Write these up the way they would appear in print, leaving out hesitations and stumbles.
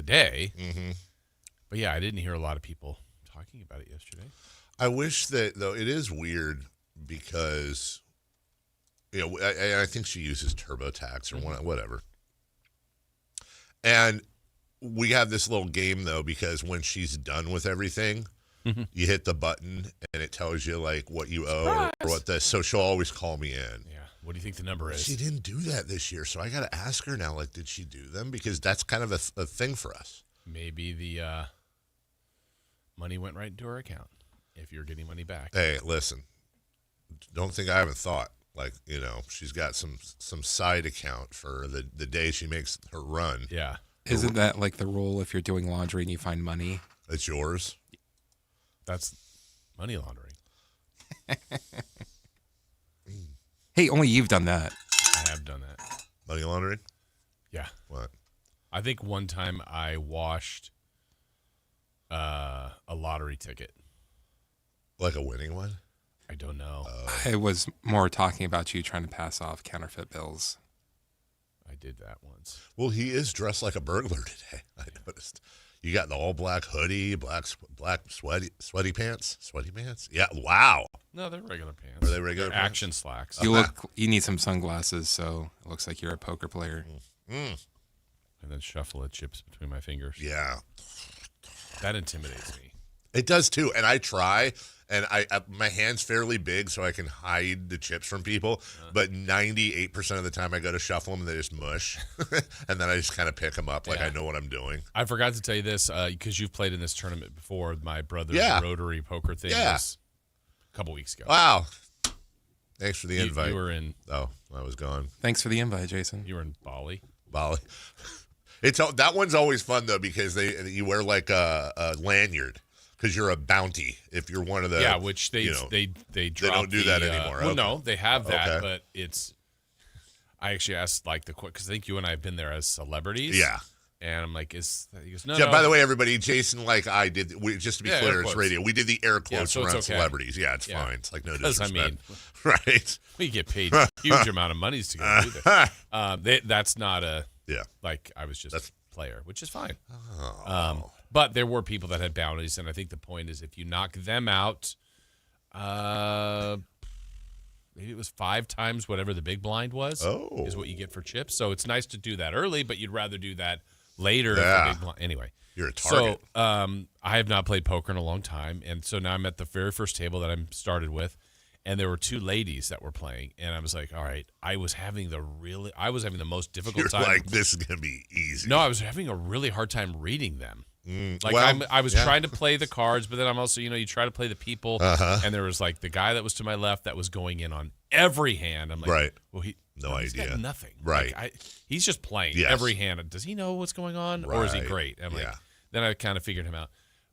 day. Mm-hmm. But yeah, I didn't hear a lot of people talking about it yesterday. I wish that, though, it is weird because, I think she uses TurboTax or whatever. And we have this little game, though, because when she's done with everything, you hit the button and it tells you, like, what you owe or what this. So she'll always call me in. Yeah. What do you think the number is? She didn't do that this year, so I got to ask her now, like, did she do them? Because that's kind of a thing for us. Maybe the money went right into her account if you're getting money back. Hey, listen, don't think I haven't thought. Like, she's got some side account for the day she makes her run. Yeah. Isn't that like the rule if you're doing laundry and you find money? It's yours. That's money laundering. Hey, only you've done that. I have done that. Money laundering? Yeah. What? I think one time I washed a lottery ticket. Like a winning one? I don't know. I was more talking about you trying to pass off counterfeit bills. I did that once. Well, he is dressed like a burglar today. I noticed. You got the all black hoodie, black sweaty pants. Sweaty pants? Yeah. Wow. No, they're regular pants. Are they regular pants? Action slacks. You need some sunglasses, so it looks like you're a poker player. Mm. And then shuffle the chips between my fingers. Yeah. That intimidates me. It does too, and I try, and I my hand's fairly big, so I can hide the chips from people. But 98% of the time, I go to shuffle them, and they just mush, and then I just kind of pick them up like I know what I'm doing. I forgot to tell you this because you've played in this tournament before. My brother's Rotary poker thing was a couple weeks ago. Wow! Thanks for the invite. You were in. Oh, I was gone. Thanks for the invite, Jason. You were in Bali. That one's always fun though because you wear like a lanyard. Because you're a bounty if you're one of the which they drop. They don't do that anymore. Well, no, they have that, but it's. I actually asked like because I think you and I have been there as celebrities. Yeah, and I'm like, he goes, no. Yeah. No. By the way, everybody, Jason, like I did. Just to be clear, it's radio. We did the air quotes so around celebrities. Yeah, it's fine. It's like no disrespect. I mean, right? We get paid a huge amount of money to go do this. That's not a like I was just a player, which is fine. Oh. But there were people that had bounties, and I think the point is if you knock them out, maybe it was 5 times whatever the big blind was is what you get for chips. So it's nice to do that early, but you'd rather do that later. Yeah. If the big blind. Anyway. You're a target. So I have not played poker in a long time, and so now I'm at the very first table that I'm started with, and there were 2 ladies that were playing, and I was like, all right, I was having the most difficult time. You're like, this is going to be easy. No, I was having a really hard time reading them. Like I was trying to play the cards, but then I'm also, you try to play the people, and there was like the guy that was to my left that was going in on every hand. I'm like, well, he's idea, got nothing, right? Like, he's just playing every hand. Does he know what's going on, or is he great? And I'm like, then I kind of figured him out,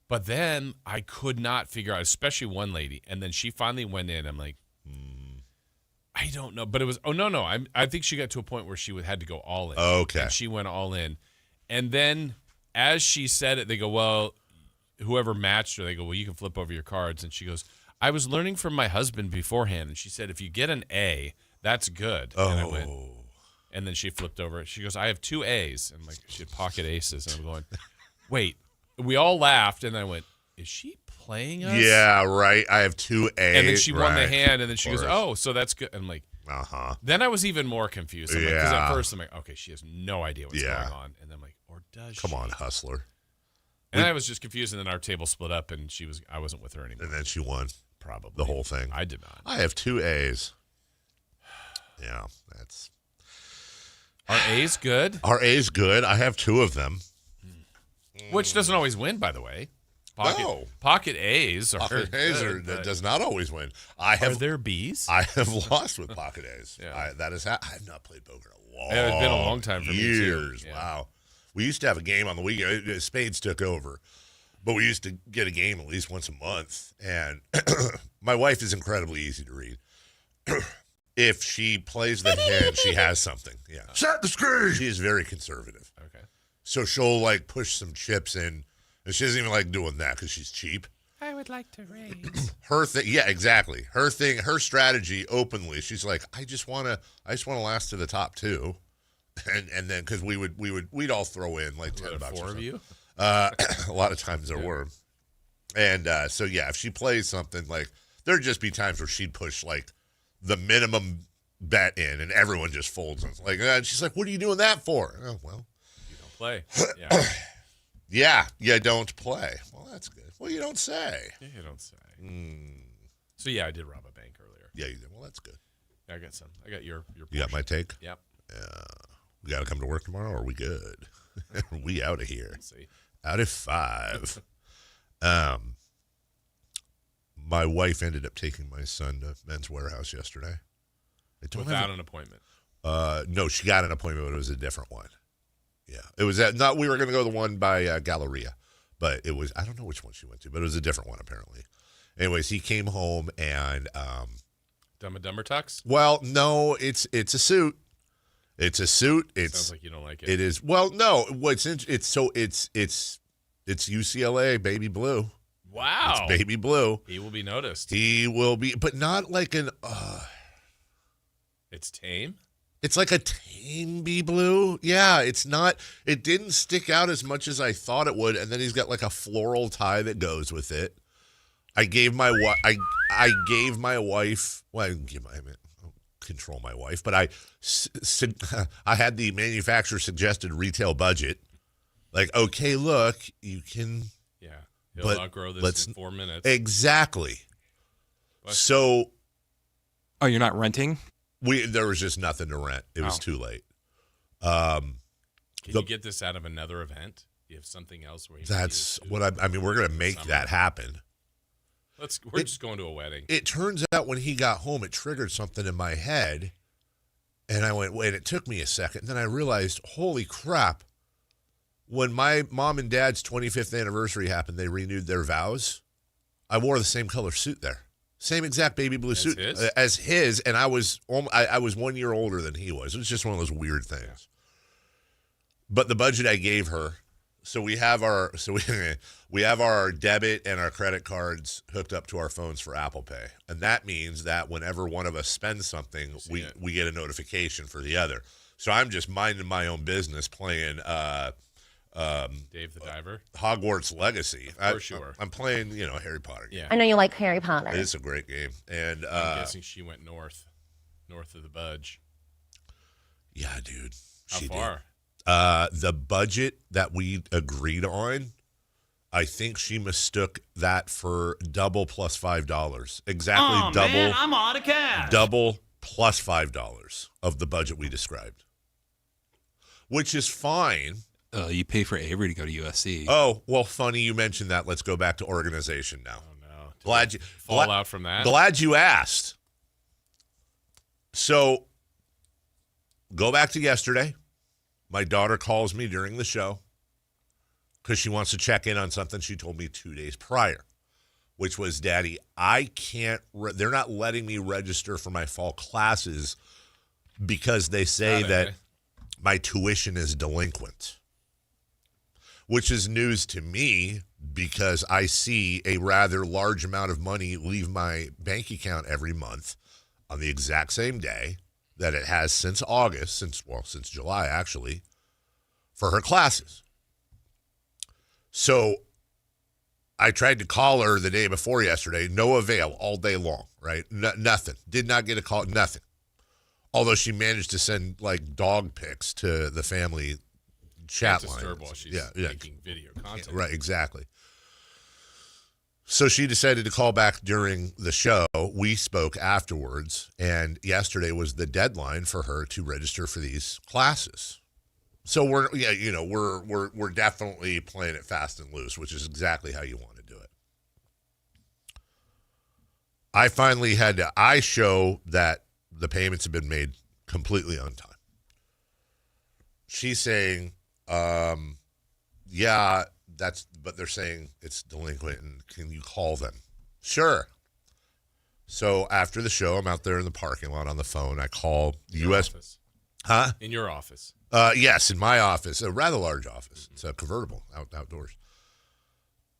but then I could not figure out, especially one lady, and then she finally went in. I'm like, I don't know, but it was no. I think she got to a point where she had to go all in. Okay, and she went all in, and then. As she said it, they go, well, whoever matched her, they go, well, you can flip over your cards. And she goes, I was learning from my husband beforehand. And she said, if you get an A, that's good. Oh. And I went, and then she flipped over. She goes, I have 2 A's. And like, she had pocket aces. And I'm going, wait. We all laughed. And I went, is she playing us? Yeah, right. I have 2 A's. And then she won the hand. And then she goes, oh, so that's good. And I'm like, Then I was even more confused. Because at first I'm like, okay, she has no idea what's going on. And then I'm like, or does she? Come on, hustler. And I was just confused, and then our table split up, and I wasn't with her anymore. And then she won. Probably. The whole thing. I did not. I have 2 A's. Yeah, that's. Are A's good? Are A's good? I have 2 of them. Which doesn't always win, by the way. Pocket A's are. Pocket A's that does not always win. Are there B's? I have lost with pocket A's. I have not played poker in a long. It's been a long time for years. Me too. Wow. We used to have a game on the weekend. Spades took over, but we used to get a game at least once a month. And my wife is incredibly easy to read. If she plays the hand, she has something. Yeah. Set the screen. She is very conservative. Okay. So she'll like push some chips in, and she doesn't even like doing that because she's cheap. I would like to raise her thing. Yeah, exactly. Her thing, her strategy openly. She's like, I just want to last to the top 2. And then because we'd all throw in like $10 or 4 of you. A lot of times there were, and so yeah, if she plays something like there'd just be times where she'd push like the minimum bet in, and everyone just folds. And like, and she's like, "What are you doing that for?" Oh, well, you don't play. Yeah. Yeah, you don't play. Well, that's good. Well, you don't say. Yeah, you don't say. So yeah, I did rob a bank earlier. Yeah, you did. Well, that's good. I got some. I got your. You got my take? Yep. Yeah. We got to come to work tomorrow, or are we good? Are we out of here? Let's see. Out of 5. My wife ended up taking my son to Men's Warehouse yesterday. Without an appointment? No, she got an appointment, but it was a different one. Yeah. It was we were going to go to the one by Galleria, but it was, I don't know which one she went to, but it was a different one apparently. Anyways, he came home and. Dumb and Dumber tux? Well, no, it's a suit. It's a suit. Sounds like you don't like it. It is. Well, no. It's UCLA baby blue. Wow. It's baby blue. He will be noticed. He will be, but not like an. It's tame. It's like a tame bee blue. Yeah, it's not. It didn't stick out as much as I thought it would, and then he's got like a floral tie that goes with it. I gave my wife. I gave my wife. Well, I didn't give I don't control my wife, but I had the manufacturer suggested retail budget. Like, okay, look, you can. Yeah, he'll outgrow this in 4 minutes. Exactly. So. Oh, you're not renting? There was just nothing to rent. It was too late. Can you get this out of another event? You have something else where that's what I mean. We're going to make that happen. We're just going to a wedding. It turns out when he got home, it triggered something in my head, and I went, wait. It took me a second. And then I realized, holy crap! When my mom and dad's 25th anniversary happened, they renewed their vows. I wore the same color suit there. Same exact baby blue suit as his, and I was 1 year older than he was. It was just one of those weird things. Yeah. But the budget I gave her, so we have our debit and our credit cards hooked up to our phones for Apple Pay, and that means that whenever one of us spends something, we get a notification for the other. So I'm just minding my own business, playing. Dave the Diver, Hogwarts Legacy. For sure. I'm playing, Harry Potter. Yeah, I know you like Harry Potter. It's a great game, and I'm guessing she went north of the budge. Yeah, dude. How far? The budget that we agreed on, I think she mistook that for double plus $5. Exactly double. Man, I'm out of cash. Double plus $5 of the budget we described, which is fine. You pay for Avery to go to USC. Oh, well, funny you mentioned that. Let's go back to organization now. Oh, no. Glad you fall out from that. Glad you asked. So, go back to yesterday. My daughter calls me during the show because she wants to check in on something she told me 2 days prior, which was, Daddy, I can't, they're not letting me register for my fall classes because they say that my tuition is delinquent. Which is news to me because I see a rather large amount of money leave my bank account every month on the exact same day that it has since August, since July actually, for her classes. So I tried to call her the day before yesterday, no avail all day long, right? Nothing. Did not get a call, nothing. Although she managed to send like dog pics to the family chat line. While she's making video content. Right, exactly. So she decided to call back during the show. We spoke afterwards, and yesterday was the deadline for her to register for these classes. So we're definitely playing it fast and loose, which is exactly how you want to do it. I finally had to show that the payments have been made completely on time. She's saying, but they're saying it's delinquent, and can you call them? Sure. So after the show, I'm out there in the parking lot on the phone. I call the U.S. Office. Huh? In your office. Yes, in my office, a rather large office. It's a convertible outdoors.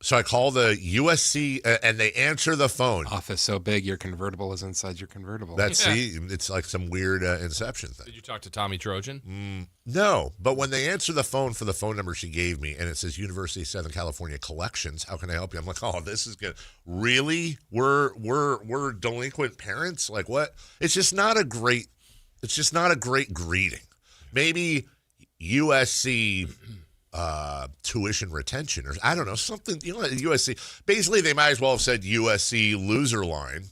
So I call the USC, and they answer the phone. Office so big, your convertible is inside your convertible. See, it's like some weird Inception thing. Did you talk to Tommy Trojan? No, but when they answer the phone for the phone number she gave me, and it says University of Southern California Collections, how can I help you? I'm like, oh, this is good. Really? We're delinquent parents? Like what? It's just not a great greeting. Maybe USC tuition retention, or I don't know, something, USC. Basically, they might as well have said USC loser line.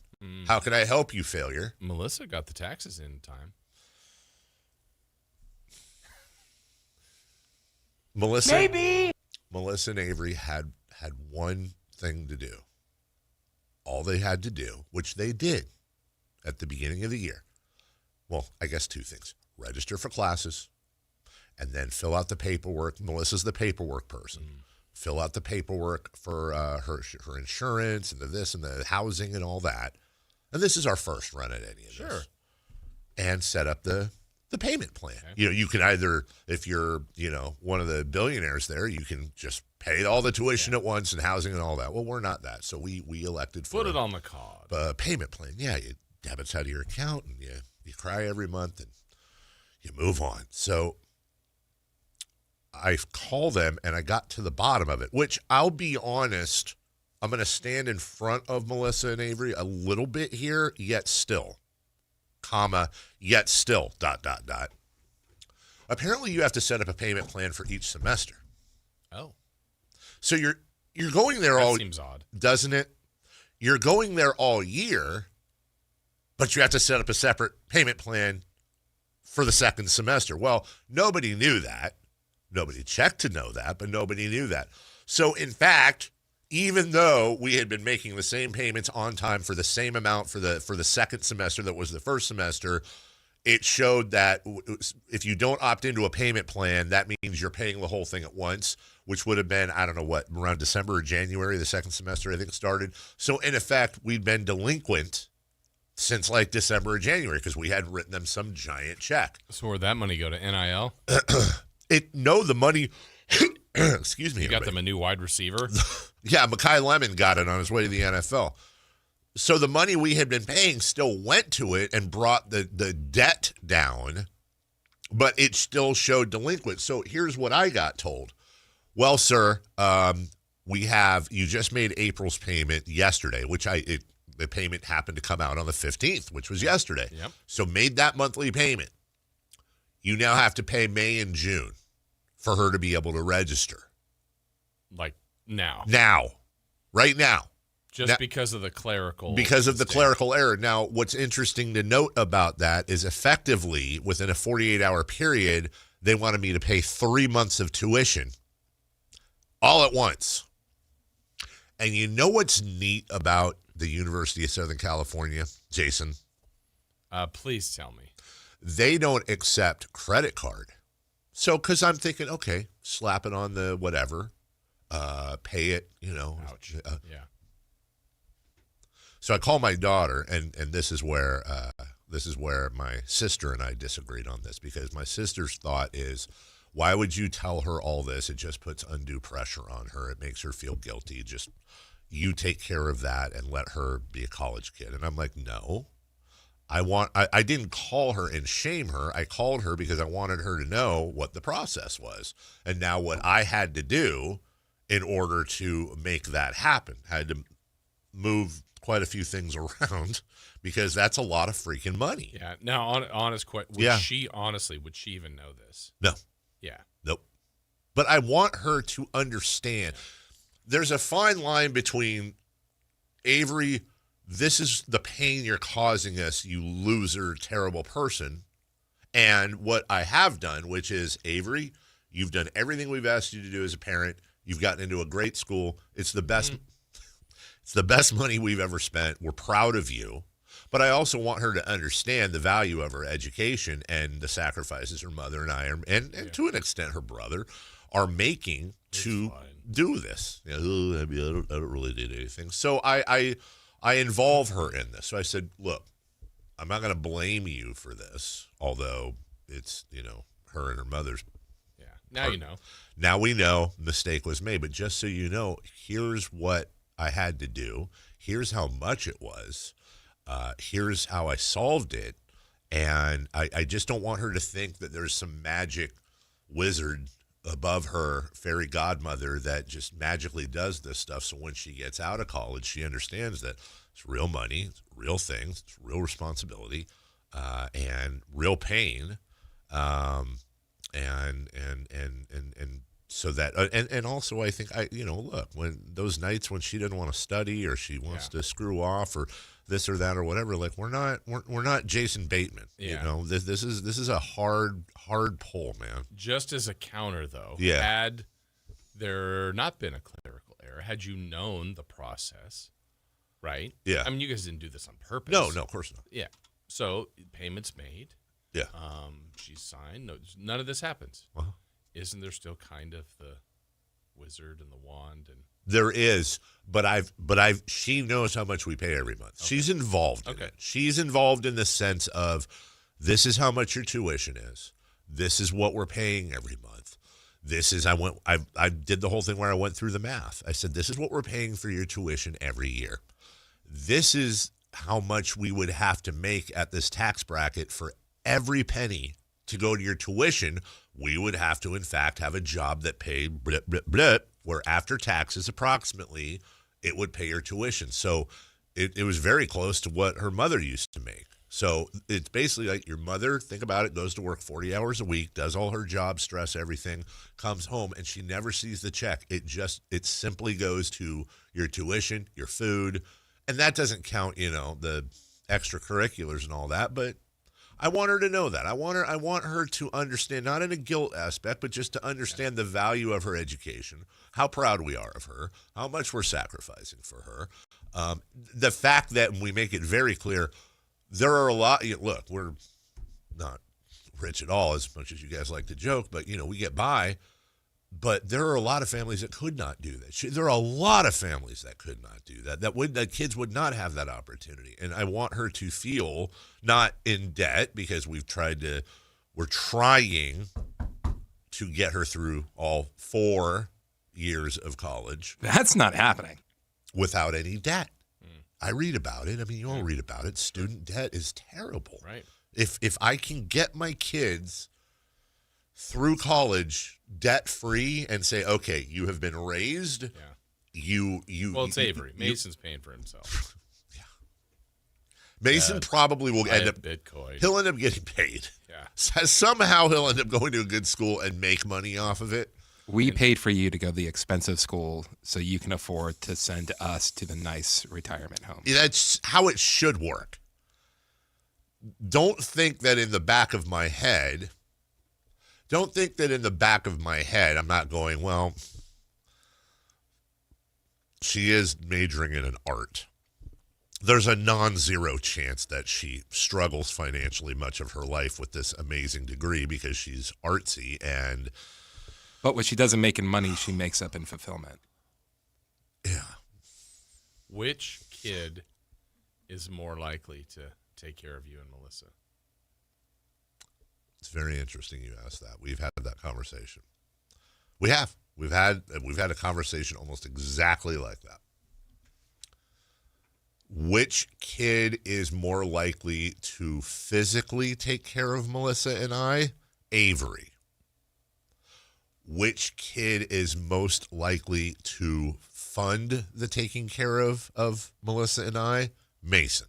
How can I help you, failure? Melissa got the taxes in time. Melissa and Avery had one thing to do. All they had to do, which they did at the beginning of the year. Well, I guess two things. Register for classes, and then fill out the paperwork. Melissa's the paperwork person. Fill out the paperwork for her insurance and the this and the housing and all that. And this is our first run at any of this. And set up the payment plan. Okay. You can either, if you're, one of the billionaires there, you can just pay all the tuition at once and housing and all that. Well, we're not that. So we elected for put it on the card. Payment plan. Yeah, it debits out of your account and you cry every month and you move on. So I call them and I got to the bottom of it, which I'll be honest, I'm going to stand in front of Melissa and Avery a little bit here, yet still, yet still, ... Apparently you have to set up a payment plan for each semester. Oh. So you're going there all... That seems odd. Doesn't it? You're going there all year, but you have to set up a separate payment plan for the second semester. Well, nobody knew that. Nobody checked to know that, but nobody knew that. So, in fact, even though we had been making the same payments on time for the same amount for the second semester that was the first semester, it showed that if you don't opt into a payment plan, that means you're paying the whole thing at once, which would have been, I don't know what, around December or January, the second semester, I think it started. So, in effect, we'd been delinquent since like December or January because we hadn't written them some giant check. So where'd that money go, to NIL? The money, excuse me. You got them a new wide receiver? Yeah, Mekhi Lemon got it on his way to the NFL. So the money we had been paying still went to it and brought the debt down, but it still showed delinquent. So here's what I got told. Well, sir, you just made April's payment yesterday, which the payment happened to come out on the 15th, which was yesterday. Yep. So made that monthly payment. You now have to pay May and June for her to be able to register. Like now. Right now. Because of the clerical clerical error. Now, what's interesting to note about that is effectively within a 48-hour period, they wanted me to pay 3 months of tuition all at once. And you know what's neat about the University of Southern California, Jason? Please tell me. They don't accept credit card. So, because I'm thinking, okay, slap it on the whatever, pay it, Ouch. Yeah. So I call my daughter, and this is where my sister and I disagreed on this, because my sister's thought is, why would you tell her all this? It just puts undue pressure on her. It makes her feel guilty. Just you take care of that and let her be a college kid. And I'm like, no. I didn't call her and shame her. I called her because I wanted her to know what the process was. And now what I had to do in order to make that happen, I had to move quite a few things around because that's a lot of freaking money. Yeah. Now, honest question, would she even know this? No. Yeah. Nope. But I want her to understand there's a fine line between, Avery, this is the pain you're causing us, you loser, terrible person. And what I have done, which is, Avery, you've done everything we've asked you to do as a parent. You've gotten into a great school. It's the best. It's the best money we've ever spent. We're proud of you. But I also want her to understand the value of her education and the sacrifices her mother and I are, and to an extent her brother, are making to do this. I don't really do anything. So I involve her in this. So I said, look, I'm not going to blame you for this, although it's, her and her mother's Now you know. Now we know mistake was made. But just so you know, here's what I had to do. Here's how much it was. Here's how I solved it. And I just don't want her to think that there's some magic wizard above her, fairy godmother, that just magically does this stuff. So when she gets out of college, she understands that it's real money, it's real things, it's real responsibility, and real pain, and so that, and also I think look, when those nights when she didn't want to study or she wants to screw off or this or that or whatever, like we're not Jason Bateman. Yeah. This is a hard pull, man. Just as a counter, though, Yeah. had there not been a clerical error, had you known the process, right? Yeah. I mean, you guys didn't do this on purpose. No, of course not. Yeah. So payments made. Yeah. She's signed. No, none of this happens. Uh-huh. Isn't there still kind of the wizard and the wand and? There is, but she knows how much we pay every month. Okay. She's involved in it. She's involved in the sense of, this is how much your tuition is. This is what we're paying every month. This is, I did the whole thing where I went through the math. I said, this is what we're paying for your tuition every year. This is how much we would have to make at this tax bracket for every penny to go to your tuition. We would have to, in fact, have a job that paid blip, blip, blip, where after taxes, approximately, it would pay your tuition. So it was very close to what her mother used to make. So it's basically like your mother, think about it, goes to work 40 hours a week, does all her job, stress, everything, comes home, and she never sees the check. It simply goes to your tuition, your food, and that doesn't count, the extracurriculars and all that, but I want her to know that. I want her to understand, not in a guilt aspect, but just to understand the value of her education, how proud we are of her, how much we're sacrificing for her. The fact that we make it very clear, there are a lot, look, we're not rich at all, as much as you guys like to joke, but, we get by. But there are a lot of families that could not do that. There are a lot of families that could not do that. That kids would not have that opportunity. And I want her to feel not in debt, because we're trying to get her through all 4 years of college. That's not happening. Without any debt. I read about it. I mean, you all read about it. Student debt is terrible. Right. If I can get my kids through college debt-free and say, okay, you have been raised. Yeah. Well, it's Avery. Mason's paying for himself. Yeah. Mason probably will end up Bitcoin. He'll end up getting paid. Yeah. Somehow he'll end up going to a good school and make money off of it. We paid for you to go to the expensive school so you can afford to send us to the nice retirement home. That's how it should work. Don't think that in the back of my head I'm not going, well, she is majoring in an art. There's a non-zero chance that she struggles financially much of her life with this amazing degree because she's artsy. But what she doesn't make in money, she makes up in fulfillment. Yeah. Which kid is more likely to take care of you and Melissa? It's very interesting you asked that. We've had that conversation. We have. We've had a conversation almost exactly like that. Which kid is more likely to physically take care of Melissa and I? Avery. Which kid is most likely to fund the taking care of Melissa and I? Mason.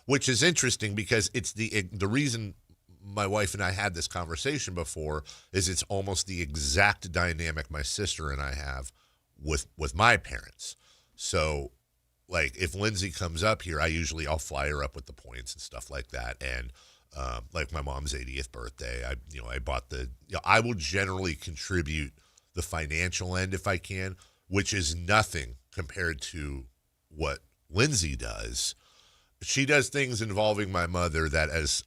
Which is interesting because it's the reason my wife and I had this conversation before is it's almost the exact dynamic my sister and I have with my parents. So, like, if Lindsay comes up here, I'll fly her up with the points and stuff like that. And like my mom's 80th birthday, I will generally contribute the financial end if I can, which is nothing compared to what Lindsay does. She does things involving my mother that, as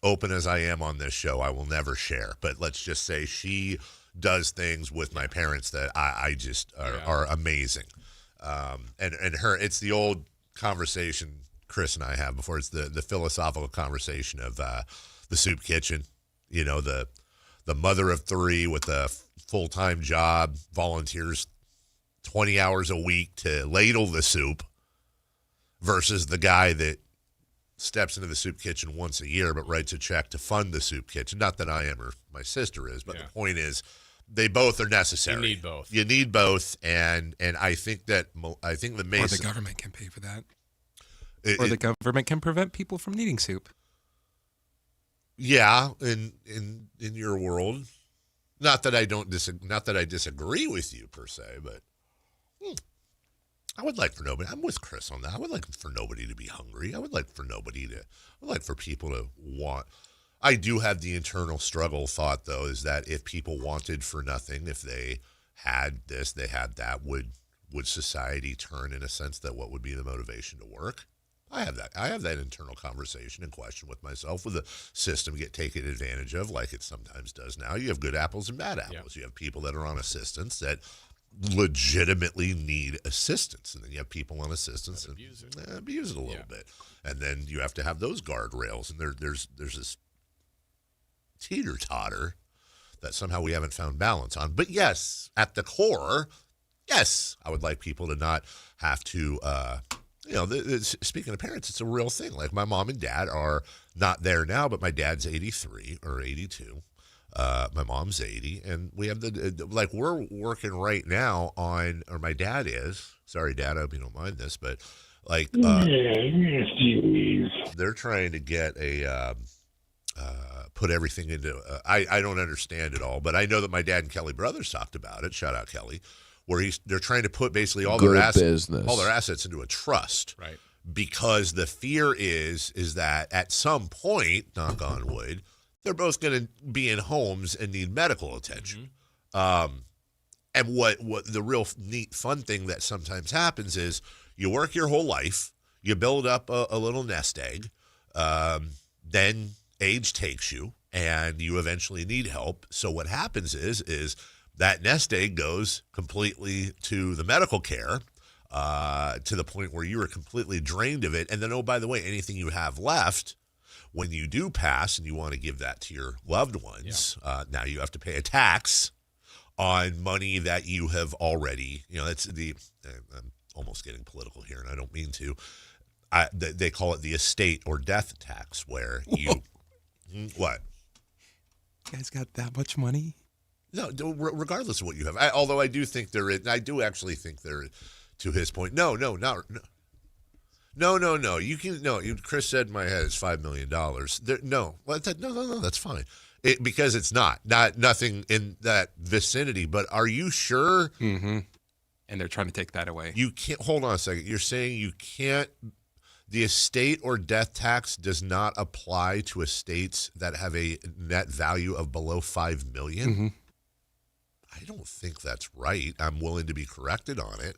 open as I am on this show, I will never share. But let's just say she does things with my parents that I just are amazing. And her, it's the old conversation Chris and I have before. It's the philosophical conversation of the soup kitchen, the the mother of 3 with a full-time job, volunteers 20 hours a week to ladle the soup, versus the guy that steps into the soup kitchen once a year but writes a check to fund the soup kitchen. Not that I am or my sister is, but the point is they both are necessary. You need both. You need both, and I think the Mason... Or the government can pay for that. Or the government can prevent people from needing soup. Yeah, in your world. Not that I disagree with you per se, but I would like for nobody. I'm with Chris on that. I would like for nobody to be hungry. I would like for people to want. I do have the internal struggle thought, though, is that if people wanted for nothing, if they had this, they had that, would society turn in a sense that what would be the motivation to work? I have that internal conversation and question with myself. With the system get taken advantage of, like it sometimes does now. You have good apples and bad apples. You have people that are on assistance that legitimately need assistance, and then you have people on assistance that abuse it a little bit, and then you have to have those guardrails. And there's this teeter-totter that somehow we haven't found balance on. But yes, at the core, yes, I would like people to not have to. Speaking of parents, it's a real thing. Like my mom and dad are not there now, but my dad's 83 or 82. My mom's 80, and we have we're working right now on, or my dad is. Sorry, Dad, I hope you don't mind this, but they're trying to get put everything into. I don't understand it all, but I know that my dad and Kelly Brothers talked about it. Shout out Kelly. Where they're trying to put basically all their assets into a trust, right? Because the fear is that at some point, knock on wood, they're both going to be in homes and need medical attention. And what the real neat, fun thing that sometimes happens is you work your whole life, you build up a little nest egg, then age takes you, and you eventually need help. So what happens is that nest egg goes completely to the medical care, to the point where you are completely drained of it. And then, oh, by the way, anything you have left, when you do pass and you want to give that to your loved ones, now you have to pay a tax on money that you have already, that's I'm almost getting political here, and I don't mean to. They call it the estate or death tax, where you, what? You guys got that much money? No, regardless of what you have. Although I do think there is, I do actually think there is, to his point. No. You can Chris said in my head it's $5 million. No, that's fine. Because it's nothing in that vicinity. But are you sure? Mm-hmm. And they're trying to take that away. You can't. Hold on a second. You're saying you can't. The estate or death tax does not apply to estates that have a net value of below $5 million. Mm-hmm. I don't think that's right. I'm willing to be corrected on it,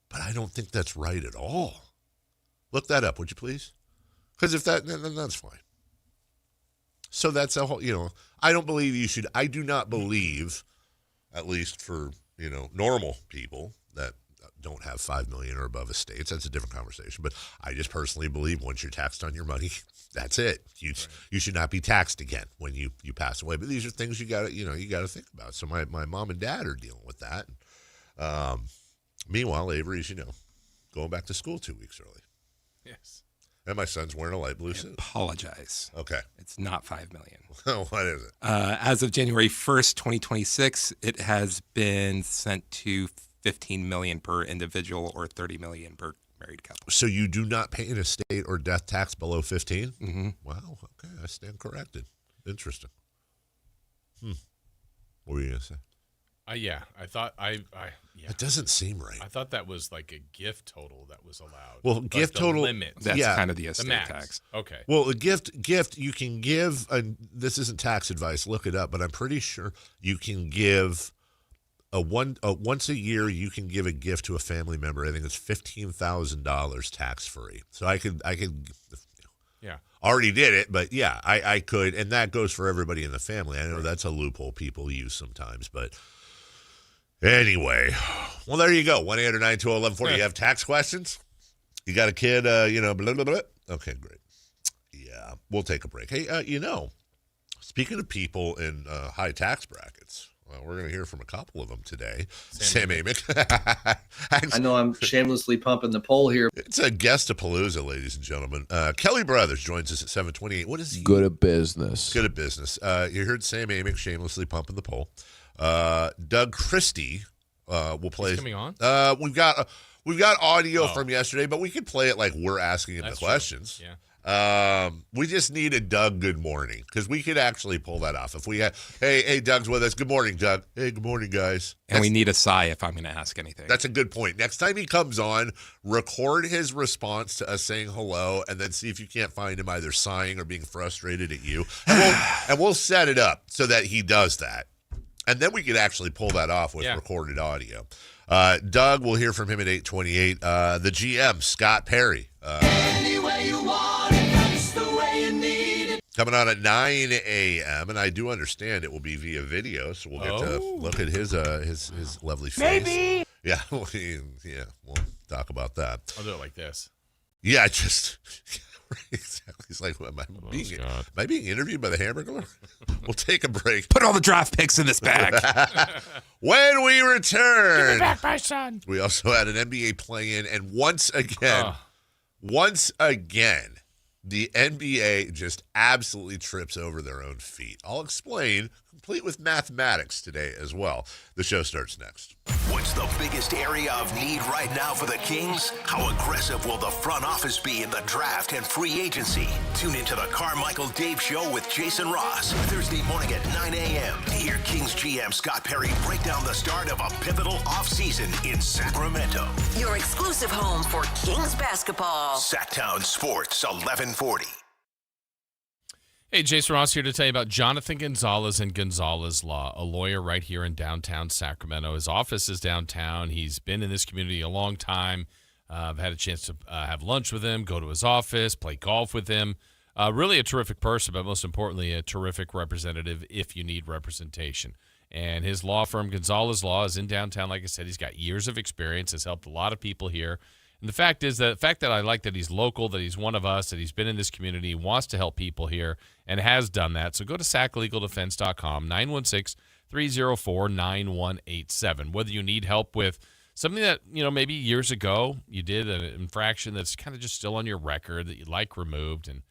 but I don't think that's right at all. Look that up, would you please? Because if that, then that's fine. So that's a whole, I don't believe you should. I do not believe, at least for, normal people that don't have $5 million or above estates. That's a different conversation. But I just personally believe once you're taxed on your money, that's it. You should not be taxed again when you pass away. But these are things you got to think about. So my mom and dad are dealing with that. Meanwhile, Avery, as you know, going back to school 2 weeks early. Yes. And my son's wearing a light blue suit. Apologize. Okay. It's not $5 million. What is it? As of January 1st, 2026, it has been sent to $15 million per individual or $30 million per married couple. So you do not pay an estate or death tax below 15? Mm-hmm. Wow. Okay. I stand corrected. Interesting. What were you going to say? Yeah. I thought It doesn't seem right. I thought that was like a gift total that was allowed. Well, gift total limit. That's kind of the estate tax. Okay. Well, a gift you can give, and this isn't tax advice, look it up, but I'm pretty sure you can give once a year you can give a gift to a family member. I think it's $15,000 tax free. So I could already did it, but yeah, I could, and that goes for everybody in the family. I know that's a loophole people use sometimes, but anyway, well, there you go. 1-800-920-1140. You have tax questions? You got a kid, blah, blah, blah. Okay, great. Yeah, we'll take a break. Hey, Speaking of people in high tax brackets, well, we're going to hear from a couple of them today. Sam Amick. I know I'm shamelessly pumping the poll here. It's a guest-a-palooza, ladies and gentlemen. Kelly Brothers joins us at 7:28. What is he? Good at business. Good at business. You heard Sam Amick shamelessly pumping the poll. Doug Christie will play. He's coming on? We've got audio from yesterday, but we could play it like we're asking him the questions. True. Yeah. We just need a Doug good morning because we could actually pull that off. If we had, hey, Doug's with us. Good morning, Doug. Hey, good morning, guys. And we need a sigh if I'm going to ask anything. That's a good point. Next time he comes on, record his response to us saying hello, and then see if you can't find him either sighing or being frustrated at you. And we'll set it up so that he does that. And then we could actually pull that off with recorded audio. Doug, we'll hear from him at 8:28. The GM, Scott Perry. Any way you want it, that's the way you need it. Coming on at 9 a.m., and I do understand it will be via video, so we'll get to look at his lovely face. Maybe. Yeah, we'll talk about that. I'll do it like this. Yeah, just exactly. It's like, am I being interviewed by the Hamburglar? We'll take a break. Put all the draft picks in this bag. When we return, Give me back my son. We also had an NBA play-in, and once again, the NBA just absolutely trips over their own feet. I'll explain, complete with mathematics today as well. The show starts next. What's the biggest area of need right now for the Kings? How aggressive will the front office be in the draft and free agency? Tune into the Carmichael Dave Show with Jason Ross, Thursday morning at 9 a.m. to hear Kings GM Scott Perry break down the start of a pivotal offseason in Sacramento. Your exclusive home for Kings basketball. Sactown Sports, 1140. Hey, Jason Ross here to tell you about Jonathan Gonzalez and Gonzalez Law, a lawyer right here in downtown Sacramento. His office is downtown. He's been in this community a long time. I've had a chance to have lunch with him, go to his office, play golf with him. Really a terrific person, but most importantly, a terrific representative if you need representation. And his law firm, Gonzalez Law, is in downtown. Like I said, he's got years of experience, has helped a lot of people here. And the fact that I like that he's local, that he's one of us, that he's been in this community, wants to help people here, and has done that. So go to saclegaldefense.com, 916-304-9187. Whether you need help with something that, maybe years ago you did an infraction that's kind of just still on your record that you'd like removed and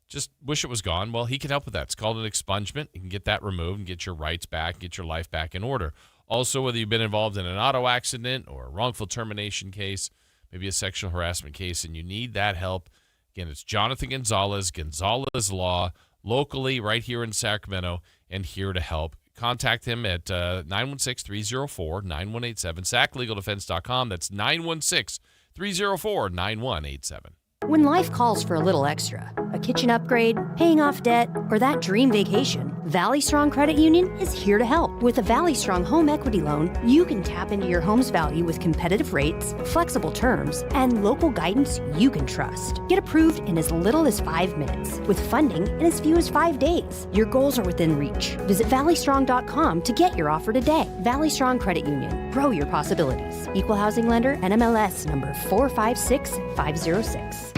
just wish it was gone, well, he can help with that. It's called an expungement. You can get that removed and get your rights back, get your life back in order. Also, whether you've been involved in an auto accident or a wrongful termination case, maybe a sexual harassment case, and you need that help, again, it's Jonathan Gonzalez, Gonzalez Law, locally right here in Sacramento, and here to help. Contact him at 916-304-9187, saclegaldefense.com. That's 916-304-9187. When life calls for a little extra, a kitchen upgrade, paying off debt, or that dream vacation, Valley Strong Credit Union is here to help. With a Valley Strong home equity loan, you can tap into your home's value with competitive rates, flexible terms, and local guidance you can trust. Get approved in as little as 5 minutes, with funding in as few as 5 days. Your goals are within reach. Visit valleystrong.com to get your offer today. Valley Strong Credit Union. Grow your possibilities. Equal housing lender, NMLS number 456506.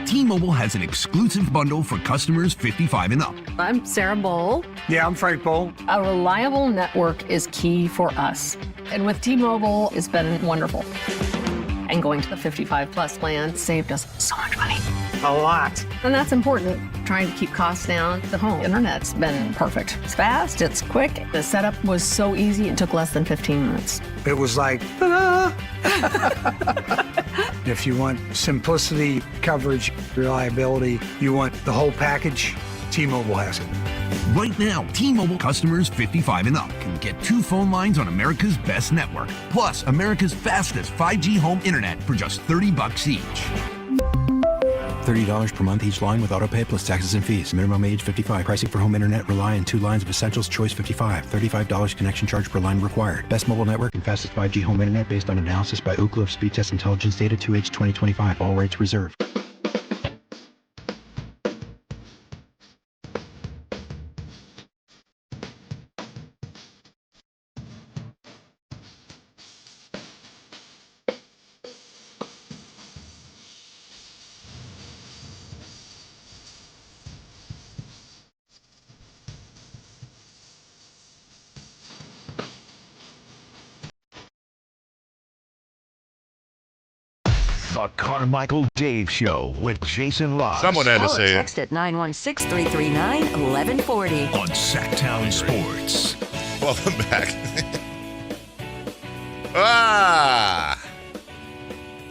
T-Mobile has an exclusive bundle for customers 55 and up. I'm Sarah Bowl. Yeah, I'm Frank Bowl. A reliable network is key for us. And with T-Mobile, it's been wonderful. And going to the 55-plus plan saved us so much money. A lot. And that's important, trying to keep costs down. The home internet's been perfect. It's fast, it's quick. The setup was so easy, it took less than 15 minutes. It was like, ta-da! If you want simplicity, coverage, reliability, you want the whole package, T-Mobile has it. Right now, T-Mobile customers 55 and up can get 2 phone lines on America's best network, plus America's fastest 5G home internet for just $30 each. $30 per month each line with autopay plus taxes and fees. Minimum age 55. Pricing for home internet rely on 2 lines of Essentials Choice 55. $35 connection charge per line required. Best mobile network and fastest 5G home internet based on analysis by Ookla of Speed Test Intelligence data 2H 2025. All rates reserved. The Carmichael Dave Show with Jason Ross. Someone had to Call or say text at 916-339-1140. On Sactown Sports. Welcome back.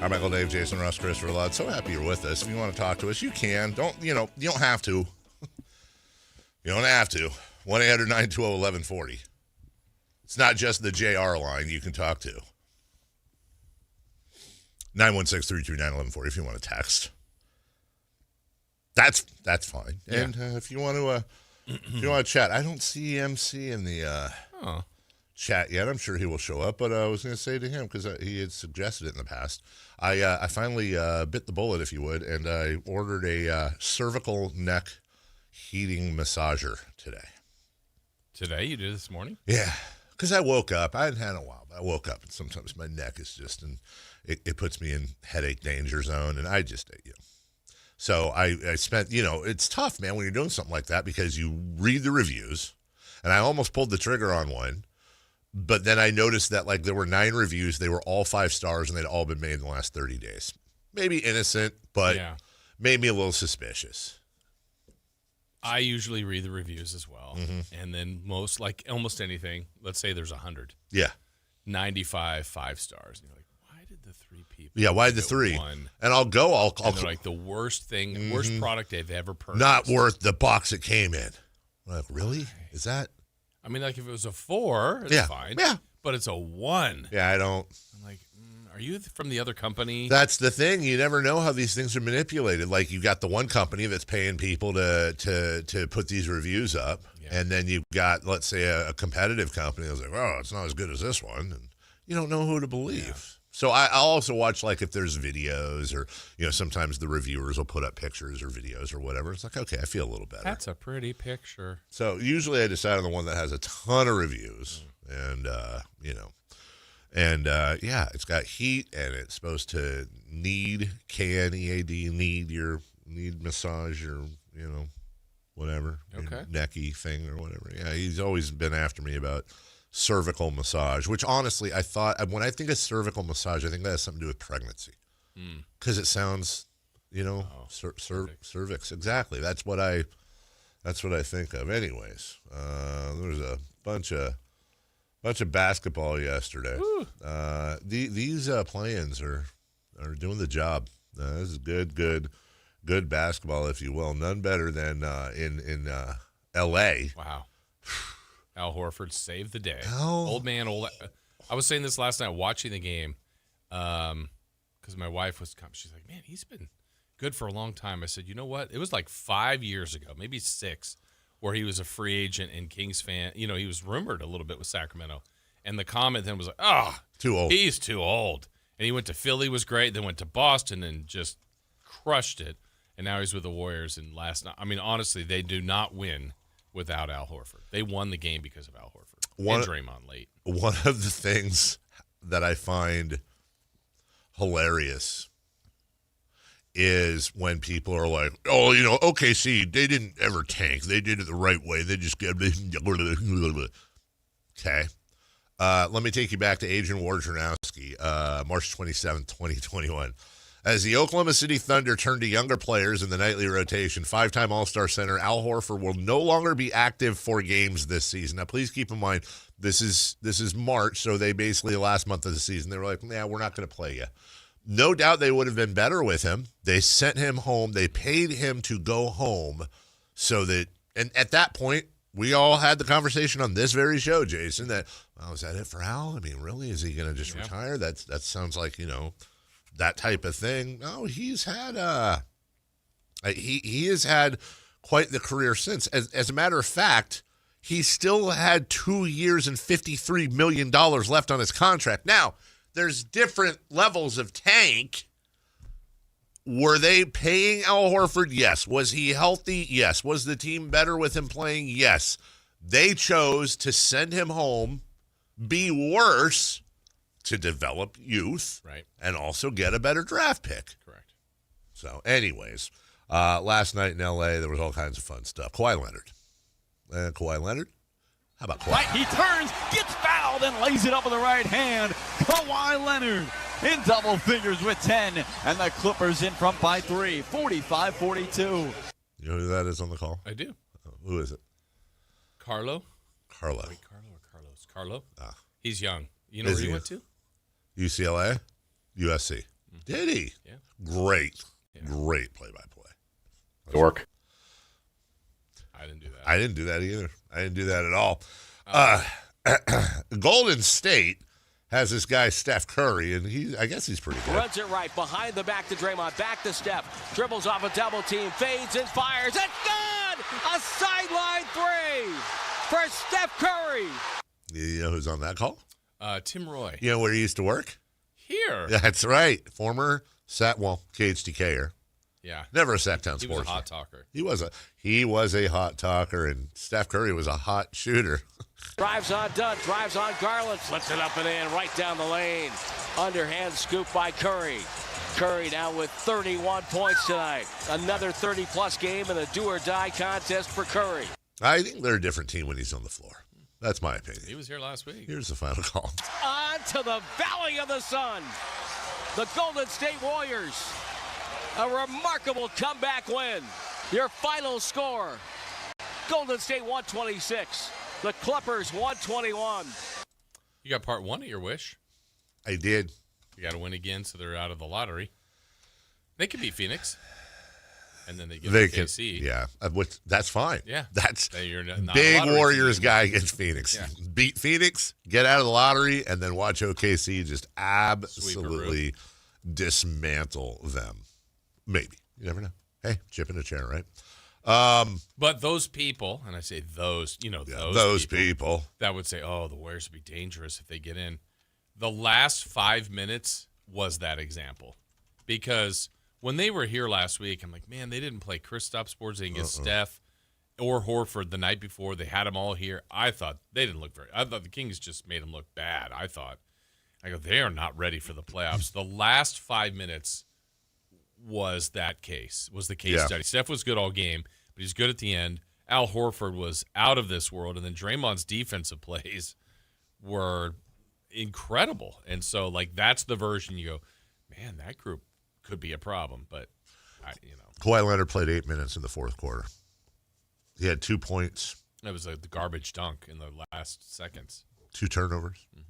Carmichael Dave, Jason Ross, Christopher Ludd. So happy you're with us. If you want to talk to us, you can. You don't have to. You don't have to. 1-800-920-1140. It's not just the JR line you can talk to. 916-339-1140 if you want to text. That's fine. Yeah. And if you want to chat, I don't see MC in the chat yet. I'm sure he will show up, but I was going to say to him, because he had suggested it in the past, I finally bit the bullet, if you would, and I ordered a cervical neck heating massager today. Today? You did this morning? Yeah, because I woke up. I hadn't had it in a while, but I woke up, and sometimes my neck is just, and it puts me in headache danger zone, and I just, So I spent, it's tough, man, when you're doing something like that, because you read the reviews, and I almost pulled the trigger on one, but then I noticed that, there were 9 reviews. They were all 5 stars, and they'd all been made in the last 30 days. Maybe innocent, but made me a little suspicious. I usually read the reviews as well. Mm-hmm. And then almost anything, let's say there's 100. Yeah. 95 5 stars. And you're like, why did the 3 people? Yeah, why the 3? One? And I'll they're like the worst thing, worst product they've ever purchased. Not worth the box it came in. I'm like, really? Is that? I mean, if it was a 4, it's fine. Yeah. But it's a 1. Yeah, I don't. I'm like, are you from the other company? That's the thing. You never know how these things are manipulated. Like, you got the one company that's paying people to put these reviews up, and then you've got, let's say, a competitive company that's like, oh, it's not as good as this one, and you don't know who to believe. Yeah. So I'll also watch, if there's videos, or sometimes the reviewers will put up pictures or videos or whatever. It's like, okay, I feel a little better. That's a pretty picture. So usually I decide on the one that has a ton of reviews, and it's got heat, and it's supposed to need massage, or whatever, necky thing or whatever. Yeah, he's always been after me about cervical massage, which honestly I thought, when I think of cervical massage, I think that has something to do with pregnancy, because it sounds, cervix. Exactly. That's what I think of. Anyways, there was a bunch of basketball yesterday. These play-ins are doing the job. This is good basketball, if you will. None better than in L.A. Wow. Al Horford saved the day. Old man. I was saying this last night watching the game, because my wife was coming. She's like, man, he's been good for a long time. I said, you know what? It was 5 years ago, maybe 6, where he was a free agent and Kings fan. He was rumored a little bit with Sacramento. And the comment then was like, too old. He's too old. And he went to Philly, was great, then went to Boston and just crushed it. And now he's with the Warriors. And last night, I mean, honestly, they do not win without Al Horford. They won the game because of Al Horford. And Draymond late. One of the things that I find hilarious is when people are like, oh, OKC, they didn't ever tank. They did it the right way. They just get okay. Let me take you back to Adrian Wojnarowski, March 27th, 2021. As the Oklahoma City Thunder turn to younger players in the nightly rotation, 5-time All-Star center Al Horford will no longer be active for games this season. Now, please keep in mind, this is March, so they basically, the last month of the season, they were like, we're not going to play you. No doubt they would have been better with him. They sent him home. They paid him to go home so that, and at that point, we all had the conversation on this very show, Jason, that, is that it for Al? I mean, really? Is he going to just retire? That sounds like, that type of thing. No, he's had he has had quite the career since. As a matter of fact, he still had 2 years and $53 million left on his contract. Now, there's different levels of tank. Were they paying Al Horford? Yes. Was he healthy? Yes. Was the team better with him playing? Yes. They chose to send him home, be worse, to develop youth, right, and also get a better draft pick. Correct. So, anyways, last night in L.A., there was all kinds of fun stuff. Kawhi Leonard. How about Kawhi? Right, he turns, gets fouled, and lays it up with the right hand. Kawhi Leonard in double figures with 10, and the Clippers in front by 3, 45-42. You know who that is on the call? I do. Who is it? Carlo. Carlo. Wait, Carlo or Carlos? Carlo? Ah. He's young. You know where he went to? UCLA? USC. Did he? Yeah. Great. Yeah. Great play-by-play. Dork. I didn't do that. I didn't do that either. I didn't do that at all. Golden State has this guy, Steph Curry, and I guess he's pretty good. Runs it right behind the back to Draymond. Back to Steph. Dribbles off a double team. Fades and fires. It's good! A sideline three for Steph Curry. You know who's on that call? Tim Roy. You know where he used to work? Here. That's right. Former KHTKer. Yeah. Never a Sactown sportsman. He was a hot talker. He was a hot talker, and Steph Curry was a hot shooter. Drives on Dunn, drives on Garland, flips it up and in, right down the lane. Underhand scoop by Curry. Curry now with 31 points tonight. Another 30-plus game in a do-or-die contest for Curry. I think they're a different team when he's on the floor. That's my opinion. He was here last week. Here's the final call. On to the Valley of the Sun. The Golden State Warriors. A remarkable comeback win. Your final score, Golden State 126. The Clippers 121. You got part one of your wish. I did. You got to win again, so they're out of the lottery. They could beat Phoenix, and then they get OKC. Yeah, that's fine. Yeah, that's you're not big Warriors guy against Phoenix. Yeah. Beat Phoenix, get out of the lottery, and then watch OKC just absolutely dismantle them. Maybe. You never know. Hey, chip in a chair, right? But those people, and I say those, those people that would say, oh, the Warriors would be dangerous if they get in. The last 5 minutes was that example. Because when they were here last week, I'm like, man, they didn't play Kristaps Porzingis, they didn't get Steph or Horford the night before. They had them all here. I thought they didn't look I thought the Kings just made them look bad. I go, they are not ready for the playoffs. The last 5 minutes was the case study. Steph was good all game, but he's good at the end. Al Horford was out of this world, and then Draymond's defensive plays were incredible. And so, that's the version you go, man, that group could be a problem. But, Kawhi Leonard played 8 minutes in the fourth quarter. He had 2 points. It was the garbage dunk in the last seconds. 2 turnovers. Mm-hmm.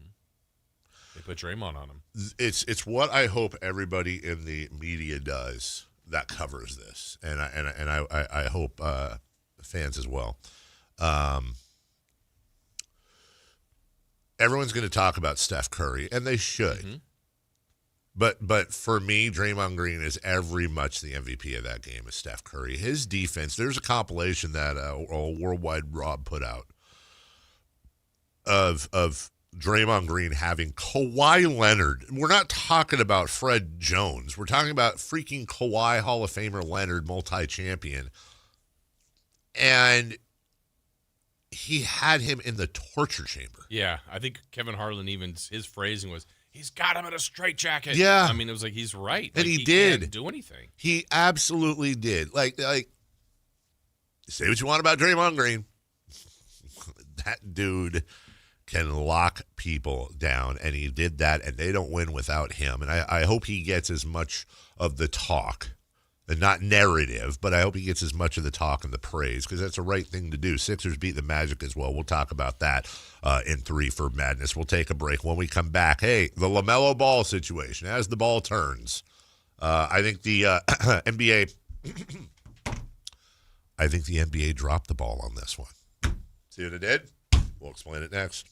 They put Draymond on him. It's what I hope everybody in the media does that covers this, and I hope fans as well. Everyone's going to talk about Steph Curry, and they should. Mm-hmm. But for me, Draymond Green is every much the MVP of that game as Steph Curry. His defense. There's a compilation that Worldwide Rob put out of Draymond Green having Kawhi Leonard. We're not talking about Fred Jones. We're talking about freaking Kawhi Hall of Famer Leonard, multi-champion. And he had him in the torture chamber. Yeah, I think Kevin Harlan his phrasing was, he's got him in a straitjacket. Yeah. I mean, it was like, he's right. And he did. Can't do anything. He absolutely did. Like, say what you want about Draymond Green. That dude can lock people down, and he did that, and they don't win without him. And I hope he gets as much of the talk, and not narrative, but I hope he gets as much of the talk and the praise, because that's the right thing to do. Sixers beat the Magic as well. We'll talk about that in 3 for Madness. We'll take a break. When we come back, hey, the LaMelo Ball situation, as the ball turns, I think the NBA dropped the ball on this one. See what it did? We'll explain it next.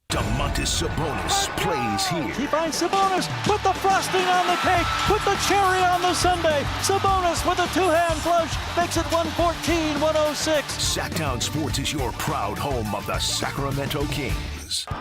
Domantas Sabonis plays here. He finds Sabonis, put the frosting on the cake, put the cherry on the sundae. Sabonis with a two-hand flush makes it 114-106. Sactown Sports is your proud home of the Sacramento Kings.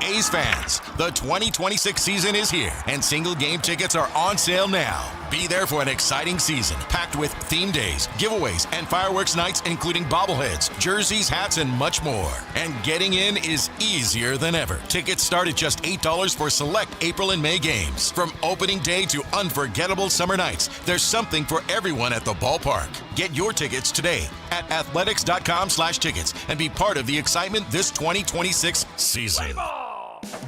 A's fans, the 2026 season is here, and single game tickets are on sale now. Be there for an exciting season, packed with theme days, giveaways, and fireworks nights, including bobbleheads, jerseys, hats, and much more. And getting in is easier than ever. Tickets start at just $8 for select April and May games. From opening day to unforgettable summer nights, there's something for everyone at the ballpark. Get your tickets today at athletics.com/tickets and be part of the excitement this 2026 season.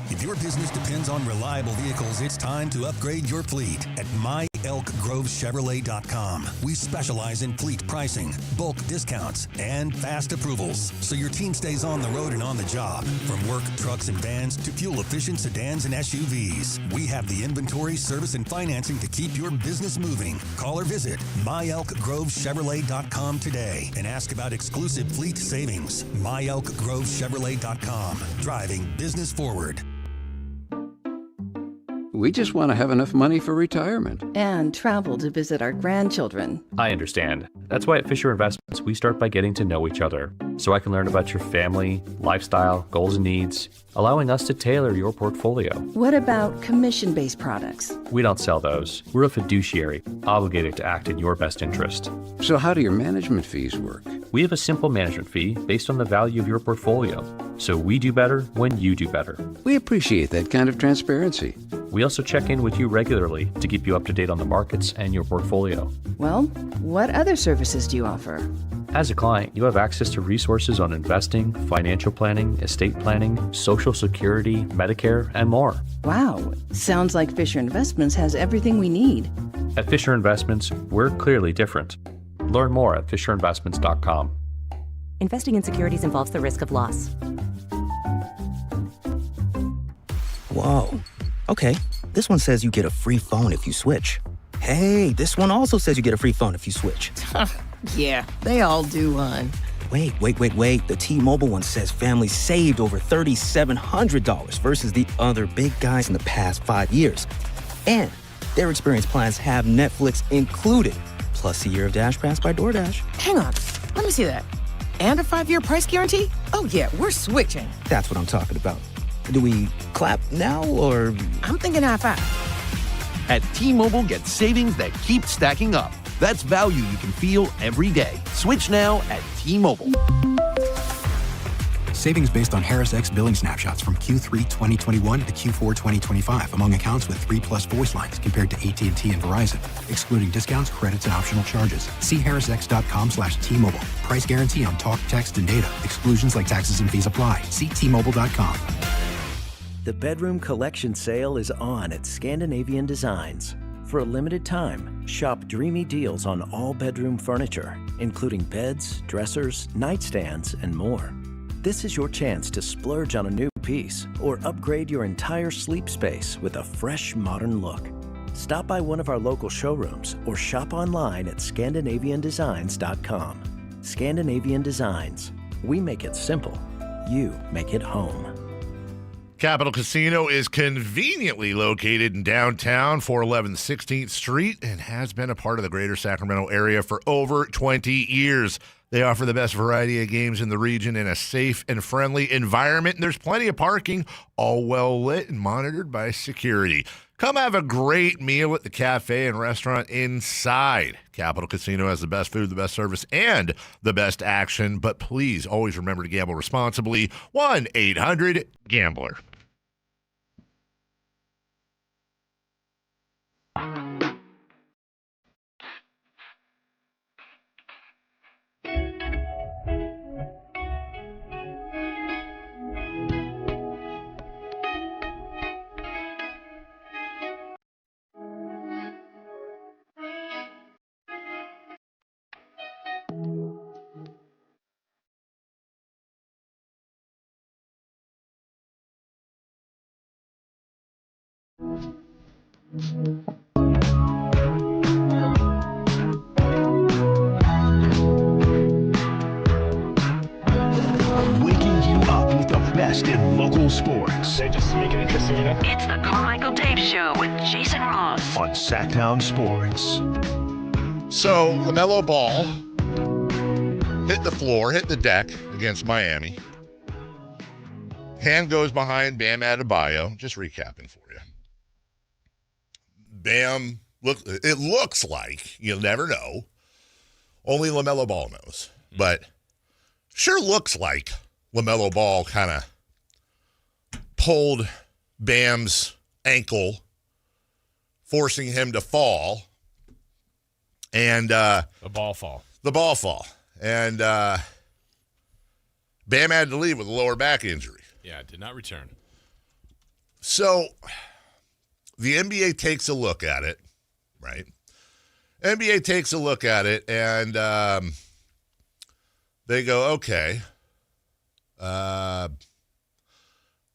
If your business depends on reliable vehicles, it's time to upgrade your fleet at myelkgrovechevrolet.com. We specialize in fleet pricing, bulk discounts, and fast approvals, so your team stays on the road and on the job. From work trucks and vans to fuel-efficient sedans and SUVs, we have the inventory, service, and financing to keep your business moving. Call or visit myelkgrovechevrolet.com today and ask about exclusive fleet savings. myelkgrovechevrolet.com. Driving business forward. We just want to have enough money for retirement. And travel to visit our grandchildren. I understand. That's why at Fisher Investments, we start by getting to know each other, so I can learn about your family, lifestyle, goals and needs, allowing us to tailor your portfolio. What about commission-based products? We don't sell those. We're a fiduciary, obligated to act in your best interest. So how do your management fees work? We have a simple management fee based on the value of your portfolio, so we do better when you do better. We appreciate that kind of transparency. We also check in with you regularly to keep you up to date on the markets and your portfolio. Well, what other services do you offer? As a client, you have access to resources on investing, financial planning, estate planning, Social Security, Medicare, and more. Wow, sounds like Fisher Investments has everything we need. At Fisher Investments, we're clearly different. Learn more at fisherinvestments.com. Investing in securities involves the risk of loss. Whoa. Okay, this one says you get a free phone if you switch. Hey, this one also says you get a free phone if you switch. Yeah, they all do, hon. Wait. The T-Mobile one says families saved over $3,700 versus the other big guys in the past 5 years. And their experience plans have Netflix included, plus a year of Dash Pass by DoorDash. Hang on, let me see that. And a 5-year price guarantee? Oh yeah, we're switching. That's what I'm talking about. Do we clap now, or...? I'm thinking high five. At T-Mobile, get savings that keep stacking up. That's value you can feel every day. Switch now at T-Mobile. Savings based on Harris X billing snapshots from Q3 2021 to Q4 2025 among accounts with 3+ voice lines compared to AT&T and Verizon, excluding discounts, credits, and optional charges. See harrisx.com/T-Mobile. Price guarantee on talk, text, and data. Exclusions like taxes and fees apply. See T-Mobile.com. The Bedroom Collection sale is on at Scandinavian Designs. For a limited time, shop dreamy deals on all bedroom furniture, including beds, dressers, nightstands, and more. This is your chance to splurge on a new piece or upgrade your entire sleep space with a fresh, modern look. Stop by one of our local showrooms or shop online at ScandinavianDesigns.com. Scandinavian Designs. We make it simple. You make it home. Capital Casino is conveniently located in downtown, 411 16th Street, and has been a part of the greater Sacramento area for over 20 years. They offer the best variety of games in the region in a safe and friendly environment, and there's plenty of parking, all well lit and monitored by security. Come have a great meal at the cafe and restaurant inside. Capital Casino has the best food, the best service, and the best action. But please always remember to gamble responsibly. 1-800-GAMBLER. Waking you up with the best in local sports. They just make it interesting, you know? It's the Carmichael Dave Show with Jason Ross on Sactown Sports. So, LaMelo Ball hit the deck against Miami. Hand goes behind Bam Adebayo. Just recapping for you. Bam, it looks like, you'll never know, only LaMelo Ball knows, but sure looks like LaMelo Ball kind of pulled Bam's ankle, forcing him to fall. And the ball fall. And Bam had to leave with a lower back injury. Yeah, did not return. So the NBA takes a look at it, right? NBA takes a look at it, and they go, okay, we're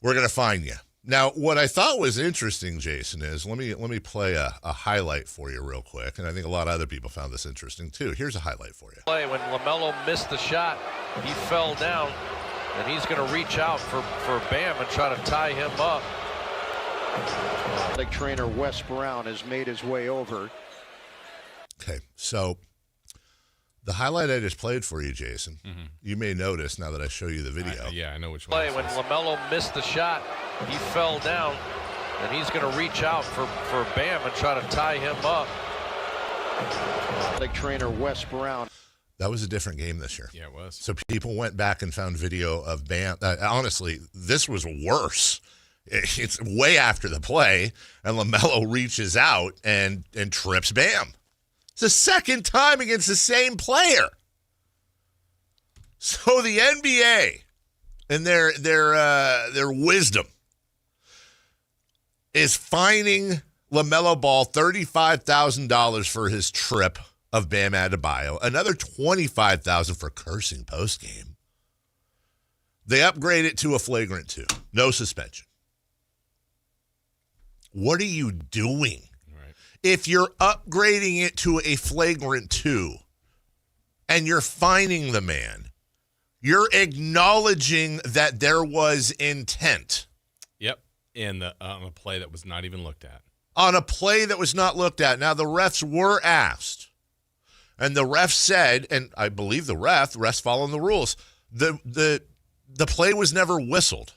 going to fine you. Now, what I thought was interesting, Jason, is let me play a highlight for you real quick, and I think a lot of other people found this interesting too. Here's a highlight for you. Play when LaMelo missed the shot, he fell down, and he's going to reach out for Bam and try to tie him up. Big trainer Wes Brown has made his way over. Okay, so the highlight I just played for you, Jason, you may notice now that I show you the video. I know which one. Play when LaMelo missed the shot, he fell down, and he's going to reach out for Bam and try to tie him up. Big trainer Wes Brown. That was a different game this year. Yeah, it was. So people went back and found video of Bam. Honestly, this was worse. It's way after the play, and LaMelo reaches out and trips Bam. It's the second time against the same player. So the NBA, in their wisdom, is fining LaMelo Ball $35,000 for his trip of Bam Adebayo, another $25,000 for cursing postgame. They upgrade it to a flagrant 2, no suspension. What are you doing? Right. If you're upgrading it to a flagrant 2 and you're fining the man, you're acknowledging that there was intent. Yep, and on a play that was not even looked at. On a play that was not looked at. Now, the refs were asked, and the ref said, and I believe the refs following the rules, the play was never whistled.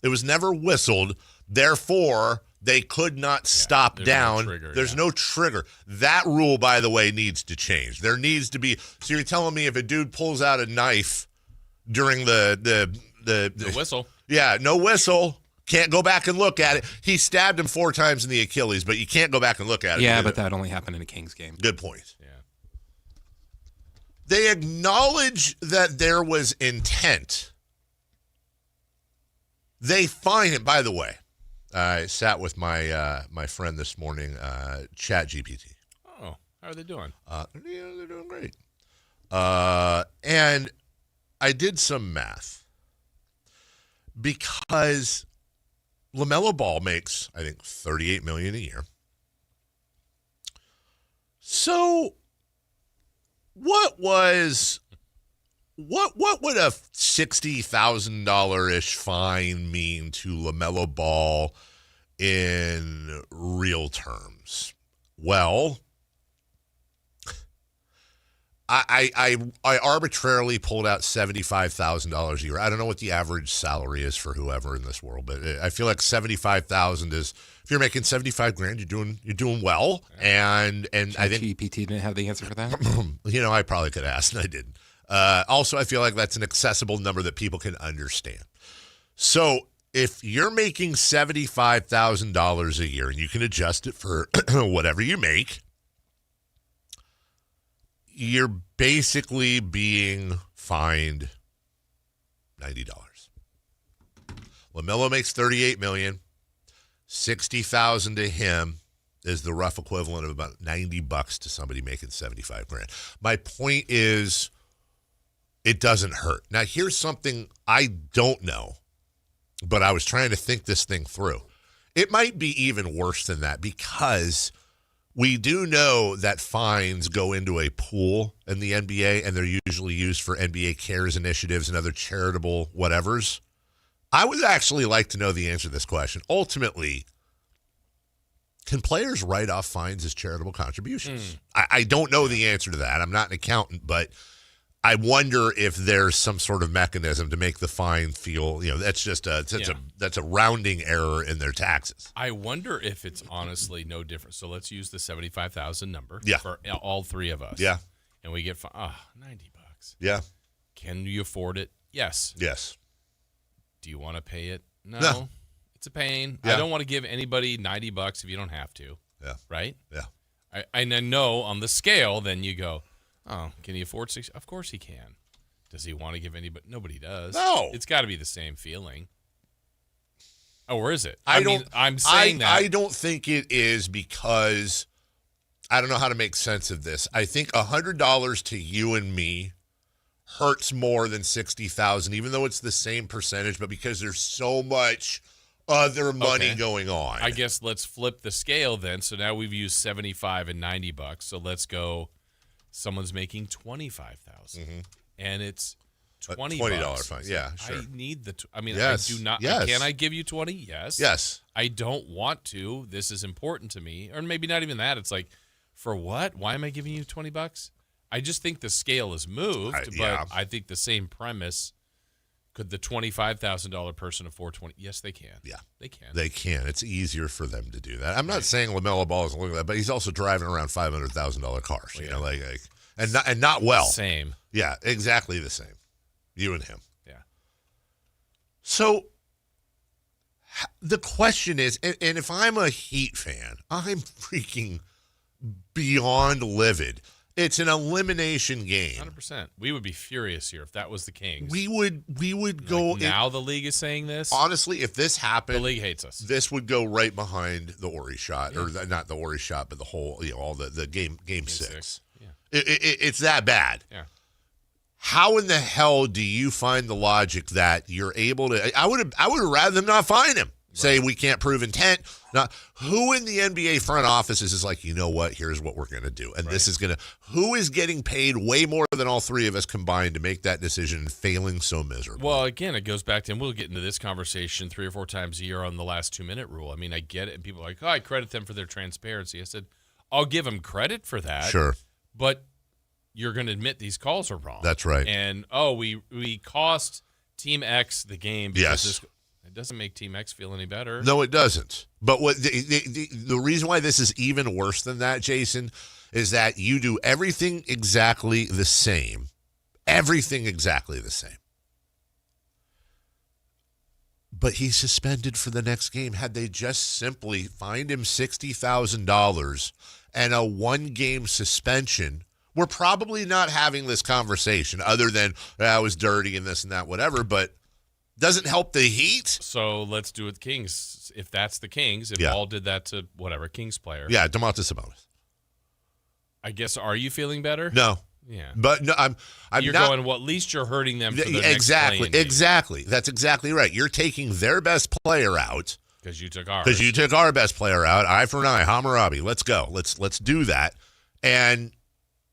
It was never whistled, therefore they could not stop down. There's no trigger. That rule, by the way, needs to change. There needs to be. So you're telling me if a dude pulls out a knife during the whistle. Yeah, no whistle. Can't go back and look at it. He stabbed him 4 times in the Achilles, but you can't go back and look at it. Yeah, but that only happened in a Kings game. Good point. Yeah. They acknowledge that there was intent. They fine him. By the way, I sat with my my friend this morning, ChatGPT. Oh, how are they doing? They're doing great. And I did some math because LaMelo Ball makes, I think, $38 million a year. So, what would a $60,000-ish fine mean to LaMelo Ball in real terms? Well, I arbitrarily pulled out $75,000 a year. I don't know what the average salary is for whoever in this world, but I feel like $75,000 is, if you're making $75,000, you're doing well. And I think GPT didn't have the answer for that. I probably could have asked, and I didn't. Also, I feel like that's an accessible number that people can understand. So if you're making $75,000 a year and you can adjust it for whatever you make, you're basically being fined $90. LaMelo makes $38 million. $60,000 to him is the rough equivalent of about $90 to somebody making $75,000. My point is, it doesn't hurt. Now, here's something I don't know, but I was trying to think this thing through. It might be even worse than that because we do know that fines go into a pool in the NBA, and they're usually used for NBA CARES initiatives and other charitable whatevers. I would actually like to know the answer to this question. Ultimately, can players write off fines as charitable contributions? I don't know the answer to that. I'm not an accountant, but I wonder if there's some sort of mechanism to make the fine feel, that's just that's a rounding error in their taxes. I wonder if it's honestly no different. So let's use the 75,000 number for all 3 of us. Yeah. And we get $90. Yeah. Can you afford it? Yes. Yes. Do you want to pay it? No. It's a pain. Yeah. I don't want to give anybody $90 if you don't have to. Yeah. Right? Yeah. I know on the scale, then you go, oh, can he afford 6? Of course he can. Does he want to give anybody? Nobody does. No. It's got to be the same feeling. Oh, or is it? I'm saying that. I don't think it is because I don't know how to make sense of this. I think $100 to you and me hurts more than $60,000, even though it's the same percentage, but because there's so much other money going on. I guess let's flip the scale then. So now we've used $75 and $90. So let's go. Someone's making $25,000, and it's $20 fine. Yeah, sure. I need the. I mean, yes. I do not. Yes. Can I give you 20? Yes. Yes. I don't want to. This is important to me, or maybe not even that. It's like, for what? Why am I giving you $20? I just think the scale is moved, but I think the same premise. Could the $25,000 person afford 20? Yes, they can. Yeah, they can. They can. It's easier for them to do that. I'm not saying LaMelo Ball is looking at that, but he's also driving around $500,000 cars. You know, and not well. Same. Yeah, exactly the same. You and him. Yeah. So the question is, and if I'm a Heat fan, I'm freaking beyond livid. It's an elimination game. 100%. We would be furious here if that was the Kings. We would go. Now the league is saying this. Honestly, if this happened, the league hates us. This would go right behind the Ori shot, or not the Ori shot, but the whole, all the game six. Yeah. It's that bad. Yeah. How in the hell do you find the logic that you're able to? I would have rather them not find him. Say we can't prove intent. Now, who in the NBA front offices is like, you know what? Here's what we're going to do, and this is going to. Who is getting paid way more than all three of us combined to make that decision and failing so miserably? Well, again, it goes back to, and we'll get into this conversation 3 or 4 times a year on the last 2-minute rule. I mean, I get it, and people are like, oh, I credit them for their transparency. I said, I'll give them credit for that. Sure, but you're going to admit these calls are wrong. That's right. And we cost Team X the game because it doesn't make Team X feel any better. No, it doesn't. But what the reason why this is even worse than that, Jason, is that you do everything exactly the same. Everything exactly the same. But he's suspended for the next game. Had they just simply fined him $60,000 and a 1-game suspension, we're probably not having this conversation other than, I was dirty and this and that, whatever, but doesn't help the Heat. So let's do it Kings. If that's the Kings, if Ball did that to whatever Kings player. Yeah, Domantas Sabonis. I guess, are you feeling better? No. Yeah. But no, I'm you're not, going, well, at least you're hurting them for the exactly, next playing exactly. That's exactly right. You're taking their best player out. Because you took ours. Because you took our best player out. Eye for an eye. Hammurabi. Let's go. Let's do that. And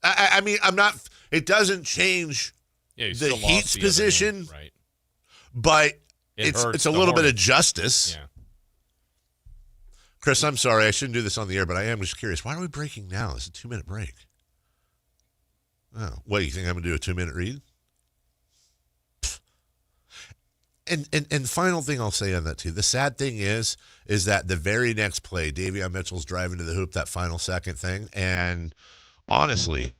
I mean, I'm not. It doesn't change the Heat's position. Right. But it's a little bit of justice. Yeah. Chris, I'm sorry. I shouldn't do this on the air, but I am just curious. Why are we breaking now? It's a 2-minute break. Oh, what, you think I'm going to do a 2-minute read? And final thing I'll say on that, too. The sad thing is that the very next play, Davion Mitchell's driving to the hoop, that final second thing, and honestly,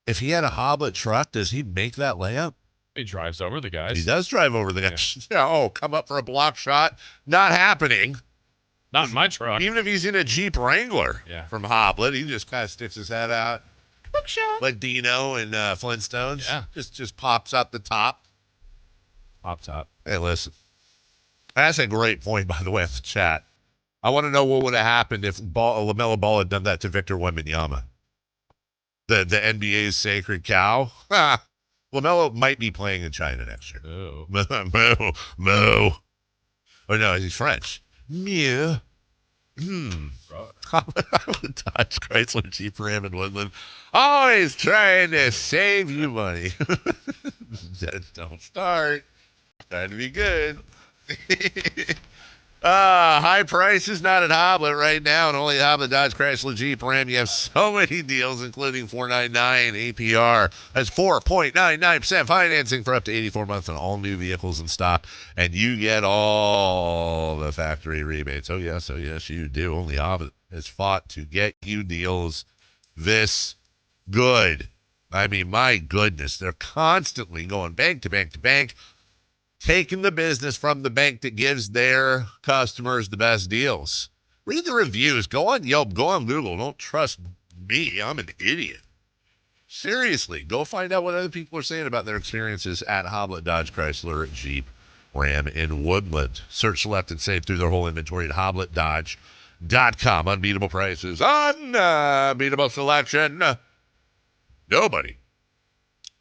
if he had a Hoblet truck, does he make that layup? He drives over the guys. He does drive over the guys. Yeah. Oh, come up for a block shot. Not happening. Not in my truck. Even if he's in a Jeep Wrangler from Hoblet, he just kind of sticks his head out. Book shot. Like Dino and Flintstones. Yeah. Just pops up the top. Pop top. Hey, listen. That's a great point, by the way, in the chat. I want to know what would have happened if LaMelo Ball had done that to Victor Wembanyama. The NBA's sacred cow. LaMelo might be playing in China next year. Oh. Mo. Oh, no, he's French. Mew. Dodge Chrysler Jeep Ram in Woodland. Always trying to save you money. Don't start. Trying to be good. High prices not at Hoblet right now, and only Hoblet Dodge Chrysler Jeep Ram. You have so many deals, including $4.99 APR. That's 4.99% financing for up to 84 months on all new vehicles in stock, and you get all the factory rebates. Oh yes, you do. Only Hoblet has fought to get you deals this good. I mean, my goodness, they're constantly going bank to bank to bank, taking the business from the bank that gives their customers the best deals. Read the reviews. Go on Yelp. Go on Google. Don't trust me. I'm an idiot. Seriously, go find out what other people are saying about their experiences at Hoblet Dodge Chrysler Jeep Ram in Woodland. Search, select, and save through their whole inventory at HoblettDodge.com. Unbeatable prices, unbeatable selection. Nobody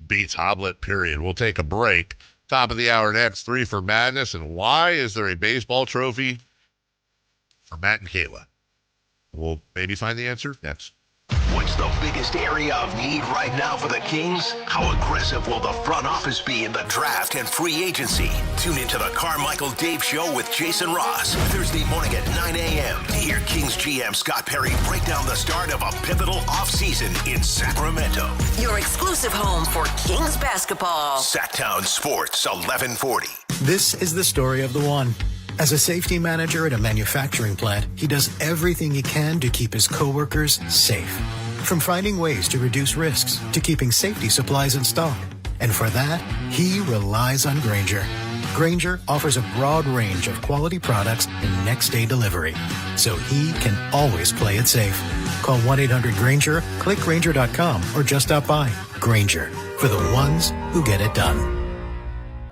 beats Hoblet, period. We'll take a break. Top of the hour next, 3 for Madness. And why is there a baseball trophy for Matt and Kayla? We'll maybe find the answer next. What's the biggest area of need right now for the Kings? How aggressive will the front office be in the draft and free agency? Tune into the Carmichael Dave Show with Jason Ross, Thursday morning at 9 a.m. to hear Kings GM Scott Perry break down the start of a pivotal offseason in Sacramento. Your exclusive home for Kings basketball. Sactown Sports 1140. This is the story of the one. As a safety manager at a manufacturing plant, he does everything he can to keep his coworkers safe. From finding ways to reduce risks to keeping safety supplies in stock. And for that, he relies on Grainger. Grainger offers a broad range of quality products and next-day delivery, so he can always play it safe. Call 1-800-GRAINGER, click Grainger.com, or just stop by. Grainger, for the ones who get it done.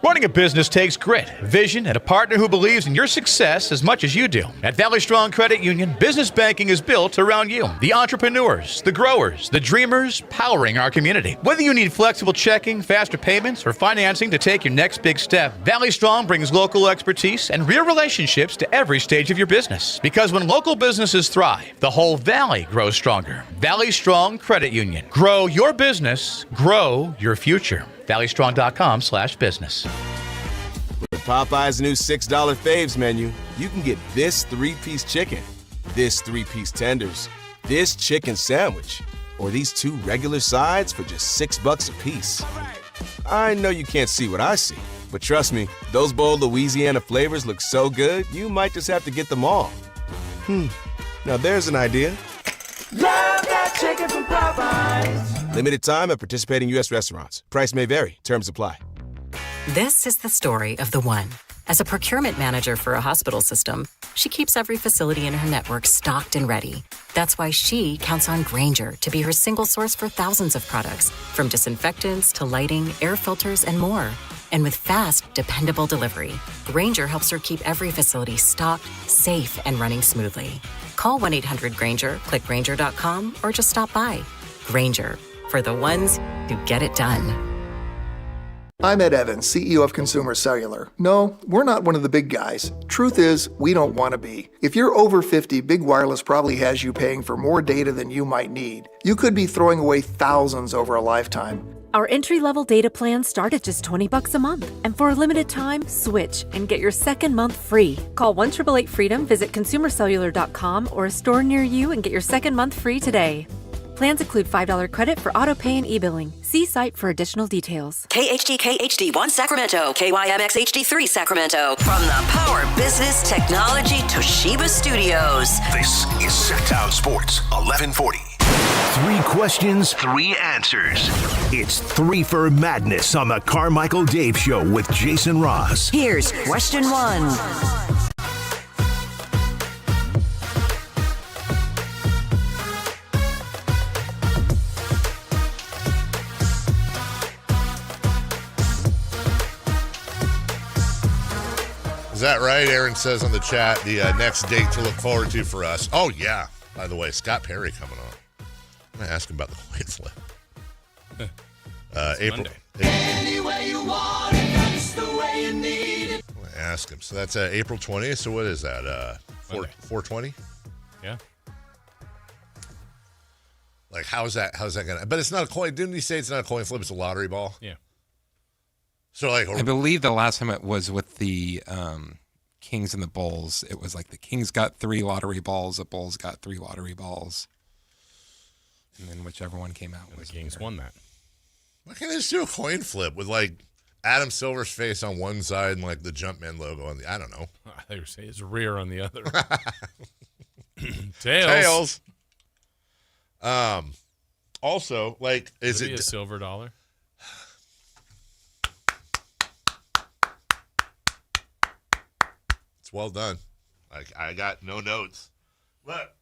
Running a business takes grit, vision, and a partner who believes in your success as much as you do. At Valley Strong Credit Union, business banking is built around you. The entrepreneurs, the growers, the dreamers powering our community. Whether you need flexible checking, faster payments, or financing to take your next big step, Valley Strong brings local expertise and real relationships to every stage of your business. Because when local businesses thrive, the whole valley grows stronger. Valley Strong Credit Union. Grow your business, grow your future. ValleyStrong.com/business. With Popeye's new $6 faves menu, you can get this 3-piece chicken, this 3-piece tenders, this chicken sandwich, or these 2 regular sides for just $6 a piece. I know you can't see what I see, but trust me, those bold Louisiana flavors look so good, you might just have to get them all. Now there's an idea. Love that chicken from Popeyes. Limited time at participating U.S. restaurants. Price may vary. Terms apply. This is the story of the one. As a procurement manager for a hospital system, she keeps every facility in her network stocked and ready. That's why she counts on Grainger to be her single source for thousands of products, from disinfectants to lighting, air filters, and more. And with fast, dependable delivery, Grainger helps her keep every facility stocked, safe, and running smoothly. Call 1-800-GRAINGER, click Grainger.com, or just stop by. Grainger, for the ones who get it done. I'm Ed Evans, CEO of Consumer Cellular. No, we're not one of the big guys. Truth is, we don't want to be. If you're over 50, Big Wireless probably has you paying for more data than you might need. You could be throwing away thousands over a lifetime. Our entry-level data plans start at just $20 a month. And for a limited time, switch and get your second month free. Call 1-888-FREEDOM, visit consumercellular.com or a store near you and get your second month free today. Plans include $5 credit for auto pay and e-billing. See site for additional details. KHD-KHD1 Sacramento, KYMX HD3 Sacramento. From the Power Business Technology Toshiba Studios. This is Sactown Sports 1140. 3 questions, 3 answers. It's 3 for Madness on the Carmichael Dave Show with Jason Ross. Here's question 1. Is that right? Aaron says on the chat, the next date to look forward to for us. Oh, yeah. By the way, Scott Perry coming on. I'm going to ask him about the coin flip. April. Any way you want it, that's the way you need it. I'm going to ask him. So that's April 20th. So what is that? 420? Yeah. Like, how's that going to... But it's not a coin... Didn't he say it's not a coin flip? It's a lottery ball? Yeah. So, like... I believe the last time it was with the Kings and the Bulls, it was like the Kings got 3 lottery balls, the Bulls got 3 lottery balls. And then whichever one came out was... The Kings won that. Why can't they just do a coin flip with, like, Adam Silver's face on one side and, like, the Jumpman logo on the... I don't know. I thought you were saying his rear on the other. Tails. Also, like, is it... a silver dollar? Well done. I got no notes. Look.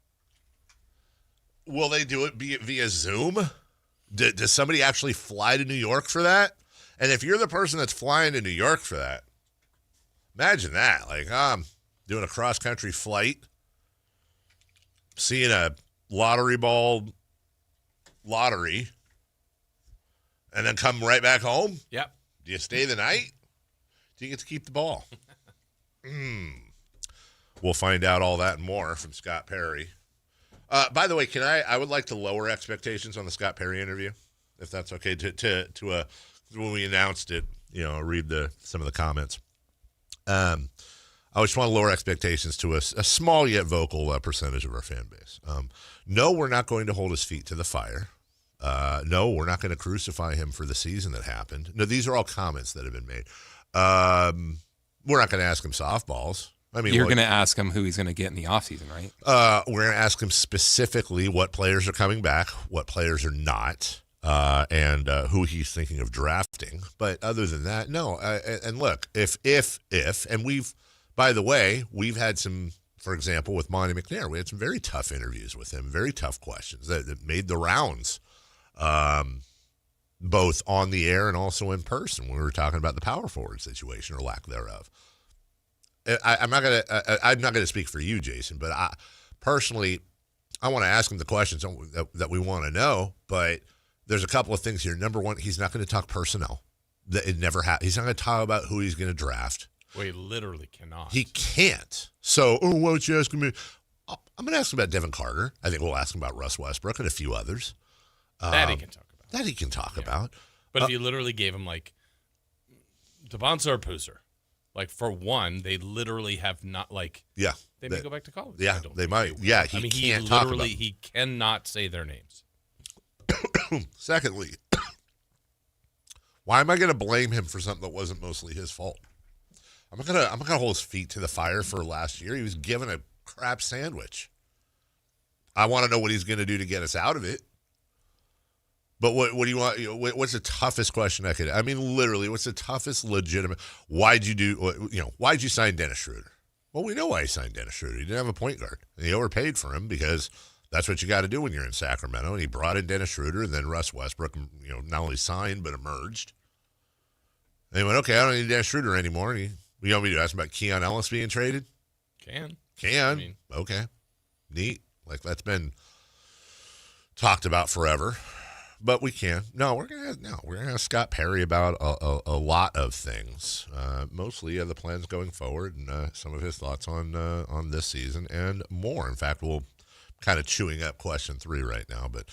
Will they do it via Zoom? Does somebody actually fly to New York for that? And if you're the person that's flying to New York for that, Imagine that. Like, I'm doing a cross-country flight, seeing a lottery, and then come right back home? Yep. Do you stay the night? Do you get to keep the ball? We'll find out all that and more from Scott Perry. By the way, I would like to lower expectations on the Scott Perry interview, if that's okay, to when we announced it, read some of the comments. I just want to lower expectations to a small yet vocal percentage of our fan base. No, we're not going to hold his feet to the fire. No, we're not going to crucify him for the season that happened. No, these are all comments that have been made. We're not going to ask him softballs. I mean, you're going to ask him who he's going to get in the offseason, right? We're going to ask him specifically what players are coming back, what players are not, and who he's thinking of drafting. But other than that, no. And look, if and by the way, we've had some, for example, with Monty McNair, we had some very tough interviews with him, very tough questions that made the rounds, both on the air and also in person when we were talking about the power forward situation or lack thereof. I'm not gonna speak for you, Jason, but personally, I want to ask him the questions that we want to know. But there's a couple of things here. Number one, he's not going to talk personnel. It never happened. He's not going to talk about who he's going to draft. Well, he literally cannot. He can't. So, why don't you ask me? I'm going to ask him about Devin Carter. I think we'll ask him about Russ Westbrook and a few others. That he can talk about. That he can talk about. But if you literally gave him like Devonta or Poozer, like for one, they literally have not Yeah. They may go back to college. Yeah, they might. Yeah, he can't talk about them. He cannot say their names. Secondly, why am I going to blame him for something that wasn't mostly his fault? I'm not gonna hold his feet to the fire for last year. He was given a crap sandwich. I want to know what he's going to do to get us out of it. But what do you want? What's the toughest question I could? I mean, literally, what's the toughest legitimate? Why'd you sign Dennis Schroeder? Well, we know why he signed Dennis Schroeder. He didn't have a point guard, and he overpaid for him because that's what you got to do when you're in Sacramento. And he brought in Dennis Schroeder, and then Russ Westbrook, not only signed but emerged. And he went, okay, I don't need Dennis Schroeder anymore. And you want me to ask him about Keon Ellis being traded? Can. Okay, neat. Like that's been talked about forever. But we can. We're gonna ask Scott Perry about a lot of things, mostly the plans going forward and some of his thoughts on this season and more. In fact, we'll kind of chewing up question 3 right now. But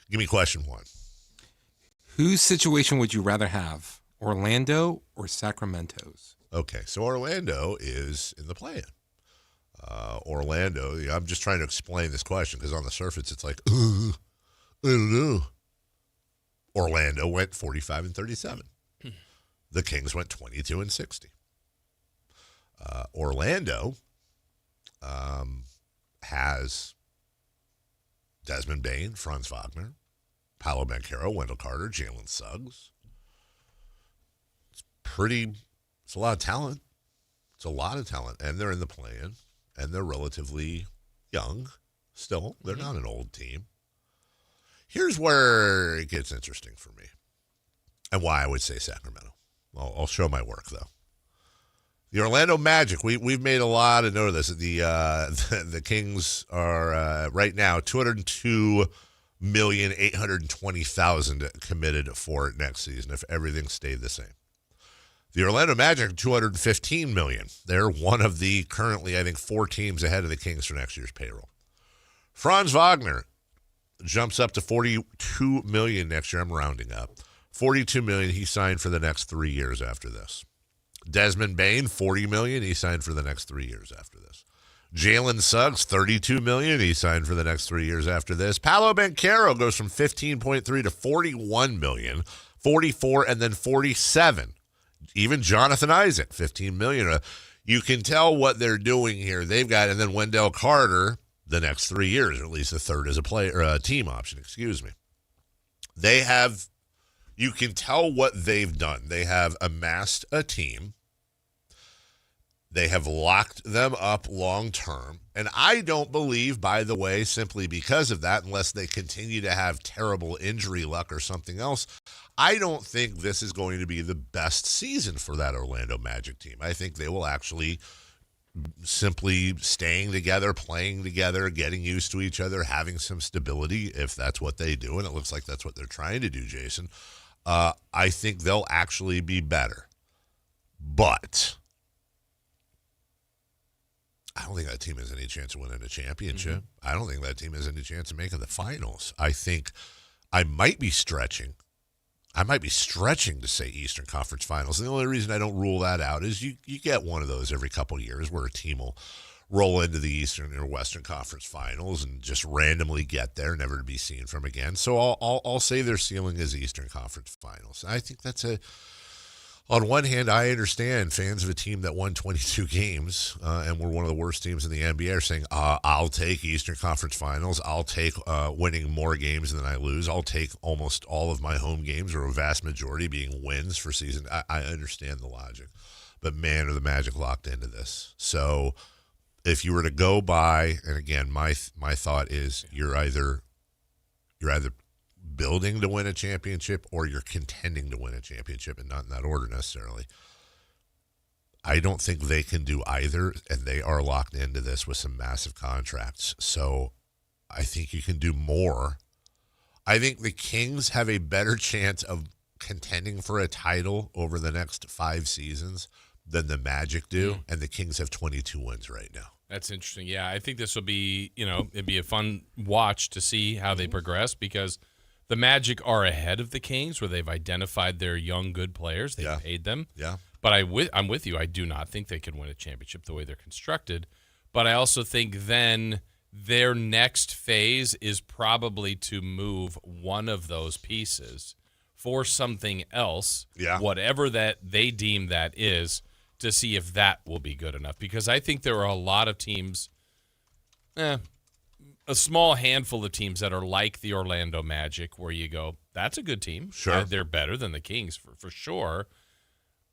give me question 1. Whose situation would you rather have, Orlando or Sacramento's? Okay, so Orlando is in the play-in. Orlando. I'm just trying to explain this question because on the surface it's like, I don't know. Orlando went 45-37. The Kings went 22-60. Orlando has Desmond Bane, Franz Wagner, Paolo Banchero, Wendell Carter, Jalen Suggs. It's a lot of talent. It's a lot of talent. And they're in the play-in, and they're relatively young still. They're not an old team. Here's where it gets interesting for me and why I would say Sacramento. I'll show my work, though. The Orlando Magic, we've made a lot of note of this. The Kings are right now $202,820,000 committed for next season if everything stayed the same. The Orlando Magic, $215 million. They're one of the currently, I think, 4 teams ahead of the Kings for next year's payroll. Franz Wagner jumps up to $42 million next year. I'm rounding up. $42 million he signed for the next 3 years after this. Desmond Bane, $40 million he signed for the next 3 years after this. Jalen Suggs, $32 million he signed for the next 3 years after this. Paolo Banchero goes from $15.3 to $41 million, 44, and then 47. Even Jonathan Isaac, $15 million. You can tell what they're doing here. They've got, and then Wendell Carter, the next 3 years, or at least a third as a player, a team option, excuse me. They have, you can tell what they've done. They have amassed a team They have locked them up long term. And I don't believe, by the way, simply because of that, unless they continue to have terrible injury luck or something else, I don't think this is going to be the best season for that Orlando Magic team. I think they will actually simply staying together, playing together, getting used to each other, having some stability, if that's what they do. And it looks like that's what they're trying to do, Jason. I think they'll actually be better. But I don't think that team has any chance of winning a championship. I don't think that team has any chance of making the finals. I think I might be stretching. To say Eastern Conference Finals. And the only reason I don't rule that out is you get one of those every couple of years where a team will roll into the Eastern or Western Conference Finals and just randomly get there, never to be seen from again. So I'll say their ceiling is Eastern Conference Finals. I think that's on one hand, I understand fans of a team that won 22 games and were one of the worst teams in the NBA are saying, I'll take Eastern Conference Finals. I'll take winning more games than I lose. I'll take almost all of my home games, or a vast majority being wins for season. I understand the logic. But, man, are the Magic locked into this. So if you were to go by, and again, my thought is you're either building to win a championship or you're contending to win a championship, and not in that order necessarily. I don't think they can do either, and they are locked into this with some massive contracts. So I think you can do more. I think the Kings have a better chance of contending for a title over the next 5 seasons than the Magic do, and the Kings have 22 wins right now. That's interesting. Yeah, I think this will be, it'd be a fun watch to see how they progress, because the Magic are ahead of the Kings, where they've identified their young, good players. They've paid them. Yeah. But I'm with you. I do not think they can win a championship the way they're constructed. But I also think then their next phase is probably to move one of those pieces for something else, whatever that they deem that is, to see if that will be good enough. Because I think there are a lot of teams, a small handful of teams that are like the Orlando Magic, where you go, that's a good team. Sure. They're better than the Kings for sure.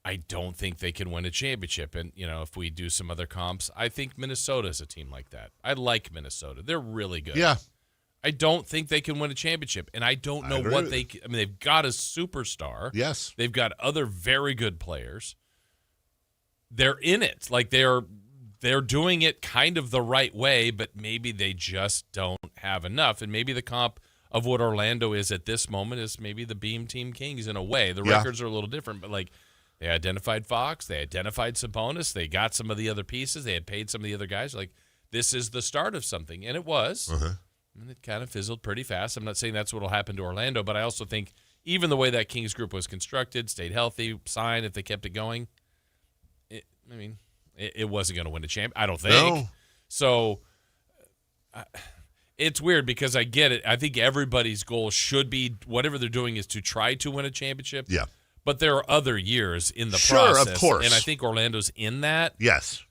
I don't think they can win a championship. And, if we do some other comps, I think Minnesota is a team like that. I like Minnesota. They're really good. Yeah. I don't think they can win a championship. And I don't know what they've got a superstar. Yes. They've got other very good players. They're in it. Like they're doing it kind of the right way, but maybe they just don't have enough. And maybe the comp of what Orlando is at this moment is maybe the Beam Team Kings in a way. The records are a little different, but they identified Fox, they identified Sabonis, they got some of the other pieces, they had paid some of the other guys. This is the start of something, and it was. And it kind of fizzled pretty fast. I'm not saying that's what will happen to Orlando, but I also think even the way that Kings group was constructed, stayed healthy, signed, if they kept it going, it wasn't going to win a champ, I don't think. No. So it's weird because I get it. I think everybody's goal should be, whatever they're doing, is to try to win a championship. Yeah. But there are other years in the process. Of course. And I think Orlando's in that. Yes.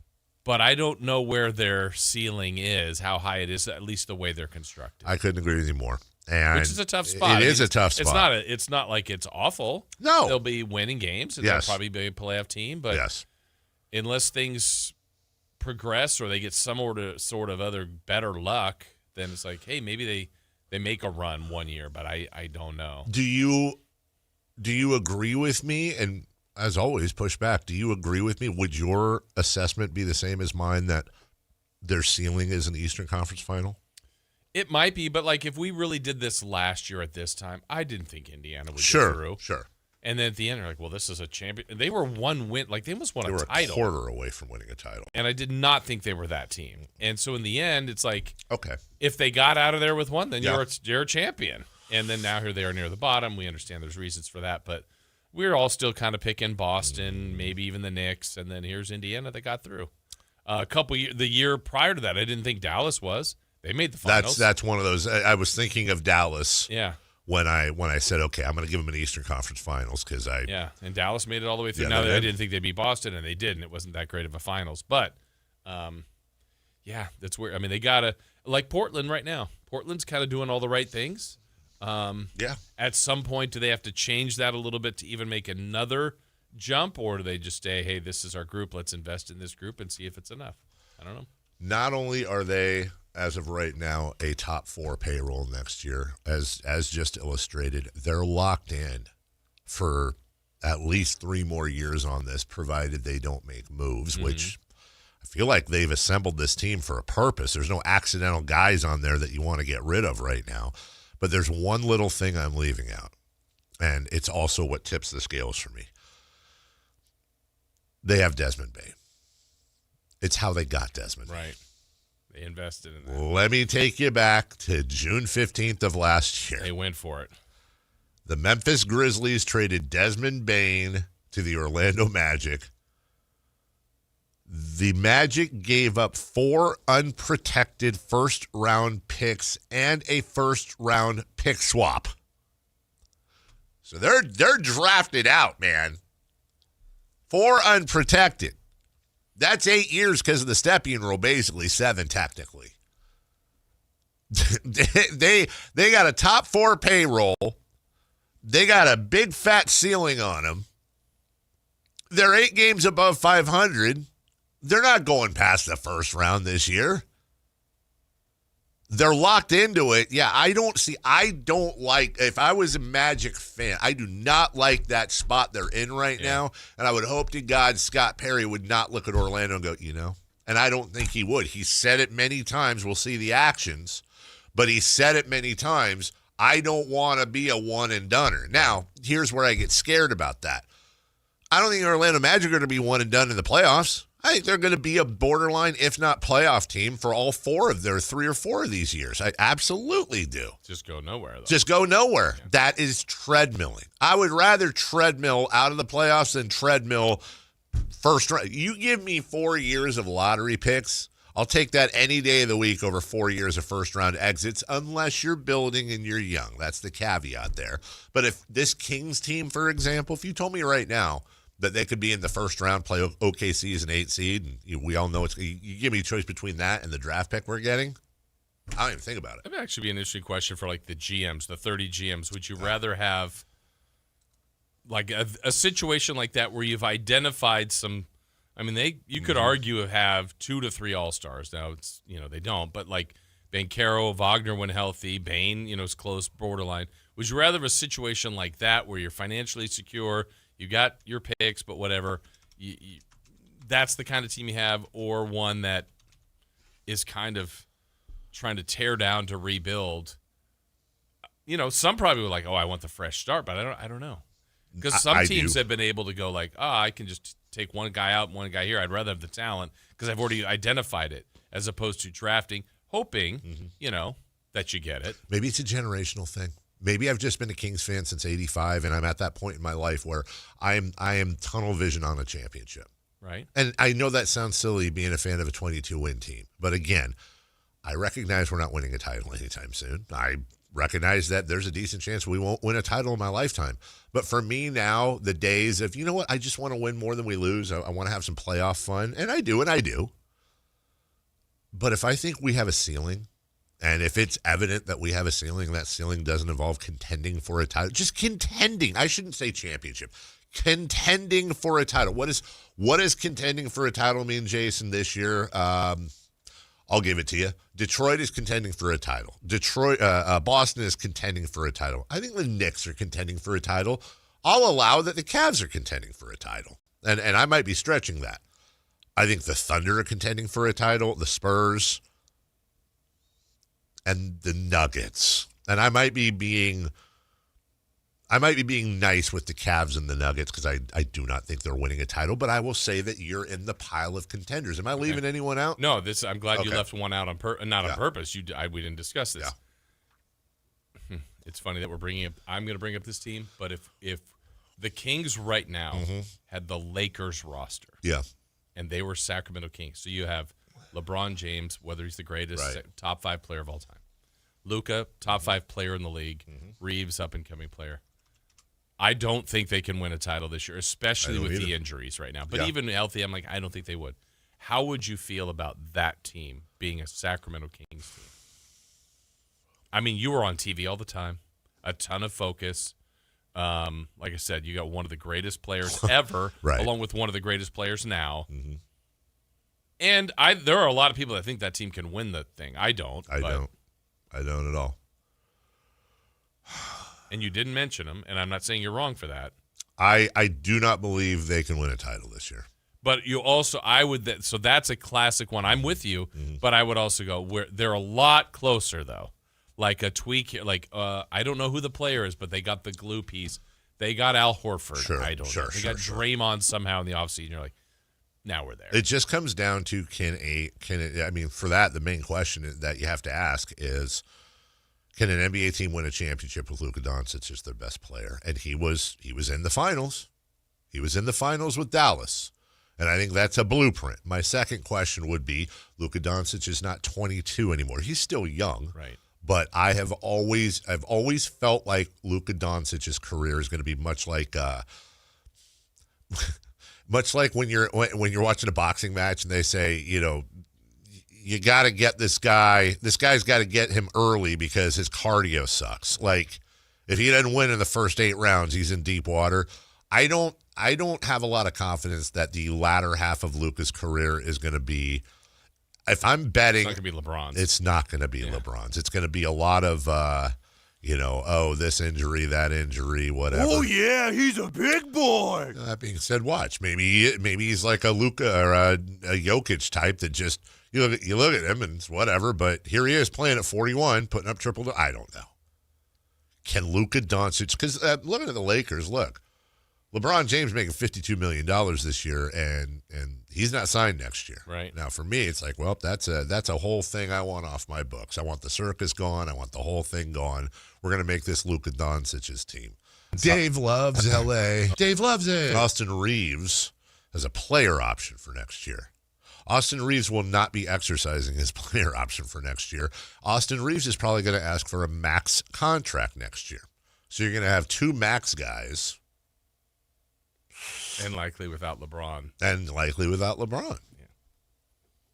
But I don't know where their ceiling is, how high it is, at least the way they're constructed. I couldn't agree with you more. And which is a tough spot. It is a tough spot. It's not like it's awful. No. They'll be winning games, and they'll probably be a playoff team. But unless things progress or they get some sort of other better luck, then it's like, hey, maybe they make a run one year, but I don't know. Do you agree with me? And as always, push back. Do you agree with me? Would your assessment be the same as mine, that their ceiling is an Eastern Conference final? It might be, but if we really did this last year at this time, I didn't think Indiana would get through. Sure. And then at the end, they're like, well, this is a champion. They were one win. They almost won a title. They were a quarter away from winning a title. And I did not think they were that team. And so in the end, it's like, okay, if they got out of there with one, then you're a champion. And then now here they are near the bottom. We understand there's reasons for that, but we're all still kind of picking Boston, maybe even the Knicks, and then here's Indiana that got through. The year prior to that, I didn't think Dallas was. They made the finals. That's one of those. I was thinking of Dallas. Yeah. When I said, okay, I'm going to give them an Eastern Conference Finals because and Dallas made it all the way through. Now I didn't think they'd beat Boston, and they did, and it wasn't that great of a finals. But that's weird. I mean, they gotta, like Portland right now. Portland's kind of doing all the right things. At some point, do they have to change that a little bit to even make another jump, or do they just stay, hey, this is our group, let's invest in this group and see if it's enough? I don't know. Not only are they, as of right now, a top 4 payroll next year, as just illustrated, they're locked in for at least 3 more years on this, provided they don't make moves, which I feel like they've assembled this team for a purpose. There's no accidental guys on there that you want to get rid of right now. But there's one little thing I'm leaving out, and it's also what tips the scales for me. They have Desmond Bane. It's how they got Desmond. Right. They invested in that. Let me take you back to June 15th of last year. They went for it. The Memphis Grizzlies traded Desmond Bane to the Orlando Magic. The Magic gave up 4 unprotected first-round picks and a first-round pick swap. So they're drafted out, man. 4 unprotected. That's 8 years because of the stepping rule, basically 7 technically. they got a top 4 payroll. They got a big fat ceiling on them. They're 8 games above 500. They're not going past the first round this year. They're locked into it. Yeah, I don't like, if I was a Magic fan, I do not like that spot they're in right now. And I would hope to God Scott Perry would not look at Orlando and go, and I don't think he would. He said it many times. We'll see the actions. But he said it many times. I don't want to be a one and doneer. Now, here's where I get scared about that. I don't think Orlando Magic are going to be one and done in the playoffs. I think they're going to be a borderline, if not playoff team for all 4 of their 3 or 4 of these years. I absolutely do. Just go nowhere, though. Just go nowhere. Yeah. That is treadmilling. I would rather treadmill out of the playoffs than treadmill first round. You give me 4 years of lottery picks, I'll take that any day of the week over 4 years of first-round exits, unless you're building and you're young. That's the caveat there. But if this Kings team, for example, if you told me right now that they could be in the first round, play OKC as an 8 seed, and we all know you give me a choice between that and the draft pick we're getting, I don't even think about it. That would actually be an interesting question for like the GMs, the 30 GMs. Would you rather have like a situation like that where you've identified some? I mean, you could argue have 2 to 3 All-Stars. Now it's they don't, but like Banchero, Wagner when healthy, Bane is close borderline. Would you rather have a situation like that where you're financially secure? You got your picks, but whatever. That's the kind of team you have, or one that is kind of trying to tear down to rebuild. Some probably were like, "Oh, I want the fresh start," but I don't know, because some teams have been able to go like, "Oh, I can just take one guy out and one guy here. I'd rather have the talent because I've already identified it," as opposed to drafting, hoping, that you get it. Maybe it's a generational thing. Maybe I've just been a Kings fan since '85, and I'm at that point in my life where I am tunnel vision on a championship. Right. And I know that sounds silly being a fan of a 22-win team. But again, I recognize we're not winning a title anytime soon. I recognize that there's a decent chance we won't win a title in my lifetime. But for me now, the days of, I just want to win more than we lose. I want to have some playoff fun. And I do. But if I think we have a ceiling, and if it's evident that we have a ceiling, that ceiling doesn't involve contending for a title, just contending. I shouldn't say championship. Contending for a title. What does contending for a title mean, Jason, this year? I'll give it to you. Detroit is contending for a title. Boston is contending for a title. I think the Knicks are contending for a title. I'll allow that the Cavs are contending for a title. And I might be stretching that. I think the Thunder are contending for a title. The Spurs and the Nuggets. And I might be being nice with the Cavs and the Nuggets because I do not think they're winning a title, but I will say that you're in the pile of contenders. Am I leaving anyone out? No, I'm glad you left one out on purpose. We didn't discuss this. Yeah. It's funny that I'm going to bring up this team, but if the Kings right now had the Lakers roster, and they were Sacramento Kings, so you have LeBron James, whether he's the greatest, top 5 player of all time. Luka, top 5 player in the league. Reeves, up-and-coming player. I don't think they can win a title this year, especially with the injuries right now. But even healthy, I'm like, I don't think they would. How would you feel about that team being a Sacramento Kings team? I mean, you were on TV all the time, a ton of focus. Like I said, you got one of the greatest players ever, right, along with one of the greatest players now. Mm-hmm. And there are a lot of people that think that team can win the thing. I don't. I don't at all. And you didn't mention them, and I'm not saying you're wrong for that. I do not believe they can win a title this year. But you also, so that's a classic one. I'm with you, but I would also go, they're a lot closer, though. Like a tweak here, I don't know who the player is, but they got the glue piece. They got Al Horford. Sure, I don't know. They got Draymond somehow in the offseason. You're like, now we're there. It just comes down to for that, the main question that you have to ask is, can an NBA team win a championship with Luka Doncic as their best player? And he was in the finals. He was in the finals with Dallas. And I think that's a blueprint. My second question would be, Luka Doncic is not 22 anymore. He's still young. Right. But I've always felt like Luka Doncic's career is going to be much like when you're watching a boxing match and they say, you got to get this guy. This guy's got to get him early because his cardio sucks. Like, if he doesn't win in the first 8 rounds, he's in deep water. I don't have a lot of confidence that the latter half of Luka's career is going to be. If I'm betting, it's not going to be LeBron's. It's not going to be LeBron's. It's going to be a lot of, this injury, that injury, whatever. Oh yeah, he's a big boy. That being said, watch. Maybe he's like a Luka or a Jokic type that just. You look at him and it's whatever, but here he is playing at 41, putting up triple. I don't know. Can Luka Doncic? Because looking at the Lakers, look, LeBron James making $52 million this year, and he's not signed next year. Right now, for me, it's like, well, that's a whole thing I want off my books. I want the circus gone. I want the whole thing gone. We're gonna make this Luka Doncic's team. Dave loves LA. Dave loves it. Austin Reeves has a player option for next year. Austin Reeves will not be exercising his player option for next year. Austin Reeves is probably going to ask for a max contract next year. So you're going to have 2 max guys. And likely without LeBron. Yeah.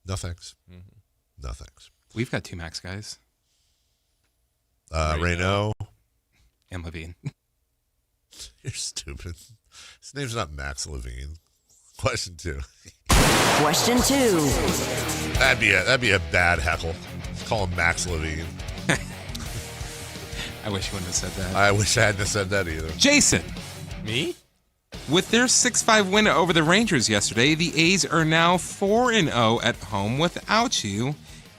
No thanks. Mm-hmm. No thanks. We've got 2 max guys. Reno. And Levine. You're stupid. His name's not Max Levine. Question 2. Question 2. That'd be a bad heckle. Call him Max Levine. I wish you wouldn't have said that. I wish I hadn't have said that either. Jason. Me? With their 6-5 win over the Rangers yesterday, the A's are now 4-0 at home without you,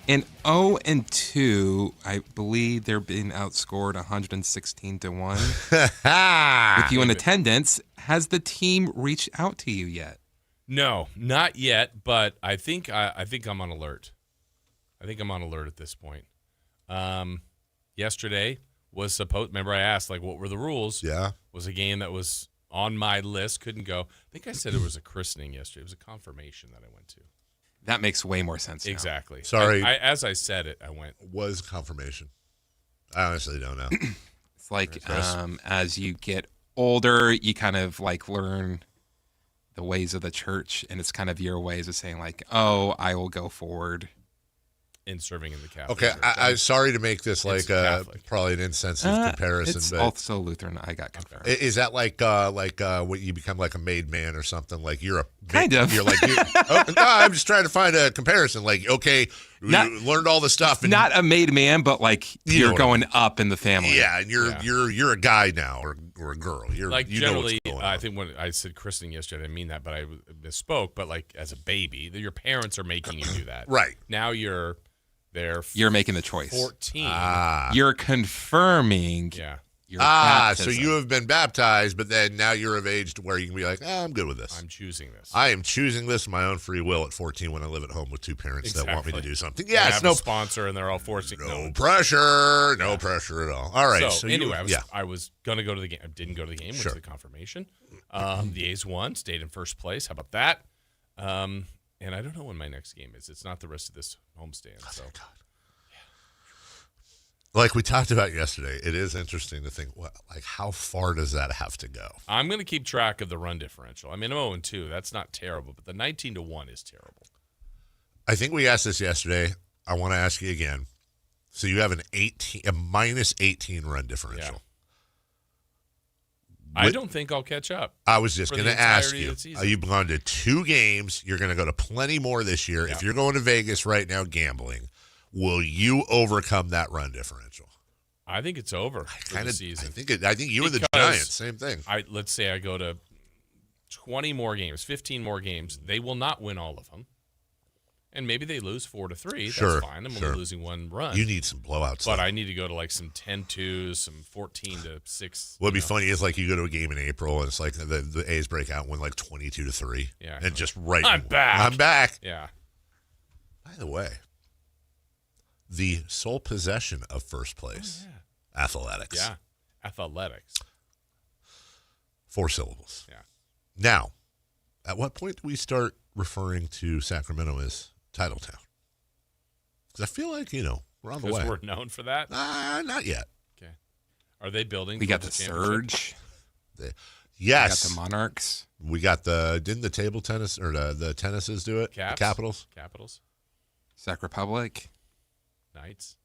and 0-2. I believe they're being outscored 116-1. With you in attendance, has the team reached out to you yet? No, not yet, but I think I'm on alert. I think I'm on alert at this point. Yesterday was remember I asked, what were the rules? Yeah. Was a game that was on my list, couldn't go. I think I said it was a christening yesterday. It was a confirmation that I went to. That makes way more sense now. Exactly. Sorry. As I said it, I went. Was confirmation. I honestly don't know. It's like as you get older, you kind of learn the ways of the church, and it's kind of your ways of saying I will go forward in serving in the Catholic Church. Church. I'm sorry to make this probably an insensitive comparison. It's but also Lutheran. I got confirmed. Is that what you become like a made man or something? Like you're a kind of. You're like no, I'm just trying to find a comparison. Like you learned all the stuff. And, not a made man, but you're going up in the family. Yeah, and you're a guy now or a girl. You're generally. I think when I said christening yesterday, I didn't mean that, but I misspoke. But as a baby, your parents are making you do that. Right now, you're making the choice. 14. You're confirming. Yeah. So you have been baptized, but then now you're of age to where you can be like, I'm good with this. I'm choosing this. I am choosing this of my own free will at 14 when I live at home with 2 parents that want me to do something. Yes, I have no sponsor, and they're all forcing. No pressure. No pressure at all. All right. So anyway, I was going to go to the game. I didn't go to the game. Went to the confirmation. The A's won, stayed in first place. How about that? And I don't know when my next game is. It's not the rest of this homestand. So. God. Like we talked about yesterday, it is interesting to think, how far does that have to go? I'm going to keep track of the run differential. I mean, I'm 0-2. That's not terrible, but the 19-1 is terrible. I think we asked this yesterday. I want to ask you again. So you have a minus 18 run differential. I don't think I'll catch up. I was just going to ask you, you've gone to 2 games. You're going to go to plenty more this year. Yeah. If you're going to Vegas right now gambling, will you overcome that run differential? I think it's over for the season. I think you and the Giants, same thing. Let's say I go to 20 more games, 15 more games. They will not win all of them. And maybe they lose 4-3. Sure, that's fine. I'm only losing one run. You need some blowouts. But I need to go to like some 10-2s, some 14-6. What'd be funny is like you go to a game in April and it's like the A's break out and win like 22-3. Yeah. And just I'm back. Yeah. By the way, the sole possession of first place, athletics. Yeah. Athletics. 4 syllables. Yeah. Now, at what point do we start referring to Sacramento as Title Town? Because I feel like, we're on the way. Because we're known for that? Not yet. Okay. Are they building? We got the Surge. Yes. We got the Monarchs. We got didn't the table tennis or the tennises do it? Caps? The Capitals? Sac Republic. Knights.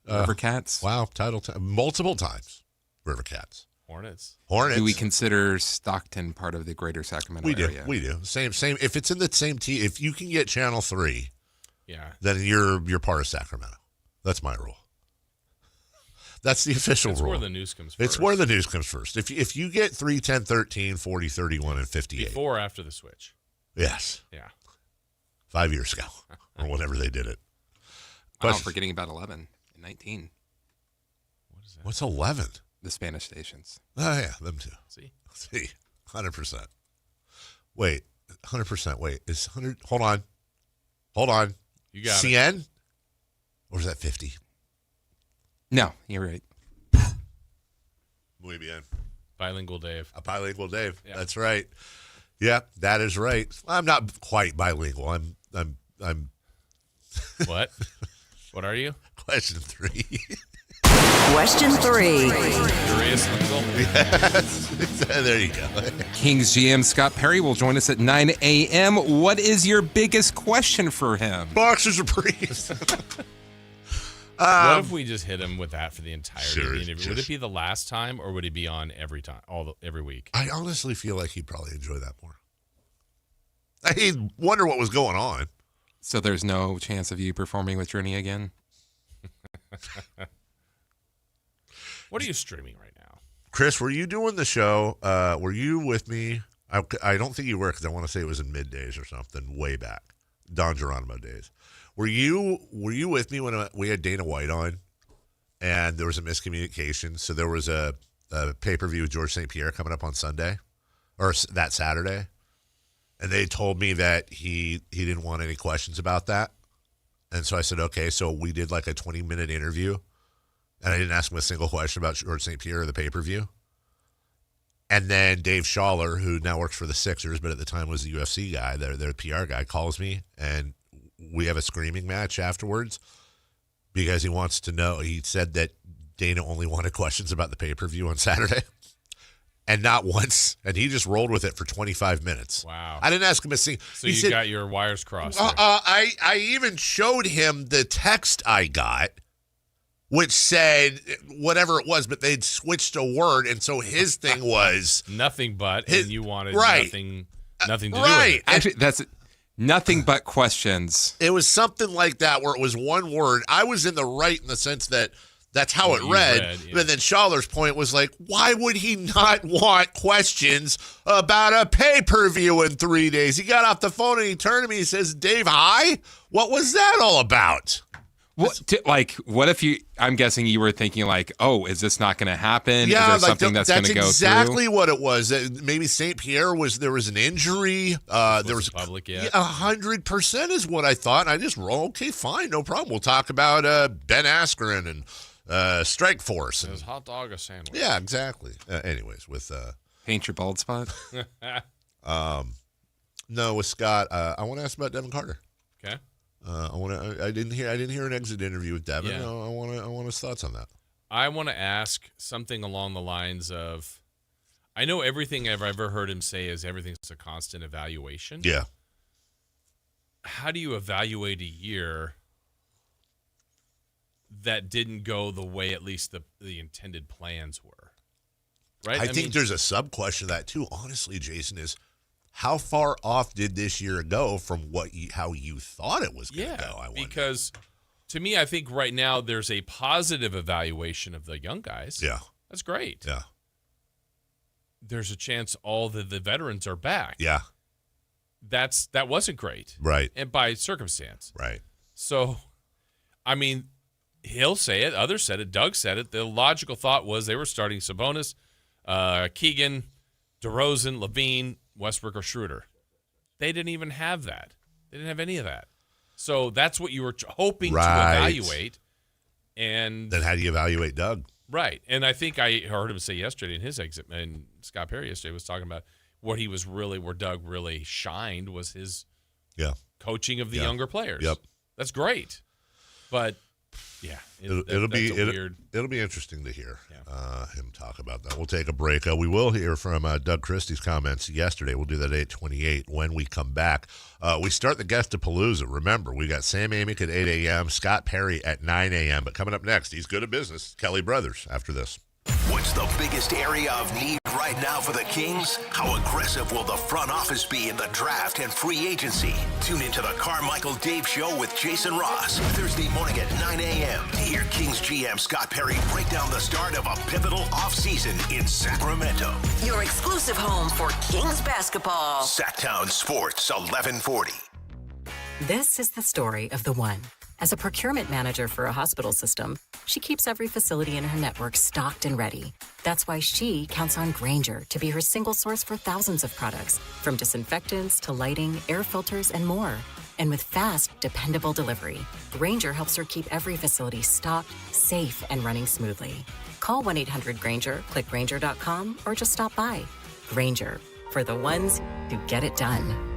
River Cats. Wow. Title Town. Multiple times. River Cats. Hornets. Do we consider Stockton part of the greater Sacramento area? We do. Same. If it's in the same team, if you can get Channel 3, then you're part of Sacramento. That's my rule. That's the official rule. It's where the news comes first. It's where the news comes first. If you get 3, 10, 13, 40, 31, and 58. Before or after the switch? Yes. Yeah. 5 years ago or whenever they did it. I'm forgetting about 11 and 19. What is that? What's 11? The Spanish stations. Oh, yeah, them too. See, 100%. Wait, 100%. Wait, is 100? Hold on. You got CN? it. Or is that 50? No, you're right. Muy bien. Bilingual Dave. A bilingual Dave. Yeah. That's right. Yeah, that is right. I'm not quite bilingual. I'm. What? What are you? Question 3. Question 3. Curious lingual? Yes. There you go. Kings GM Scott Perry will join us at 9 a.m. What is your biggest question for him? Boxers or briefs? What if we just hit him with that for the entirety of the interview? Just, would it be the last time, or would he be on every week? I honestly feel like he'd probably enjoy that more. He'd wonder what was going on. So there's no chance of you performing with Journey again? What are you streaming right now? Chris, were you doing the show? Were you with me? I don't think you were, because I want to say it was in middays or something way back. Don Geronimo days. Were you with me when we had Dana White on and there was a miscommunication? So there was a pay-per-view with George St. Pierre coming up on Sunday or that Saturday. And they told me that he didn't want any questions about that. And so I said, okay. So we did like a 20-minute interview. And I didn't ask him a single question about George St. Pierre or the pay-per-view. And then Dave Schaller, who now works for the Sixers, but at the time was the UFC guy, their PR guy, calls me. And we have a screaming match afterwards because he wants to know. He said that Dana only wanted questions about the pay-per-view on Saturday. And not once. And he just rolled with it for 25 minutes. Wow. I didn't ask him a single. So you got your wires crossed. I even showed him the text I got, which said whatever it was, but they'd switched a word. And so his thing was nothing but, and you wanted nothing to do with it. Actually, that's nothing but questions. It was something like that where it was one word. I was in the right in the sense that that's how it read. Yeah. But then Schaller's point was like, why would he not want questions about a pay-per-view in 3 days? He got off the phone and he turned to me and he says, Dave, hi? What was that all about? What if you, I'm guessing you were thinking like, oh, is this not going to happen? Yeah, is there something that's going to go through? That's exactly what it was. Maybe St. Pierre there was an injury. There was public yet? 100% is what I thought. I just rolled, okay, fine, no problem. We'll talk about Ben Askren and Strike Force. It was hot dog or sandwich. Yeah, exactly. Anyways, with paint your bald spot. No, with Scott, I want to ask about Devin Carter. Okay. I didn't hear an exit interview with Devin. Yeah. I want his thoughts on that. I want to ask something along the lines of, I know everything I've ever heard him say is everything's a constant evaluation. Yeah. How do you evaluate a year that didn't go the way at least the intended plans were? right? I think there's a sub-question of that, too, honestly, Jason, is how far off did this year go from how you thought it was going to go? I wonder. Because to me, I think right now there's a positive evaluation of the young guys. Yeah. That's great. Yeah. There's a chance all the veterans are back. Yeah. That wasn't great. Right. And by circumstance. Right. So, I mean, he'll say it. Others said it. Doug said it. The logical thought was they were starting Sabonis, Keegan, DeRozan, Levine, Westbrook, or Schroeder. They didn't even have that. They didn't have any of that. So that's what you were hoping to evaluate. And then how do you evaluate Doug? Right. And I think I heard him say yesterday in his exit, and Scott Perry yesterday was talking about what he was really, where Doug really shined was his coaching of the younger players. Yep. That's great. But, yeah. It'll be interesting to hear him talk about that. We'll take a break. We will hear from Doug Christie's comments yesterday. We'll do that at 8:28 when we come back. We start the Guest-a-Palooza. Remember, we got Sam Amick at 8 a.m., Scott Perry at 9 a.m. But coming up next, he's good at business, Kelly Brothers, after this. What's the biggest area of need right now for the Kings? How aggressive will the front office be in the draft and free agency? Tune into the Carmichael Dave Show with Jason Ross, Thursday morning at 9 a.m. to hear Kings GM Scott Perry break down the start of a pivotal offseason in Sacramento. Your exclusive home for Kings basketball. Sactown Sports 1140. This is the story of the one. As a procurement manager for a hospital system, she keeps every facility in her network stocked and ready. That's why she counts on Grainger to be her single source for thousands of products, from disinfectants to lighting, air filters, and more. And with fast, dependable delivery, Grainger helps her keep every facility stocked, safe, and running smoothly. Call 1-800-GRAINGER, click Grainger.com, or just stop by. Grainger, for the ones who get it done.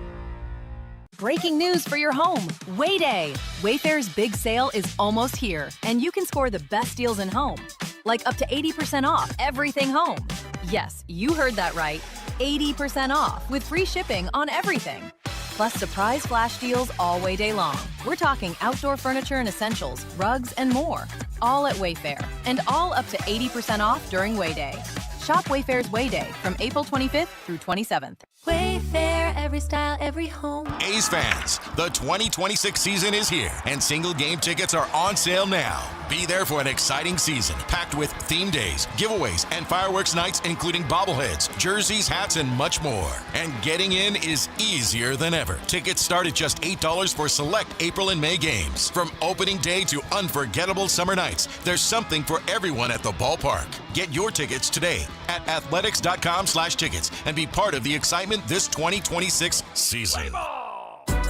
Breaking news for your home. Way Day. Wayfair's big sale is almost here, and you can score the best deals in home. Like up to 80% off everything home. Yes, you heard that right. 80% off with free shipping on everything. Plus surprise flash deals all Way Day long. We're talking outdoor furniture and essentials, rugs, and more. All at Wayfair, and all up to 80% off during Way Day. Shop Wayfair's Way Day from April 25th through 27th. Wayfair, every style, every home. A's fans, the 2026 season is here, and single game tickets are on sale now. Be there for an exciting season, packed with theme days, giveaways, and fireworks nights, including bobbleheads, jerseys, hats, and much more. And getting in is easier than ever. Tickets start at just $8 for select April and May games. From opening day to unforgettable summer nights, there's something for everyone at the ballpark. Get your tickets today at athletics.com/tickets and be part of the excitement this 2026 season.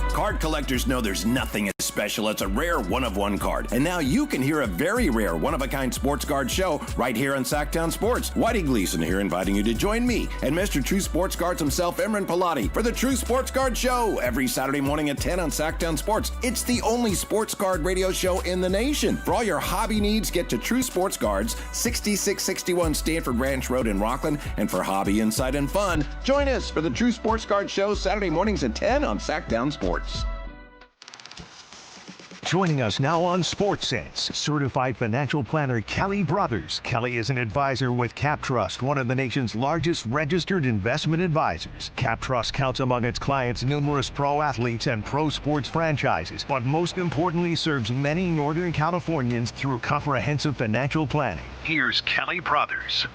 Card collectors know there's nothing as special as a rare one-of-one card. And now you can hear a very rare one-of-a-kind sports card show right here on Sactown Sports. Whitey Gleason here inviting you to join me and Mr. True Sports Cards himself, Imran Pilati, for the True Sports Card Show every Saturday morning at 10 on Sactown Sports. It's the only sports card radio show in the nation. For all your hobby needs, get to True Sports Cards, 6661 Stanford Ranch Road in Rockland. And for hobby, insight, and fun, join us for the True Sports Card Show Saturday mornings at 10 on Sactown Sports. Joining us now on Sports Sense, certified financial planner Kelly Brothers. Kelly is an advisor with CapTrust, one of the nation's largest registered investment advisors. CapTrust counts among its clients numerous pro athletes and pro sports franchises, but most importantly serves many Northern Californians through comprehensive financial planning. Here's Kelly Brothers.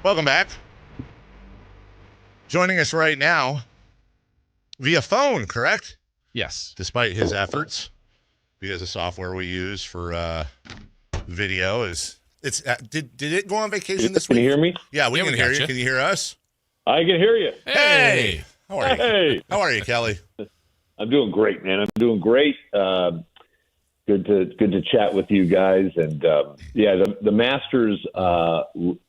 Welcome back. Joining us right now via phone, correct? Yes. Despite his efforts, because the software we use for video is did it go on vacation this week? Can you hear me? Yeah, we can hear you. Can you hear us? I can hear you. Hey. How are you? Hey. How are you, Kelly? I'm doing great, man. I'm doing great. Good to chat with you guys. And the Masters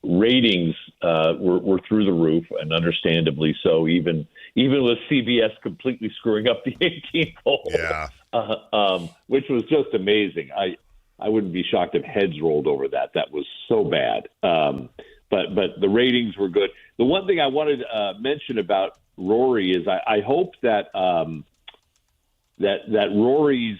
ratings were through the roof, and understandably so. Even with CBS completely screwing up the 18th hole, which was just amazing. I wouldn't be shocked if heads rolled over that. That was so bad. But the ratings were good. The one thing I wanted to mention about Rory is I hope that that Rory's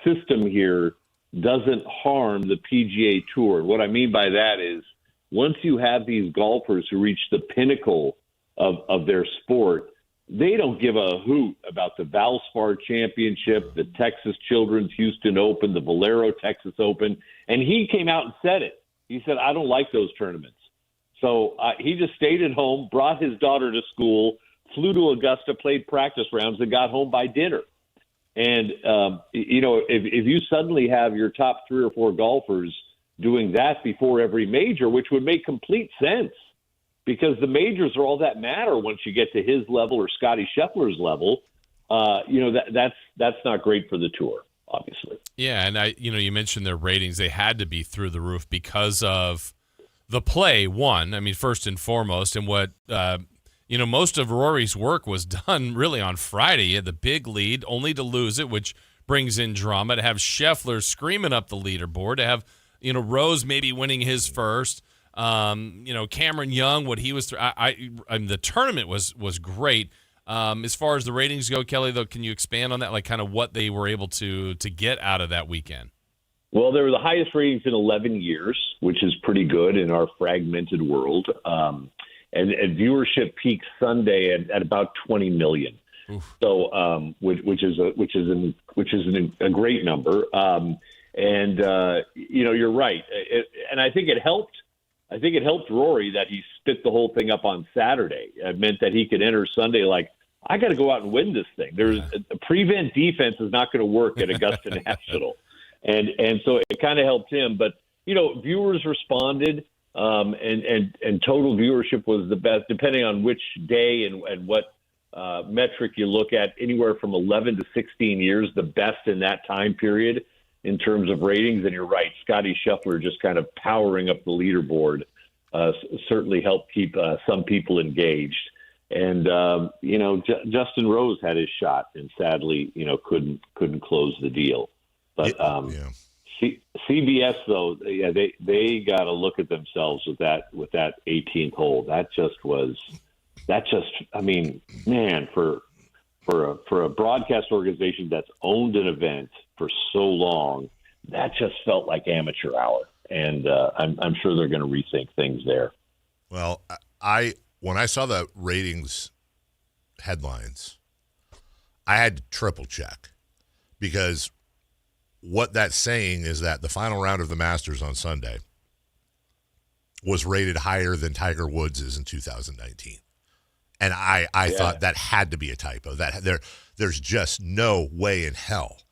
system here doesn't harm the PGA Tour. What I mean by that is once you have these golfers who reach the pinnacle of their sport, they don't give a hoot about the Valspar Championship, the Texas Children's Houston Open, the Valero Texas Open. And he came out and said it. He said, I don't like those tournaments. So he just stayed at home, brought his daughter to school, flew to Augusta, played practice rounds, and got home by dinner. And, if you suddenly have your top 3 or 4 golfers doing that before every major, which would make complete sense, because the majors are all that matter once you get to his level or Scotty Scheffler's level. That's not great for the tour, obviously. Yeah, and you mentioned their ratings; they had to be through the roof because of the play. One, I mean, first and foremost, and what most of Rory's work was done really on Friday. He had the big lead, only to lose it, which brings in drama. To have Scheffler screaming up the leaderboard, to have Rose maybe winning his first. Cameron Young, what he was through. The tournament was great. As far as the ratings go, Kelly, though, can you expand on that, like kind of what they were able to get out of that weekend? Well, they were the highest ratings in 11 years, which is pretty good in our fragmented world. And viewership peaked Sunday at about 20 million. Oof. So, which is a great number. You're right. And I think it helped. I think it helped Rory that he spit the whole thing up on Saturday. It meant that he could enter Sunday like, I got to go out and win this thing. There's a prevent defense is not going to work at Augusta National. And so it kind of helped him. But, viewers responded, and total viewership was the best, depending on which day and what metric you look at, anywhere from 11 to 16 years, the best in that time period in terms of ratings. And you're right, Scotty Scheffler just kind of powering up the leaderboard certainly helped keep some people engaged. And, Justin Rose had his shot and sadly, couldn't close the deal. But CBS, though, they got to look at themselves with that 18th hole. For a broadcast organization that's owned an event for so long, that just felt like amateur hour. And I'm sure they're going to rethink things there. Well, when I saw the ratings headlines, I had to triple check, because what that's saying is that the final round of the Masters on Sunday was rated higher than Tiger Woods' in 2019. And I thought that had to be a typo. That there's just no way in hell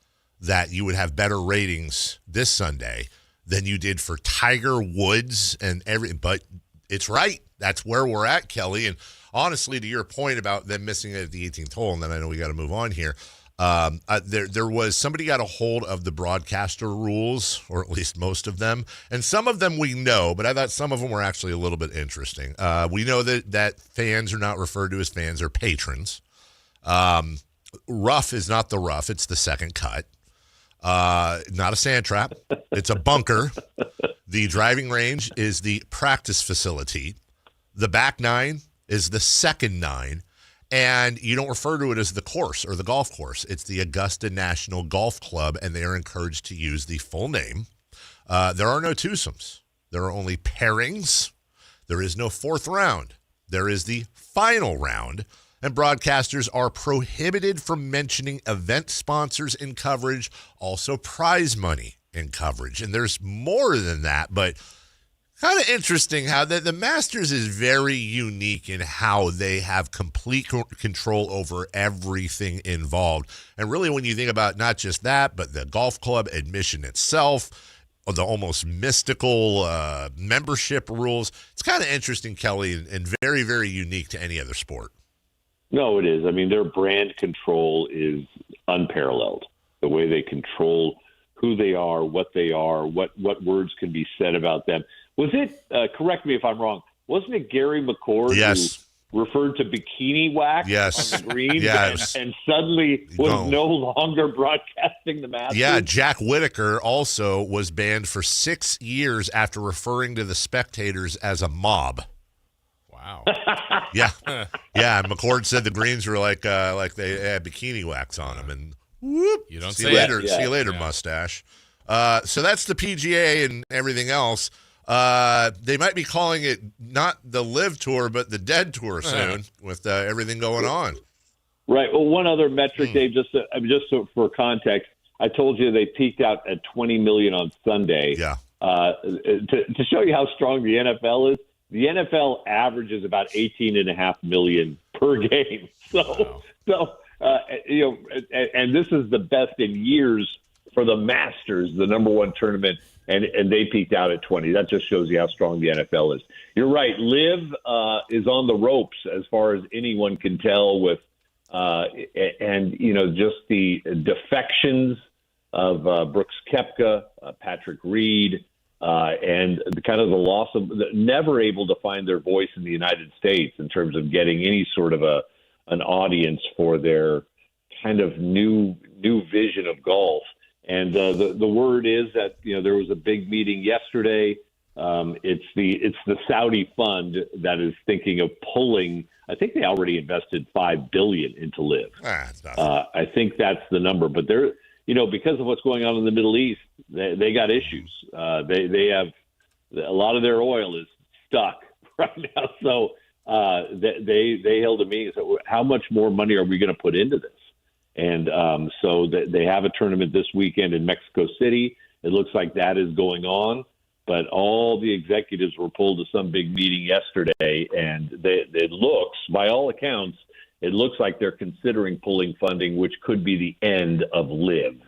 that you would have better ratings this Sunday than you did for Tiger Woods and everything. But it's right. That's where we're at, Kelly. And honestly, to your point about them missing it at the 18th hole, and then I know we got to move on here. There was somebody got a hold of the broadcaster rules, or at least most of them, and some of them we know, but I thought some of them were actually a little bit interesting. We know that fans are not referred to as fans; they're patrons. Rough is not the rough; it's the second cut. Not a sand trap; it's a bunker. The driving range is the practice facility. The back nine is the second nine. And you don't refer to it as the course or the golf course. It's the Augusta National Golf Club, and they are encouraged to use the full name. There are no twosomes. There are only pairings. There is no fourth round. There is the final round, and broadcasters are prohibited from mentioning event sponsors in coverage, also prize money in coverage. And there's more than that, but kind of interesting how the Masters is very unique in how they have complete control over everything involved. And really, when you think about not just that, but the golf club admission itself, or the almost mystical membership rules, it's kind of interesting, Kelly, and very, very unique to any other sport. No, it is. I mean, their brand control is unparalleled. The way they control who they are, what words can be said about them. Was it, correct me if I'm wrong, wasn't it Gary McCord referred to bikini wax on the green and suddenly was no longer broadcasting the Masters. Yeah, Jack Whitaker also was banned for 6 years after referring to the spectators as a mob. Wow. Yeah. And McCord said the greens were like they had bikini wax on them. And whoop, you don't see say you later. it. See you later, mustache. So that's the PGA and everything else. They might be calling it not the Live Tour, but the Dead Tour soon with everything going on. Right. Well, one other metric, Dave, just for context, I told you they peaked out at 20 million on Sunday. Yeah. To show you how strong the NFL is, the NFL averages about 18.5 million per game. So and this is the best in years for the Masters, the number one tournament, and they peaked out at 20. That just shows you how strong the NFL is. You're right. Liv is on the ropes as far as anyone can tell with, just the defections of Brooks Koepka, Patrick Reed, and the loss of never able to find their voice in the United States in terms of getting any sort of an audience for their kind of new vision of golf. And the word is that there was a big meeting yesterday. It's the Saudi fund that is thinking of pulling. I think they already invested $5 billion into Liv. I think that's the number. But they're because of what's going on in the Middle East, they got issues. They have a lot of their oil is stuck right now. So they held a meeting and said, how much more money are we going to put into this? And so they have a tournament this weekend in Mexico City. It looks like that is going on. But all the executives were pulled to some big meeting yesterday, and it looks, by all accounts, it looks like they're considering pulling funding, which could be the end of Liv.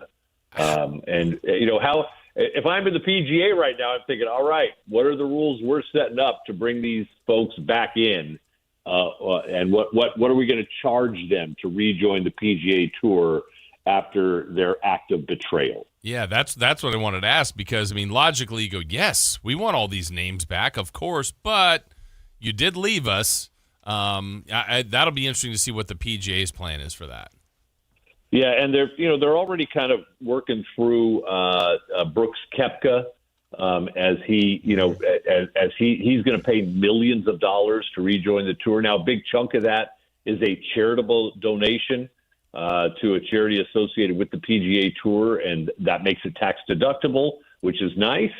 If I'm in the PGA right now, I'm thinking, all right, what are the rules we're setting up to bring these folks back in? And what are we going to charge them to rejoin the PGA Tour after their act of betrayal? Yeah, that's what I wanted to ask, because, logically you go, yes, we want all these names back, of course, but you did leave us. That'll be interesting to see what the PGA's plan is for that. Yeah, and they're already kind of working through Brooks Koepka as he he's going to pay millions of dollars to rejoin the tour. Now, a big chunk of that is a charitable donation to a charity associated with the PGA Tour, and that makes it tax deductible, which is nice.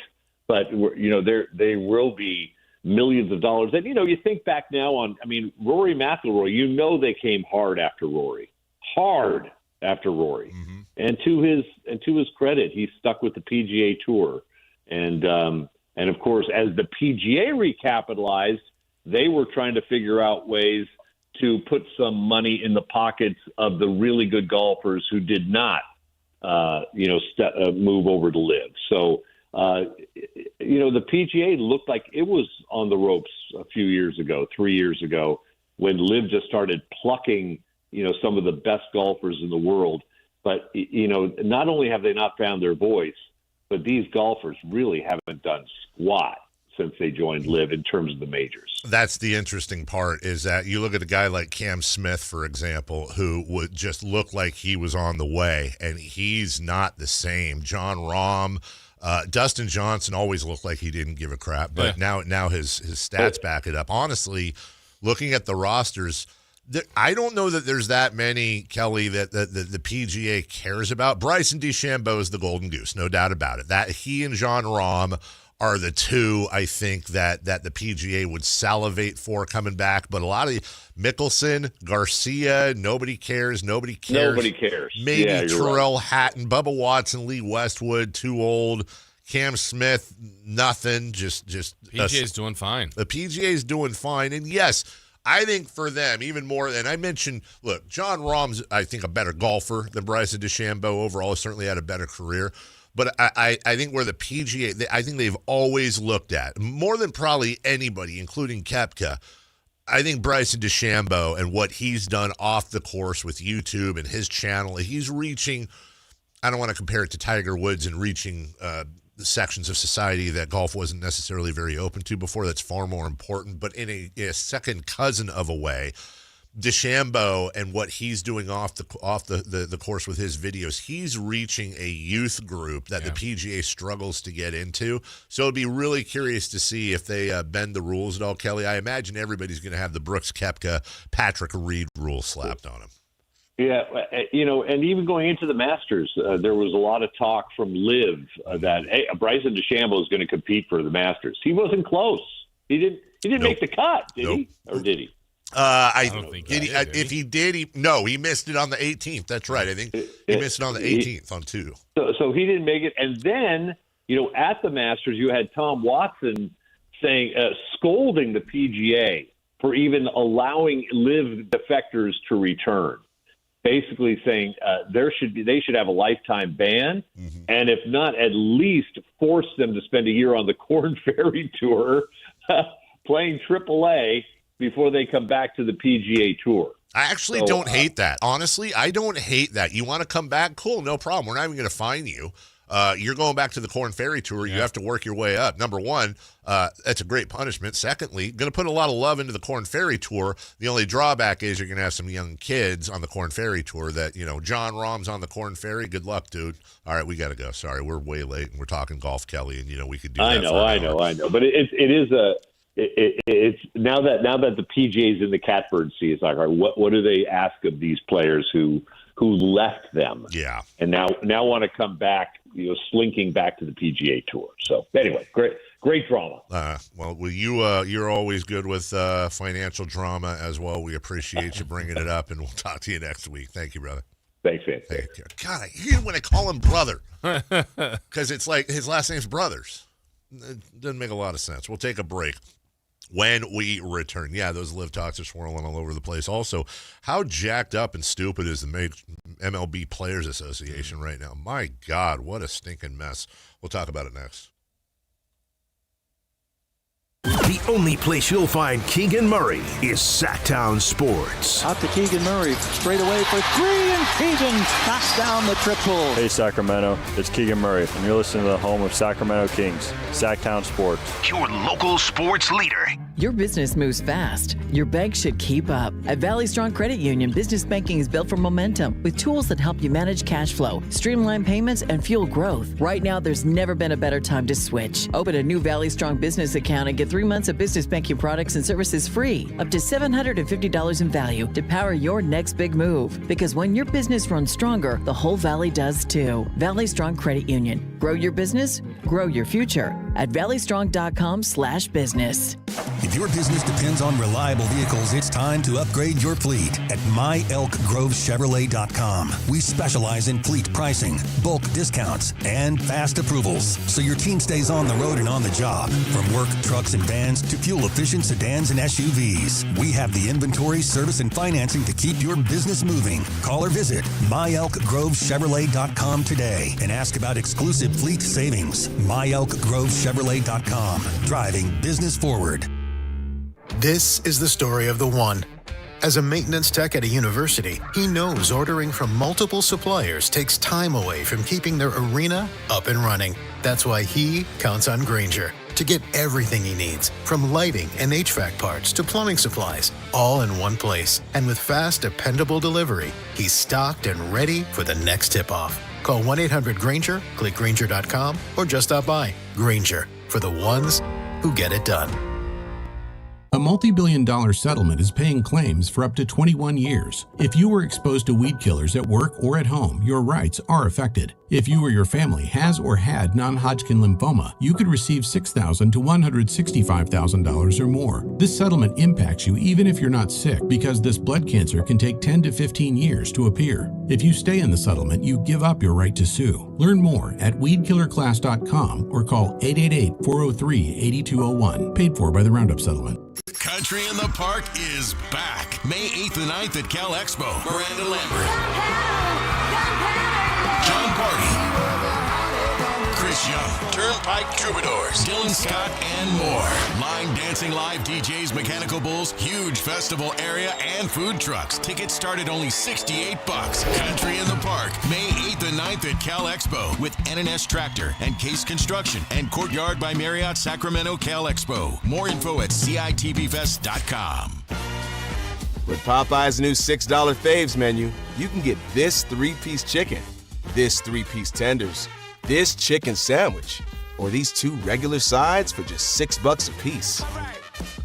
But they will be millions of dollars. And you think back now on, Rory McIlroy. They came hard after Rory, mm-hmm. And to his credit, he stuck with the PGA Tour, and of course, as the PGA recapitalized, they were trying to figure out ways to put some money in the pockets of the really good golfers who did not, move over to Liv. So, the PGA looked like it was on the ropes a few years ago, 3 years ago, when Liv just started plucking, some of the best golfers in the world. But, not only have they not found their voice, but these golfers really haven't done squat since they joined Liv in terms of the majors. That's the interesting part, is that you look at a guy like Cam Smith, for example, who would just look like he was on the way, and he's not the same. Jon Rahm, Dustin Johnson always looked like he didn't give a crap, but now his stats back it up. Honestly, looking at the rosters, I don't know that there's that many, Kelly, that the PGA cares about. Bryson DeChambeau is the golden goose, no doubt about it. That he and Jon Rahm are the two, I think, that the PGA would salivate for coming back. But a lot of Mickelson, Garcia, nobody cares. Nobody cares. Maybe Terrell Hatton, Bubba Watson, Lee Westwood, too old. Cam Smith, nothing. Just PGA's doing fine. The PGA's doing fine. And yes, I think for them, even more than I mentioned, look, Jon Rahm's, I think, a better golfer than Bryson DeChambeau overall. Certainly had a better career. But I think where the PGA, I think they've always looked at, more than probably anybody, including Koepka, I think Bryson DeChambeau and what he's done off the course with YouTube and his channel, he's reaching, I don't want to compare it to Tiger Woods and reaching sections of society that golf wasn't necessarily very open to before. That's far more important. But in a second cousin of a way, DeChambeau and what he's doing off the course with his videos, he's reaching a youth group that the PGA struggles to get into. So it'd be really curious to see if they bend the rules at all, Kelly. I imagine everybody's going to have the Brooks Koepka, Patrick Reed rule slapped on him. Yeah, and even going into the Masters, there was a lot of talk from Liv that Bryson DeChambeau is going to compete for the Masters. He wasn't close. He didn't make the cut, did he? Or did he? I don't think if he did, he missed it on the 18th. That's right. I think he missed it on the 18th on 2. So he didn't make it. And then, at the Masters, you had Tom Watson scolding the PGA for even allowing live defectors to return. Basically saying they should have a lifetime ban, and if not, at least force them to spend a year on the Korn Ferry Tour playing AAA before they come back to the PGA Tour. I actually don't hate that. Honestly, I don't hate that. You want to come back? Cool, no problem. We're not even going to fine you. You're going back to the Korn Ferry Tour. You have to work your way up. Number one, that's a great punishment. Secondly, going to put a lot of love into the Korn Ferry Tour. The only drawback is you're going to have some young kids on the Korn Ferry Tour that, John Rahm's on the Korn Ferry. Good luck, dude. All right, we got to go. Sorry, we're way late, and we're talking golf, Kelly, and, we could do that. I know. But it's now that the PGA's in the catbird seat, it's like, all right, what do they ask of these players who left them? Yeah. And now want to come back, slinking back to the PGA Tour. So anyway, great drama. You're always good with financial drama as well. We appreciate you bringing it up, and we'll talk to you next week. Thank you, brother. Thanks, man. God, I hate when I call him brother because it's like his last name's Brothers. It doesn't make a lot of sense. We'll take a break. When we return, those live talks are swirling all over the place. Also, how jacked up and stupid is the MLB Players Association right now? My God, what a stinking mess. We'll talk about it next. The only place you'll find Keegan Murray is Sactown Sports. Out to Keegan Murray, straight away for 3, and Keegan knocks down the triple. Hey Sacramento, it's Keegan Murray, and you're listening to the home of Sacramento Kings, Sactown Sports. Your local sports leader. Your business moves fast. Your bank should keep up. At Valley Strong Credit Union, business banking is built for momentum with tools that help you manage cash flow, streamline payments, and fuel growth. Right now, there's never been a better time to switch. Open a new Valley Strong business account and get 3 months of business banking products and services free, up to $750 in value to power your next big move. Because when your business runs stronger, the whole Valley does too. Valley Strong Credit Union. Grow your business, grow your future at valleystrong.com/business. If your business depends on reliable vehicles, it's time to upgrade your fleet at myelkgrovechevrolet.com. We specialize in fleet pricing, bulk discounts, and fast approvals, so your team stays on the road and on the job. From work trucks and vans to fuel-efficient sedans and SUVs, we have the inventory, service, and financing to keep your business moving. Call or visit myelkgrovechevrolet.com today and ask about exclusive fleet savings. myelkgrovechevrolet.com, driving business forward. This is the story of the one. As a maintenance tech at a university, he knows ordering from multiple suppliers takes time away from keeping their arena up and running. That's why he counts on Grainger to get everything he needs, from lighting and HVAC parts to plumbing supplies, all in one place. And with fast, dependable delivery, he's stocked and ready for the next tip-off. Call 1-800-GRAINGER, click Grainger.com, or just stop by. Grainger, for the ones who get it done. A multi-billion-dollar settlement is paying claims for up to 21 years. If you were exposed to weed killers at work or at home, your rights are affected. If you or your family has or had non-Hodgkin lymphoma, you could receive $6,000 to $165,000 or more. This settlement impacts you even if you're not sick, because this blood cancer can take 10 to 15 years to appear. If you stay in the settlement, you give up your right to sue. Learn more at weedkillerclass.com or call 888-403-8201. Paid for by the Roundup Settlement. Country in the Park is back. May 8th and 9th at Cal Expo. Miranda Lambert, John Party, Chris Young, Turnpike Troubadours, Dylan Scott, and more. Line dancing, live DJs, mechanical bulls, huge festival area, and food trucks. Tickets start at only $68. Country in the Park, May 8th and 9th at Cal Expo with N&S Tractor and Case Construction and Courtyard by Marriott Sacramento Cal Expo. More info at CITVFest.com. With Popeye's new $6 faves menu, you can get this 3-piece chicken, this 3-piece tenders, this chicken sandwich, or these 2 regular sides for just $6 a piece.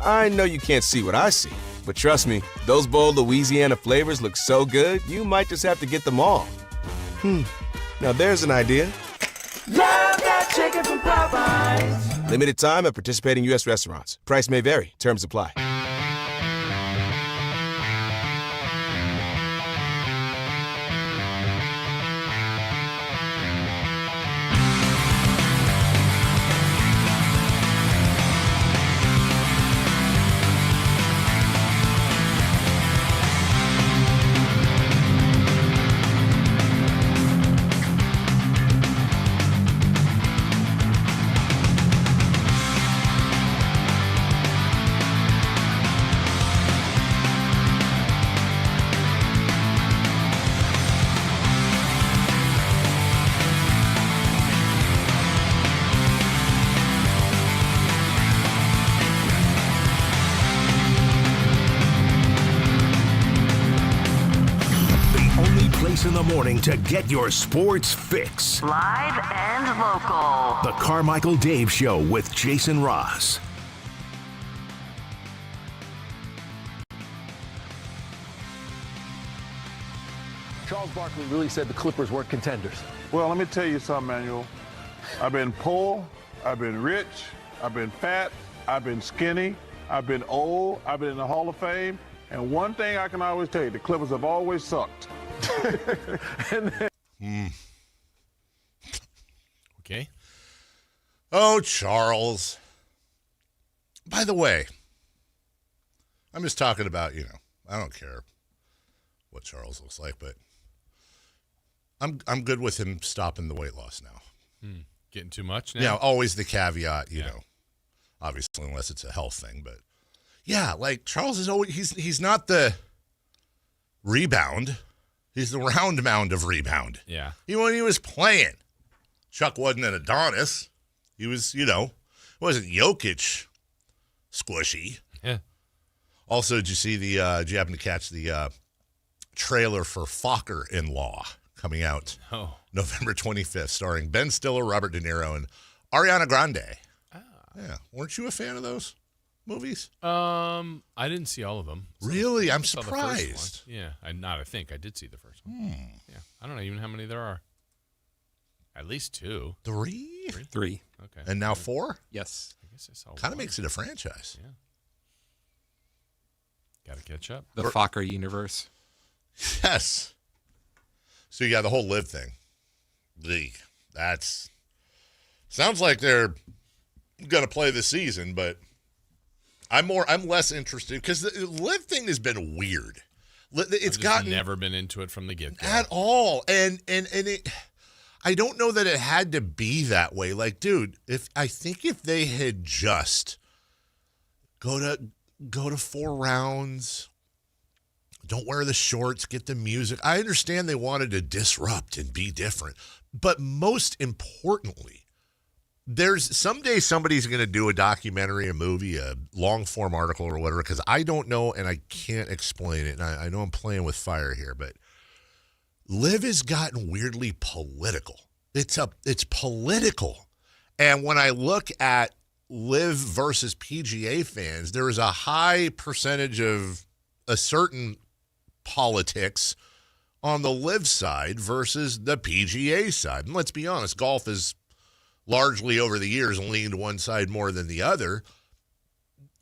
I know you can't see what I see, but trust me, those bold Louisiana flavors look so good, you might just have to get them all. Now there's an idea. Love that chicken from Popeyes. Limited time at participating U.S. restaurants. Price may vary. Terms apply. In the morning to get your sports fix. Live and local. The Carmichael Dave Show with Jason Ross. Charles Barkley really said the Clippers weren't contenders. Well, let me tell you something, Manuel. I've been poor, I've been rich, I've been fat, I've been skinny, I've been old, I've been in the Hall of Fame, and one thing I can always tell you, the Clippers have always sucked. Okay. Oh, Charles. By the way, I'm just talking about, I don't care what Charles looks like, but I'm good with him stopping the weight loss now. Getting too much now? Yeah, always the caveat, you know, obviously unless it's a health thing, but yeah, like Charles is always, he's not the rebound. He's the round mound of rebound. Yeah. Even when he was playing, Chuck wasn't an Adonis. He was, wasn't Jokic squishy. Yeah. Also, did you happen to catch the trailer for Fokker-in-Law coming out November 25th, starring Ben Stiller, Robert De Niro, and Ariana Grande? Yeah. Weren't you a fan of those movies? I didn't see all of them. So really? I'm saw surprised. The first one. Yeah, I think I did see the first one. Yeah, I don't know even how many there are. At least 2. 3? 3. Okay. And now 4? Yes. I guess I saw Kind of makes it a franchise. Yeah. Got to catch up. The Fokker universe. Yes. So you got the whole live thing. That's sounds like they're going to play this season, but I'm less interested because the live thing has been weird. It's never been into it from the get-go at all, and it. I don't know that it had to be that way. Like, dude, if they had just go to 4 rounds, don't wear the shorts, get the music. I understand they wanted to disrupt and be different, but most importantly, someday somebody's going to do a documentary, a movie, a long-form article or whatever, because I don't know and I can't explain it. And I know I'm playing with fire here, but Live has gotten weirdly political. It's political. And when I look at Live versus PGA fans, there is a high percentage of a certain politics on the Live side versus the PGA side. And let's be honest, golf is largely over the years leaned one side more than the other,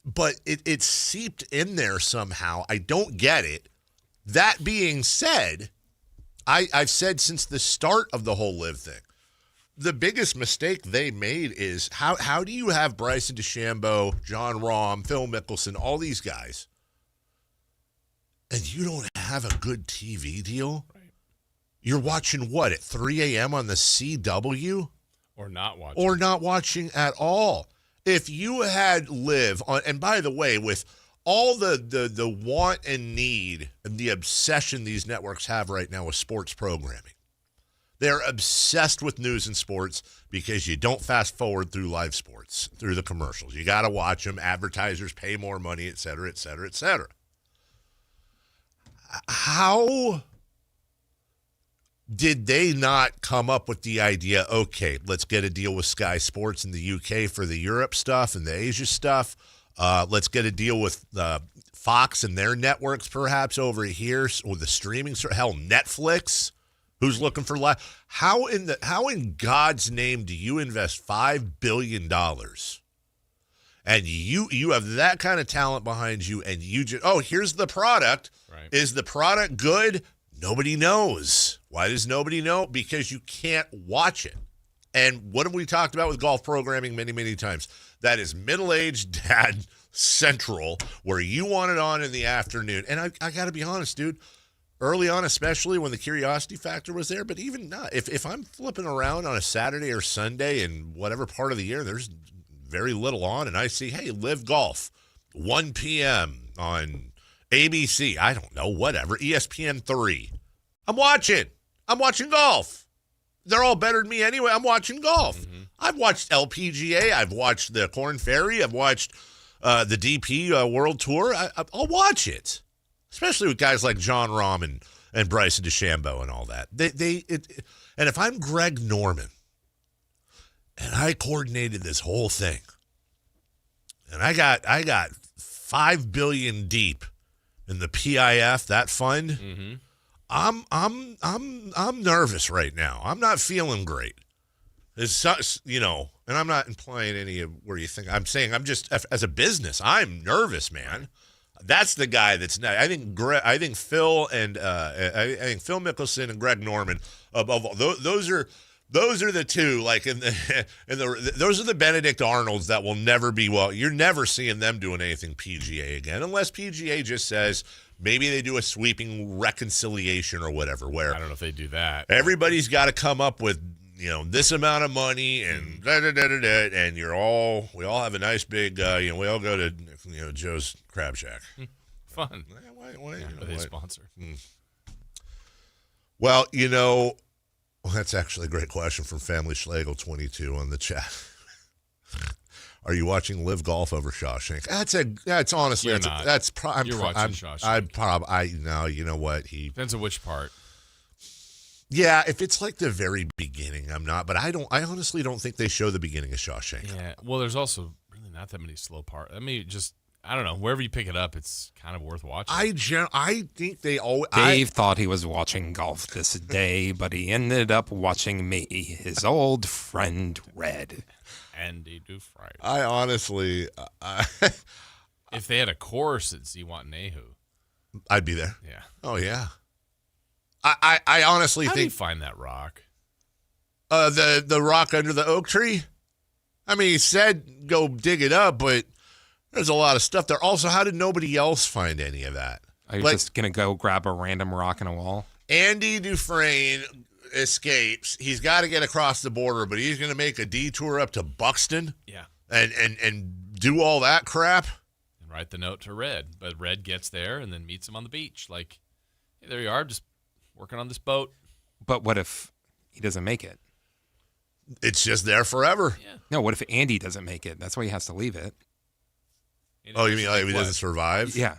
but it's seeped in there somehow. I don't get it. That being said, I've said since the start of the whole Live thing, the biggest mistake they made is how do you have Bryson DeChambeau, John Rahm, Phil Mickelson, all these guys, and you don't have a good TV deal? Right. You're watching what, at 3 a.m. on the CW? Or not watching. Or not watching at all. If you had Live on, and by the way, with all the want and need and the obsession these networks have right now with sports programming, They're obsessed with news and sports because you don't fast forward through live sports, through the commercials. You got to watch them. Advertisers pay more money, et cetera, et cetera, et cetera. How did they not come up with the idea, okay, let's get a deal with Sky Sports in the UK for the Europe stuff and the Asia stuff. Let's get a deal with Fox and their networks perhaps over here, or the streaming, hell, Netflix. Who's looking for life? How in God's name do you invest $5 billion and you have that kind of talent behind you and you just, here's the product. Right. Is the product good? Nobody knows. Why does nobody know? Because you can't watch it. And what have we talked about with golf programming many, many times? That is middle-aged dad central, where you want it on in the afternoon. And I got to be honest, dude. Early on, especially when the curiosity factor was there, but even not. If I'm flipping around on a Saturday or Sunday in whatever part of the year, there's very little on, and I see, hey, Live Golf, 1 p.m. on ABC, I don't know, whatever, ESPN 3. I'm watching golf. They're all better than me anyway. I'm watching golf. Mm-hmm. I've watched LPGA. I've watched the Korn Ferry. I've watched the DP World Tour. I'll watch it. Especially with guys like John Rahm and Bryson DeChambeau and all that. And if I'm Greg Norman and I coordinated this whole thing, and I got $5 billion deep in the PIF, that fund, mm-hmm. I'm nervous right now. I'm not feeling great. It's and I'm not implying any of where you think. I'm saying I'm just, as a business, I'm nervous, man. That's the guy that's not. I think Phil and I think Phil Mickelson and Greg Norman above all. Those are the two. Like those are the Benedict Arnolds that will never be. Well, you're never seeing them doing anything PGA again, unless PGA just says maybe they do a sweeping reconciliation or whatever. Where I don't know if they do that. Everybody's got to come up with this amount of money and and we all have a nice big we all go to Joe's Crab Shack. Fun. Why they sponsor? Well, that's actually a great question from Family Schlegel 22 on the chat. Are you watching Live Golf over Shawshank? That's honestly You're that's not. that's You're watching Shawshank. No, you know what? Depends on which part. Yeah, if it's like the very beginning, I'm not. But I honestly don't think they show the beginning of Shawshank. Yeah. Well, there's also really not that many slow parts. I mean, I don't know. Wherever you pick it up, it's kind of worth watching. I think they always. Dave thought he was watching golf this day, but he ended up watching me, his old friend Red. Andy Dufresne. I honestly, if they had a course at Ziwatanehu, I'd be there. Yeah. Oh yeah. I honestly How think. do you find that rock? The rock under the oak tree. I mean, he said go dig it up, but there's a lot of stuff there. Also, how did nobody else find any of that? Are you just gonna go grab a random rock in a wall? Andy Dufresne escapes. He's got to get across the border, but he's gonna make a detour up to Buxton. Yeah. And do all that crap. And write the note to Red, but Red gets there and then meets him on the beach. Like, hey, there you are, just working on this boat. But what if he doesn't make it? It's just there forever. Yeah. No, what if Andy doesn't make it? That's why he has to leave it. Oh, you mean like he doesn't survive? Yeah.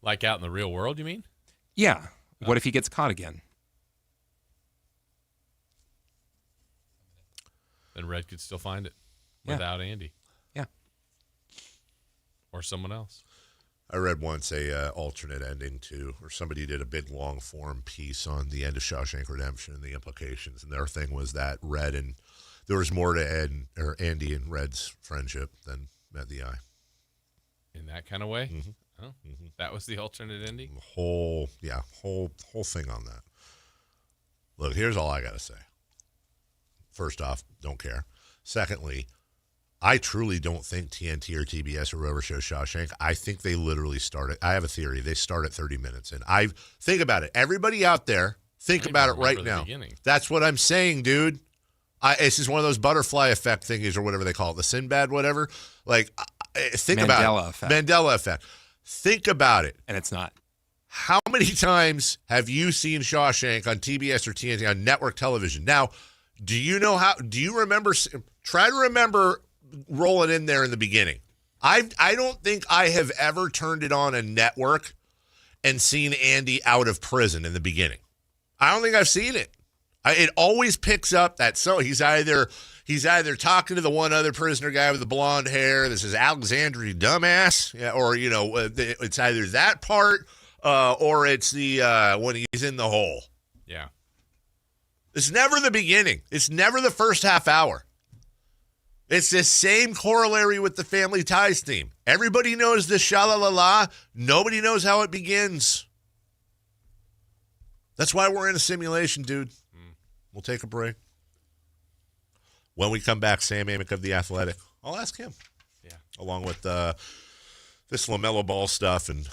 Like out in the real world, you mean? Yeah. What if he gets caught again? Then Red could still find it without Andy. Yeah. Or someone else. I read once a alternate ending to, or somebody did a big long form piece on the end of Shawshank Redemption and the implications, and their thing was that Red and there was more to Andy and Red's friendship than met the eye. In that kind of way? Mm-hmm. Oh, mm-hmm. That was the alternate ending? Whole thing on that. Look, here's all I got to say. First off, don't care. Secondly, I truly don't think TNT or TBS or whoever shows Shawshank. I think they literally start it. I have a theory. They start at 30 minutes. And think about it. Everybody out there, think about it right now. That's what I'm saying, dude. This is one of those butterfly effect thingies or whatever they call it. The Sinbad, whatever. Like, think about it. Mandela effect. Mandela effect. Think about it. And it's not. How many times have you seen Shawshank on TBS or TNT on network television? Now, do you remember, try to remember rolling in there in the beginning. I don't think I have ever turned it on a network and seen Andy out of prison in the beginning. I don't think I've seen it. It always picks up that he's either talking to the one other prisoner guy with the blonde hair. This is Alexandria dumbass, or it's either that part or it's the when he's in the hole. Yeah, it's never the beginning. It's never the first half hour. It's the same corollary with the Family Ties theme. Everybody knows the sha-la-la-la. Nobody knows how it begins. That's why we're in a simulation, dude. We'll take a break. When we come back, Sam Amick of The Athletic. I'll ask him. Yeah. Along with this LaMelo Ball stuff and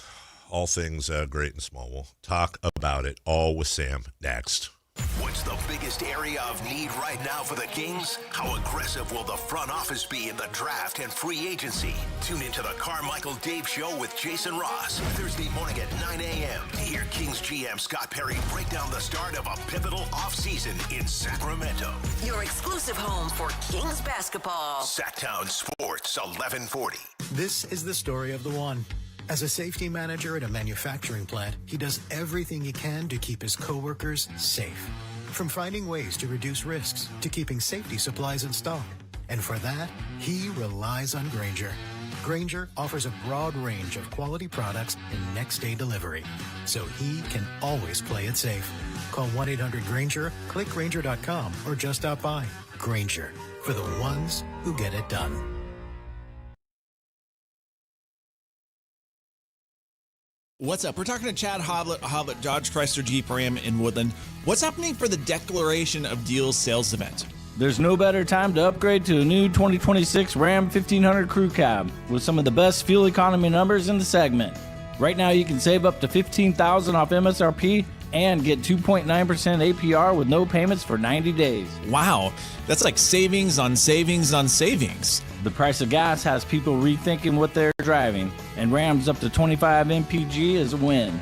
all things great and small. We'll talk about it all with Sam next. What's the biggest area of need right now for the Kings? How aggressive will the front office be in the draft and free agency? Tune into the Carmichael Dave Show with Jason Ross, Thursday morning at 9 a.m. to hear Kings GM Scott Perry break down the start of a pivotal offseason in Sacramento. Your exclusive home for Kings basketball. Sactown Sports 1140. This is the story of the one. As a safety manager at a manufacturing plant, he does everything he can to keep his coworkers safe. From finding ways to reduce risks to keeping safety supplies in stock. And for that, he relies on Grainger. Grainger offers a broad range of quality products and next-day delivery, so he can always play it safe. Call 1-800-GRAINGER, click Grainger.com, or just stop by. Grainger, for the ones who get it done. What's up? We're talking to Chad Hoblett, Dodge Chrysler Jeep Ram in Woodland. What's happening for the Declaration of Deals sales event? There's no better time to upgrade to a new 2026 Ram 1500 Crew Cab with some of the best fuel economy numbers in the segment. Right now, you can save up to $15,000 off MSRP and get 2.9% APR with no payments for 90 days. Wow, that's like savings on savings on savings. The price of gas has people rethinking what they're driving, and Ram's up to 25 MPG is a win.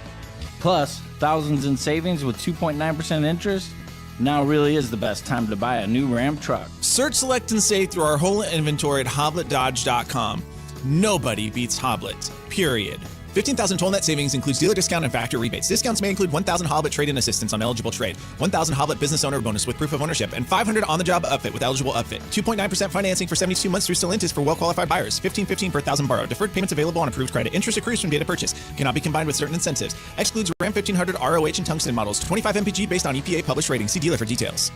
Plus, thousands in savings with 2.9% interest. Now really is the best time to buy a new Ram truck. Search, select, and save through our whole inventory at HoblettDodge.com. Nobody beats Hoblet, period. 15,000 total net savings includes dealer discount and factory rebates. Discounts may include 1,000 Hoblet trade-in assistance on eligible trade, 1,000 Hoblet business owner bonus with proof of ownership, and 500 on-the-job upfit with eligible upfit. 2.9% financing for 72 months through Stellantis for well-qualified buyers. $15.15 per thousand borrowed. Deferred payments available on approved credit. Interest accrues from data purchase. Cannot be combined with certain incentives. Excludes Ram 1500 ROH and Tungsten models. 25 MPG based on EPA published rating. See dealer for details.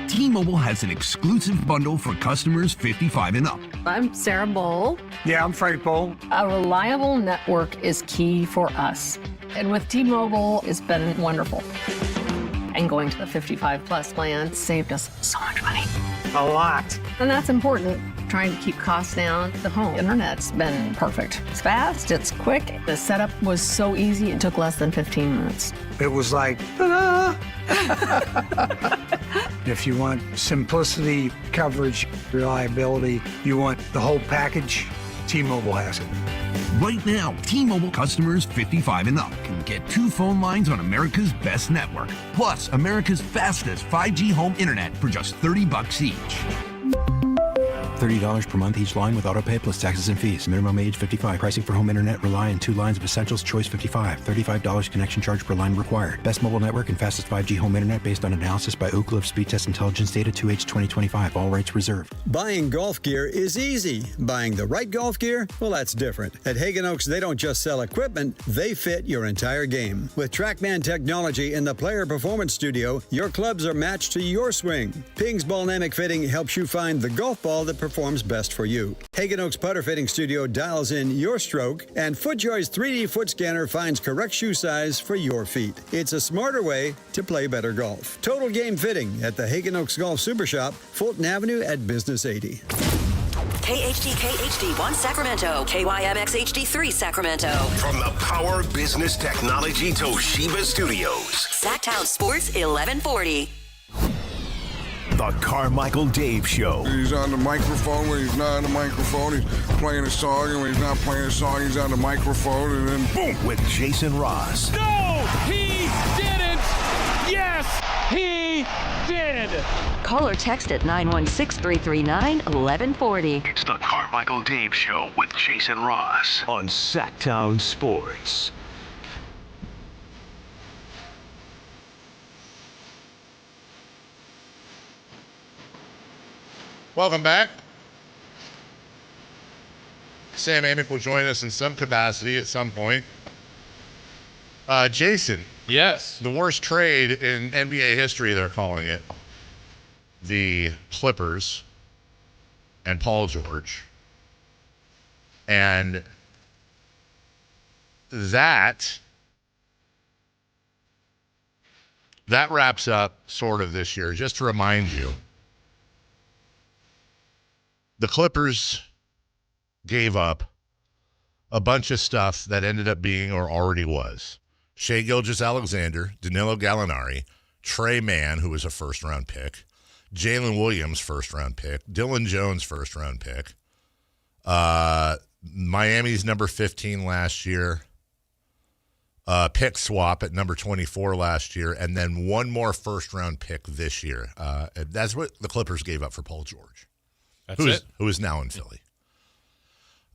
T-Mobile has an exclusive bundle for customers 55 and up. I'm Sarah Bowl. Yeah, I'm Frank Bowl. A reliable network is key for us. And with T-Mobile, it's been wonderful. And going to the 55 plus plan saved us so much money. A lot. And that's important. Trying to keep costs down. The home internet's been perfect. It's fast, it's quick. The setup was so easy, it took less than 15 minutes. It was like, ta-da! If you want simplicity, coverage, reliability, you want the whole package, T-Mobile has it. Right now, T-Mobile customers 55 and up can get 2 phone lines on America's best network, plus America's fastest 5G home internet for just $30 each. $30 per month each line with autopay plus taxes and fees. Minimum age 55. Pricing for home internet rely on 2 lines of essentials. Choice 55. $35 connection charge per line required. Best mobile network and fastest 5G home internet based on analysis by Oak Cliff Speed Test Intelligence Data 2H 2025. All rights reserved. Buying golf gear is easy. Buying the right golf gear, well, that's different. At Hagen Oaks, they don't just sell equipment, they fit your entire game. With TrackMan technology in the Player Performance Studio, your clubs are matched to your swing. Ping's Ballnamic Fitting helps you find the golf ball that performs best for you. Hagen Oaks Putter Fitting Studio dials in your stroke, and FootJoy's 3D foot scanner finds correct shoe size for your feet. It's a smarter way to play better golf. Total Game Fitting at the Hagen Oaks Golf Super Shop, Fulton Avenue at Business 80. KHD1 Sacramento, KYMX HD3 Sacramento. From the Power Business Technology Toshiba Studios. Sactown Sports 1140. The Carmichael Dave Show. He's on the microphone when he's not on the microphone. He's playing a song, and when he's not playing a song, he's on the microphone, and then boom! With Jason Ross. No, he didn't. Yes, he did. Call or text at 916-339-1140. It's the Carmichael Dave Show with Jason Ross on Sactown Sports. Welcome back. Sam Amick will join us in some capacity at some point. Jason. Yes. The worst trade in NBA history, they're calling it. The Clippers and Paul George. And that wraps up sort of this year. Just to remind you, the Clippers gave up a bunch of stuff that ended up being or already was. Shai Gilgeous-Alexander, Danilo Gallinari, Trey Mann, who was a first-round pick, Jalen Williams, first-round pick, Dylan Jones, first-round pick, Miami's number 15 last year, pick swap at number 24 last year, and then one more first-round pick this year. That's what the Clippers gave up for Paul George. Who is now in Philly.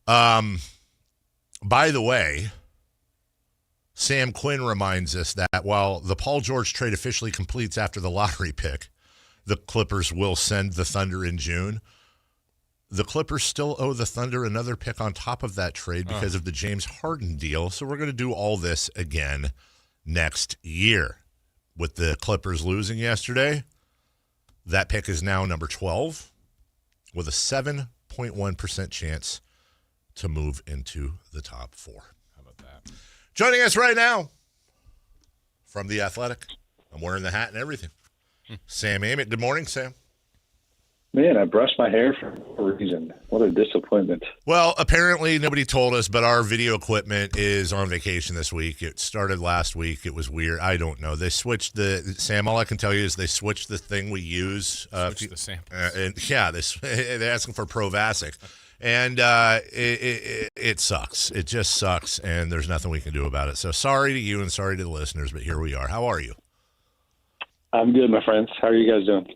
By the way, Sam Quinn reminds us that while the Paul George trade officially completes after the lottery pick, the Clippers will send the Thunder in June. The Clippers still owe the Thunder another pick on top of that trade because of the James Harden deal. So we're going to do all this again next year. With the Clippers losing yesterday, that pick is now number 12. With a 7.1% chance to move into the top 4. How about that? Joining us right now from The Athletic. I'm wearing the hat and everything. Sam Amick. Good morning, Sam. Man, I brushed my hair for a reason. What a disappointment. Well, apparently nobody told us, but our video equipment is on vacation this week. It started last week. It was weird. I don't know. They switched Sam, all I can tell you is they switched the thing we use. Switched the samples. They're asking for Provasic. And it sucks. It just sucks, and there's nothing we can do about it. So sorry to you and sorry to the listeners, but here we are. How are you? I'm good, my friends. How are you guys doing?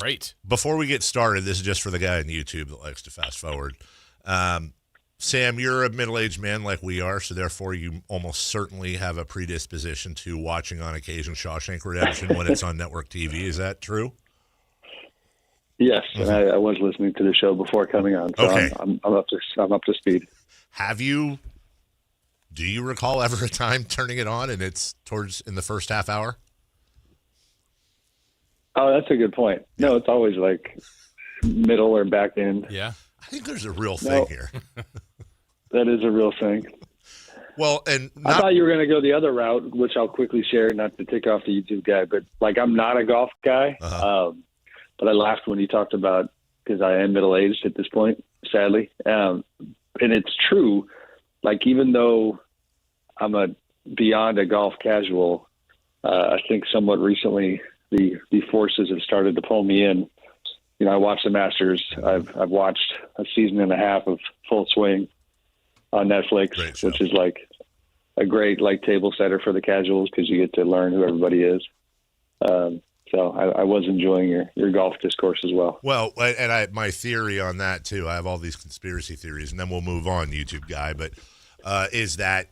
Great. Before we get started, this is just for the guy on YouTube that likes to fast forward. Sam, you're a middle-aged man like we are, so therefore you almost certainly have a predisposition to watching on occasion Shawshank Redemption when it's on network TV. Is that true? Yes, and I was listening to the show before coming on, so okay. I'm up to speed. Do you recall ever a time turning it on and it's in the first half hour? Oh, that's a good point. No, it's always like middle or back end. Yeah. I think there's a real thing here. That is a real thing. Well, and I thought you were going to go the other route, which I'll quickly share, not to tick off the YouTube guy, but like I'm not a golf guy. But I laughed when you talked about, because I am middle-aged at this point, sadly. And it's true. Like, even though I'm beyond a golf casual, I think somewhat recently the forces have started to pull me in. You know, I watched the Masters. I've watched a season and a half of Full Swing on Netflix, which is like a great like table setter for the casuals because you get to learn who everybody is. So I was enjoying your golf discourse as well. Well, and my theory on that too, I have all these conspiracy theories, and then we'll move on, YouTube guy, but is that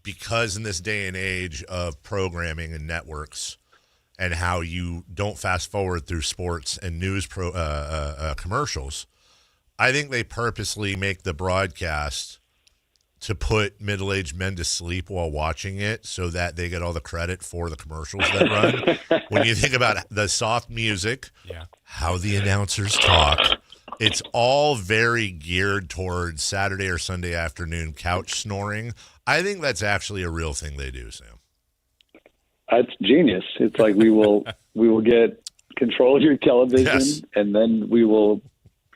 because in this day and age of programming and networks and how you don't fast forward through sports and news commercials, I think they purposely make the broadcast to put middle-aged men to sleep while watching it so that they get all the credit for the commercials that run. When you think about the soft music, how the announcers talk, it's all very geared towards Saturday or Sunday afternoon couch snoring. I think that's actually a real thing they do, Sam. That's genius. It's like we will get control of your television, yes. and then we will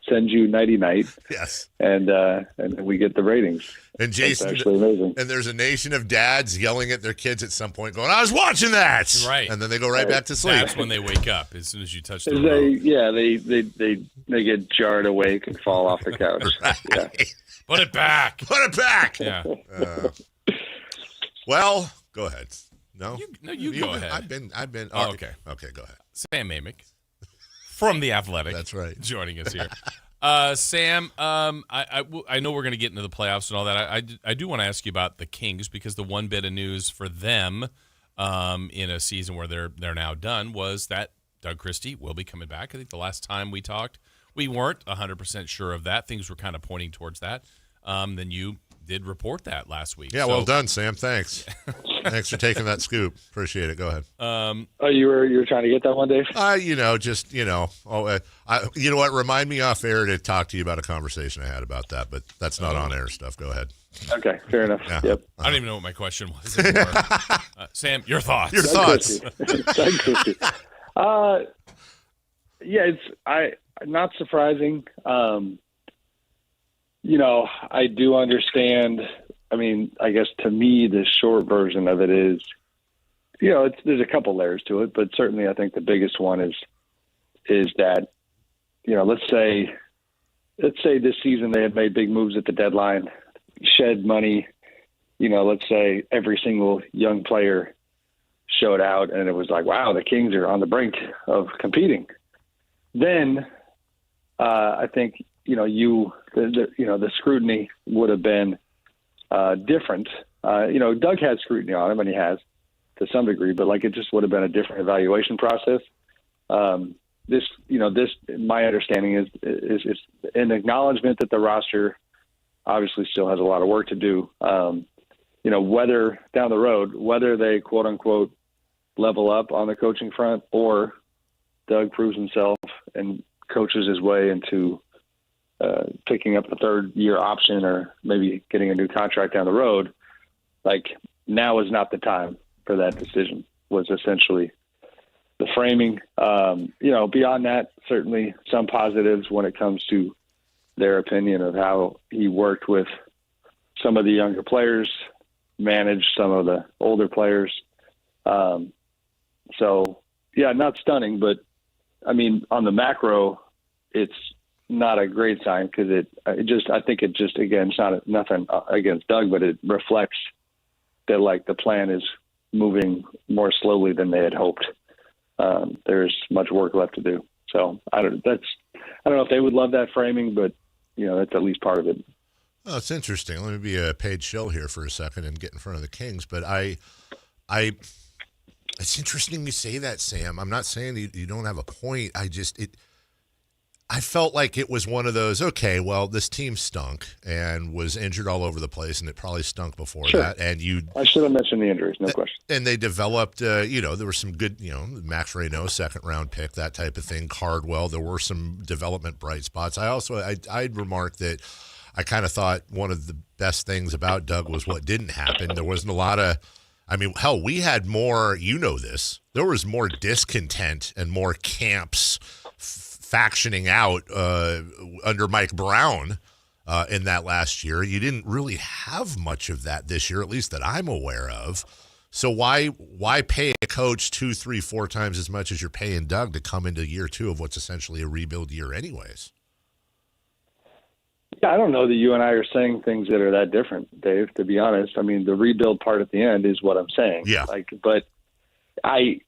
sends you nighty-night. Yes. And we get the ratings. And Jason, it's actually amazing. And there's a nation of dads yelling at their kids at some point, going, "I was watching that!" Right. And then they go right back to sleep. That's when they wake up as soon as you touch the remote. They get jarred awake and fall off the couch. Right. Yeah. Put it back. Put it back. Yeah. Well, go ahead. No, you go ahead. I've been. Oh, okay. Okay, go ahead. Sam Amick from The Athletic. That's right. Joining us here. Sam, I know we're going to get into the playoffs and all that. I do want to ask you about the Kings, because the one bit of news for them in a season where they're now done was that Doug Christie will be coming back. I think the last time we talked, we weren't 100% sure of that. Things were kind of pointing towards that. Then you did report that last week. Yeah, well done, Sam. Thanks. Thanks for taking that scoop. Appreciate it. Go ahead. You were trying to get that one, Dave? You know what? Remind me off air to talk to you about a conversation I had about that, but that's not on air stuff. Go ahead. Okay, fair enough. Yeah. Yep. I don't even know what my question was anymore. Sam, your thoughts. Your thoughts. Yeah, it's not surprising. I do understand. I mean, I guess to me, the short version of it is, there's a couple layers to it, but certainly I think the biggest one is that, let's say this season they had made big moves at the deadline, shed money, let's say every single young player showed out, and it was like, wow, the Kings are on the brink of competing. Then I think, the scrutiny would have been different. Doug had scrutiny on him, and he has to some degree, but it just would have been a different evaluation process. My understanding is an acknowledgement that the roster obviously still has a lot of work to do. Whether down the road, whether they quote unquote level up on the coaching front, or Doug proves himself and coaches his way into picking up the third-year option, or maybe getting a new contract down the road, now is not the time for that decision, was essentially the framing. Beyond that, certainly some positives when it comes to their opinion of how he worked with some of the younger players, managed some of the older players. Not stunning, but I mean, on the macro, it's not a great sign, because I think it just, again, it's not nothing against Doug, but it reflects that the plan is moving more slowly than they had hoped. There's much work left to do. So I don't know if they would love that framing, but that's at least part of it. Oh, it's interesting. Let me be a paid shill here for a second and get in front of the Kings, but it's interesting you say that, Sam. I'm not saying you don't have a point. I felt like it was one of those, okay, well, this team stunk and was injured all over the place, and it probably stunk before that. And I should have mentioned the injuries, no question. And they developed, there were some good, Max Reynaud, second-round pick, that type of thing, Cardwell. There were some development bright spots. I'd remark that I kind of thought one of the best things about Doug was what didn't happen. There wasn't a lot of, we had more, this. There was more discontent and more camps factioning out under Mike Brown in that last year. You didn't really have much of that this year, at least that I'm aware of. So why pay a coach 2, 3, 4 times as much as you're paying Doug to come into year 2 of what's essentially a rebuild year anyways? Yeah, I don't know that you and I are saying things that are that different, Dave, to be honest. I mean, the rebuild part at the end is what I'm saying. Yeah. But I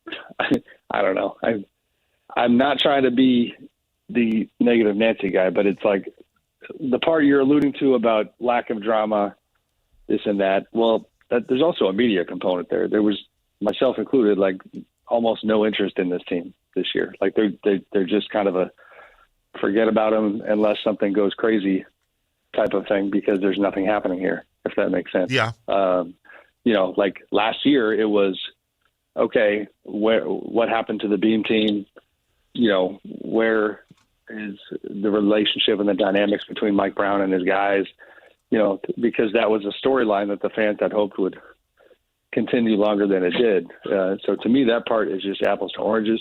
don't know. I'm not trying to be the negative Nancy guy, but it's the part you're alluding to about lack of drama, this and that. Well, there's also a media component there. There was, myself included, almost no interest in this team this year. They're just kind of a forget about them unless something goes crazy type of thing, because there's nothing happening here, if that makes sense. Yeah. Last year it was, okay, what happened to the Beam team? Where is the relationship and the dynamics between Mike Brown and his guys? Because that was a storyline that the fans had hoped would continue longer than it did. So to me, that part is just apples to oranges.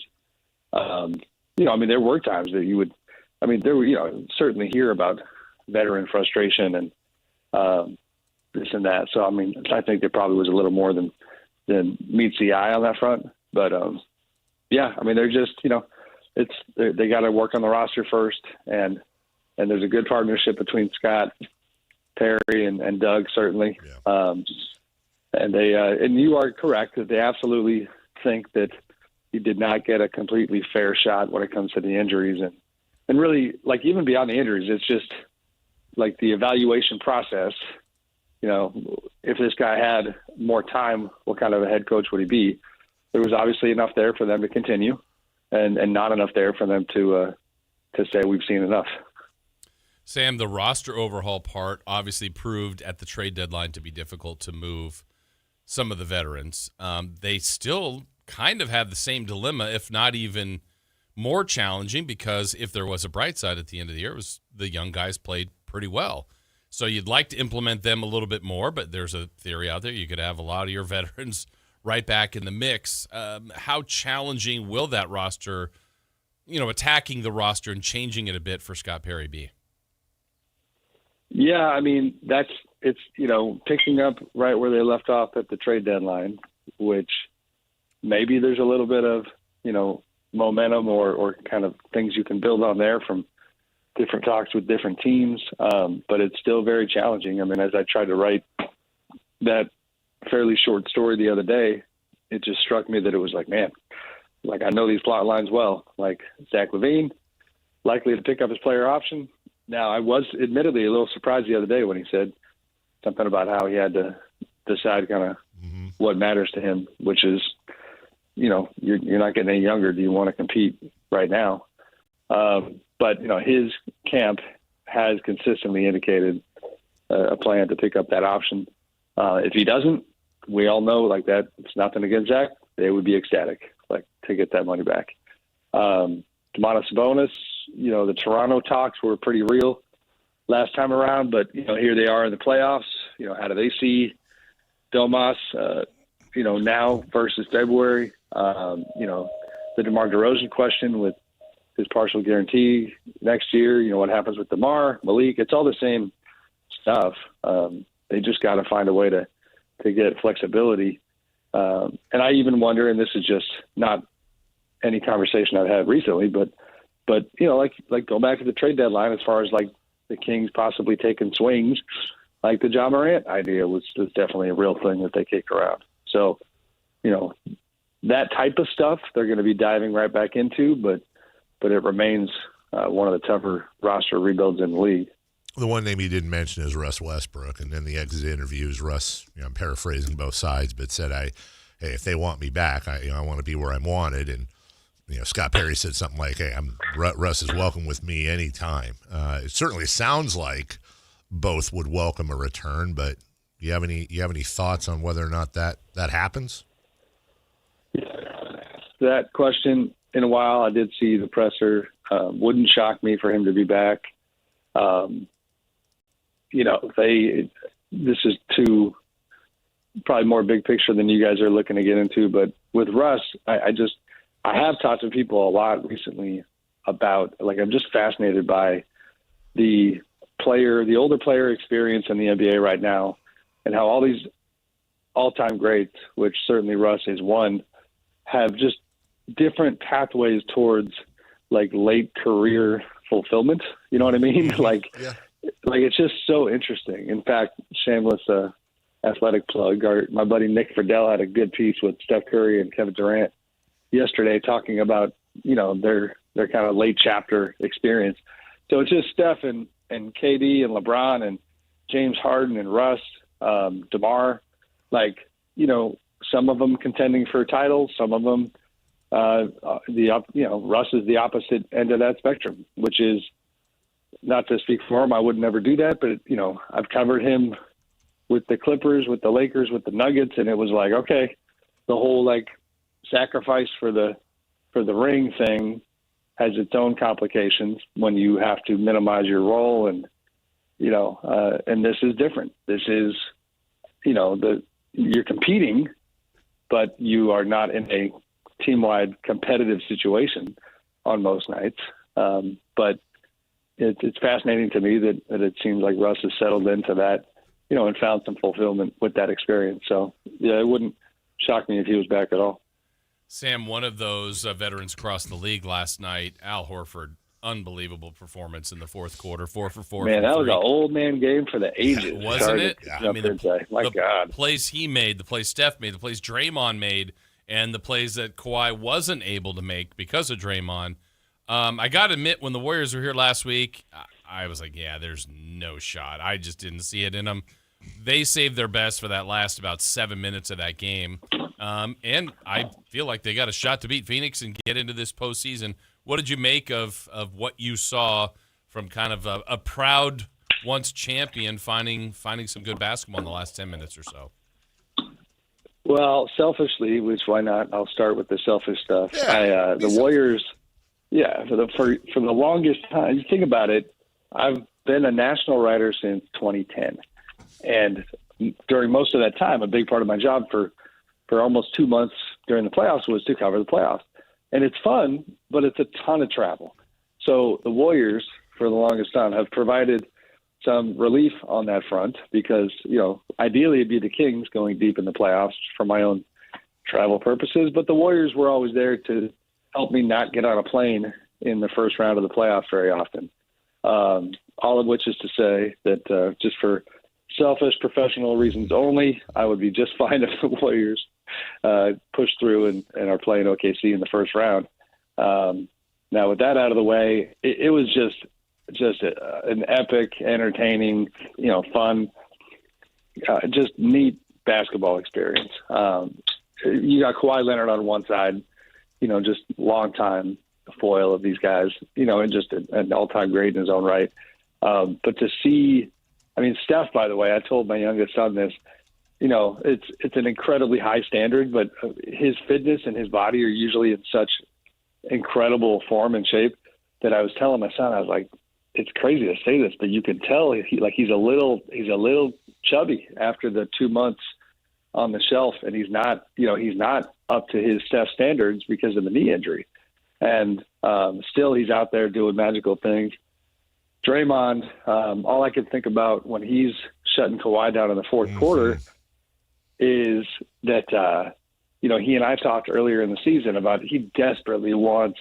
There were times that you would I mean, there were, certainly hear about veteran frustration and this and that. So, I mean, I think there probably was a little more than meets the eye on that front. But, yeah, I mean, they're just, they got to work on the roster first. And there's a good partnership between Scott, Perry, and Doug, certainly. Yeah. And you are correct that they absolutely think that he did not get a completely fair shot when it comes to the injuries. And really, like, even beyond the injuries, it's just like the evaluation process. If this guy had more time, what kind of a head coach would he be? There was obviously enough there for them to continue, and not enough there for them to say we've seen enough. Sam, the roster overhaul part obviously proved at the trade deadline to be difficult to move some of the veterans. They still kind of have the same dilemma, if not even more challenging, because if there was a bright side at the end of the year, it was the young guys played pretty well. So you'd like to implement them a little bit more, but there's a theory out there you could have a lot of your veterans right back in the mix. How challenging will that roster, attacking the roster and changing it a bit for Scott Perry be? Yeah, I mean, it's picking up right where they left off at the trade deadline, which maybe there's a little bit of, momentum or kind of things you can build on there from different talks with different teams. But it's still very challenging. I mean, as I tried to write that fairly short story the other day, it just struck me that it was like, man, like I know these plot lines well, like Zach LaVine, likely to pick up his player option. Now, I was admittedly a little surprised the other day when he said something about how he had to decide kind of what matters to him, which is, you're not getting any younger. Do you want to compete right now? But, his camp has consistently indicated a plan to pick up that option. If he doesn't, we all know like that it's nothing against Zach. They would be ecstatic, like to get that money back. Domantas Sabonis, the Toronto talks were pretty real last time around, but, here they are in the playoffs. How do they see Domas, now versus February? The DeMar DeRozan question with his partial guarantee next year, what happens with DeMar, Malik, it's all the same stuff. They just got to find a way to get flexibility. And I even wonder, and this is just not any conversation I've had recently, but like go back to the trade deadline as far as like the Kings possibly taking swings, like the Ja Morant idea was definitely a real thing that they kicked around. So, that type of stuff they're going to be diving right back into, but it remains one of the tougher roster rebuilds in the league. The one name he didn't mention is Russ Westbrook, and in the exit interviews, Russ, I'm paraphrasing both sides, but said, "Hey, if they want me back, I want to be where I'm wanted." And Scott Perry said something like, "Hey, Russ is welcome with me anytime." It certainly sounds like both would welcome a return, but you have any thoughts on whether or not that happens? That question in a while. I did see the presser. Wouldn't shock me for him to be back. This is probably more big picture than you guys are looking to get into. But with Russ, I have talked to people a lot recently about, like, I'm just fascinated by the older player experience in the NBA right now, and how all these all-time greats, which certainly Russ is one, have just different pathways towards like late career fulfillment. You know what I mean? Like it's just so interesting. In fact, shameless athletic plug, my buddy Nick Friedel had a good piece with Steph Curry and Kevin Durant yesterday talking about, their kind of late chapter experience. So it's just Steph and KD and LeBron and James Harden and Russ, DeMar, some of them contending for titles, some of them, Russ is the opposite end of that spectrum, which is, not to speak for him, I would never do that, but I've covered him with the Clippers, with the Lakers, with the Nuggets, and it was like, okay, the whole sacrifice for the ring thing has its own complications when you have to minimize your role, and and this is different. This is, you're competing, but you are not in a team-wide competitive situation on most nights. But it's fascinating to me that it seems like Russ has settled into that, and found some fulfillment with that experience. So, yeah, it wouldn't shock me if he was back at all. Sam, one of those veterans across the league last night, Al Horford, unbelievable performance in the fourth quarter, 4 for 4. Man, that was an old man game for the ages. Wasn't it? Yeah. I mean, the plays he made, the plays Steph made, the plays Draymond made, and the plays that Kawhi wasn't able to make because of Draymond. I got to admit, when the Warriors were here last week, I was like, yeah, there's no shot. I just didn't see it in them. They saved their best for that last about 7 minutes of that game. And I feel like they got a shot to beat Phoenix and get into this postseason. What did you make of what you saw from kind of a proud once champion finding some good basketball in the last 10 minutes or so? Well, selfishly, which why not? I'll start with the selfish stuff. Yeah, the Warriors, for the longest time, you think about it, I've been a national writer since 2010. And during most of that time, a big part of my job for almost 2 months during the playoffs was to cover the playoffs. And it's fun, but it's a ton of travel. So the Warriors, for the longest time, have provided some relief on that front because, ideally it'd be the Kings going deep in the playoffs for my own travel purposes. But the Warriors were always there to help me not get on a plane in the first round of the playoffs very often. All of which is to say that just for selfish professional reasons only, I would be just fine if the Warriors push through and are playing OKC in the first round. Now, with that out of the way, it was just an epic, entertaining, fun, just neat basketball experience. You got Kawhi Leonard on one side, just long-time foil of these guys, and just an all-time great in his own right. But to see, Steph, by the way, I told my youngest son this, it's an incredibly high standard, but his fitness and his body are usually in such incredible form and shape that I was telling my son, I was like, it's crazy to say this, but you can tell he's a little chubby after the 2 months on the shelf, and he's not up to his Steph standards because of the knee injury. And still he's out there doing magical things. Draymond, all I could think about when he's shutting Kawhi down in the fourth quarter is that, he and I talked earlier in the season about he desperately wants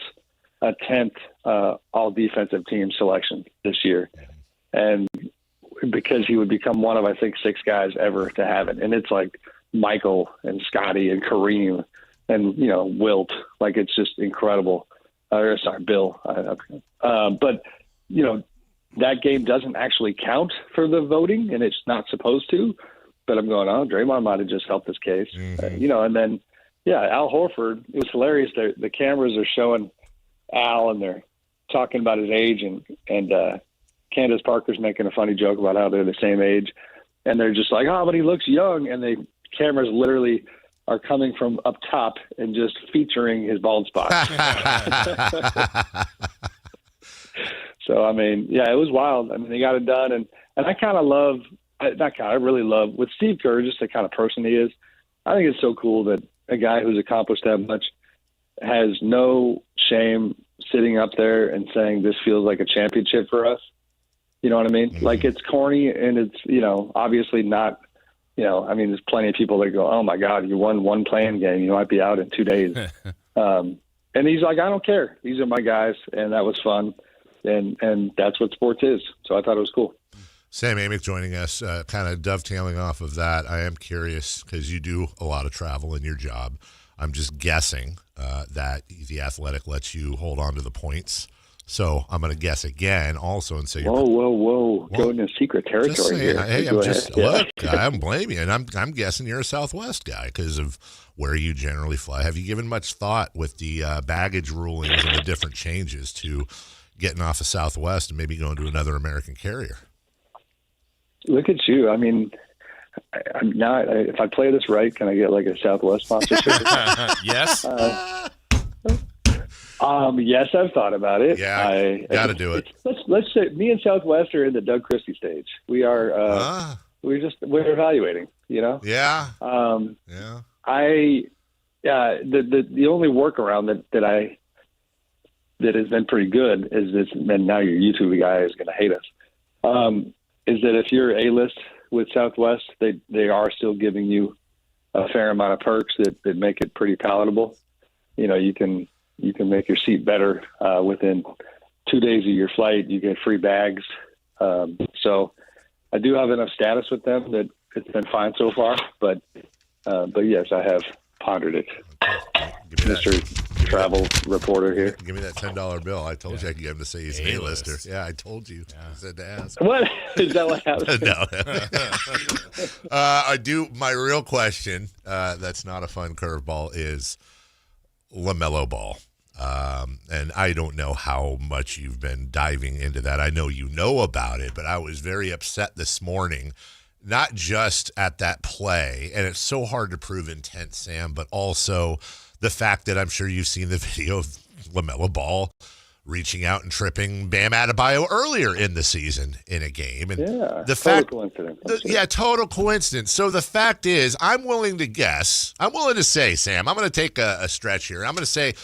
a 10th all-defensive team selection this year. And because he would become one of, I think, 6 guys ever to have it. And it's like Michael and Scotty and Kareem and, Wilt. Like, it's just incredible. Bill. But, that game doesn't actually count for the voting, and it's not supposed to. But I'm going, Draymond might have just helped this case. And then, Al Horford, it was hilarious. The cameras are showing Al, and they're talking about his age, and Candace Parker's making a funny joke about how they're the same age. And they're just like, but he looks young. And the cameras literally are coming from up top and just featuring his bald spot. So, it was wild. They got it done. And I kind of love, I really love, with Steve Kerr, just the kind of person he is, I think it's so cool that a guy who's accomplished that much has no shame sitting up there and saying this feels like a championship for us. You know what I mean? Like, it's corny and it's, obviously not, there's plenty of people that go, oh my God, you won one playing game. You might be out in 2 days. And he's like, I don't care. These are my guys. And that was fun. And that's what sports is. So I thought it was cool. Sam Amick joining us, kind of dovetailing off of that. I am curious because you do a lot of travel in your job. I'm just guessing that the Athletic lets you hold on to the points. So I'm going to guess again also and say, whoa. Going into secret territory here. Hey, look, I don't blame you. And I'm guessing you're a Southwest guy because of where you generally fly. Have you given much thought with the baggage rulings and the different changes to getting off of Southwest and maybe going to another American carrier? Look at you. I'm not. If I play this right, can I get like a Southwest sponsorship? Yes. Yes, I've thought about it. Yeah, got to do it. Let's say me and Southwest are in the Doug Christie stage. We are. We're evaluating. Yeah. The only workaround that I that has been pretty good is this, and now your YouTube guy is going to hate us, is that if you're A-list with Southwest, they are still giving you a fair amount of perks that make it pretty palatable. You can make your seat better within 2 days of your flight. You get free bags. So I do have enough status with them that it's been fine so far. But yes, I have pondered it. Mr. Travel reporter here. Give me that $10 bill. I told you I could get him to say he's an A-lister. Yeah, I told you. I said to ask. What? Is that what happened? No. I do. My real question, that's not a fun curveball, is LaMelo Ball. And I don't know how much you've been diving into that. I know you know about it, but I was very upset this morning, not just at that play, and it's so hard to prove intent, Sam, but also the fact that I'm sure you've seen the video of LaMelo Ball reaching out and tripping Bam Adebayo earlier in the season in a game. And coincidence. Total coincidence. So the fact is, I'm willing to say, Sam, I'm going to take a stretch here. I'm going to say,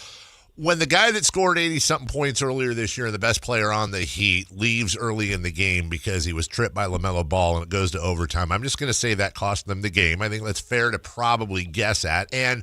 when the guy that scored 80-something points earlier this year and the best player on the Heat leaves early in the game because he was tripped by LaMelo Ball and it goes to overtime, I'm just going to say that cost them the game. I think that's fair to probably guess at. And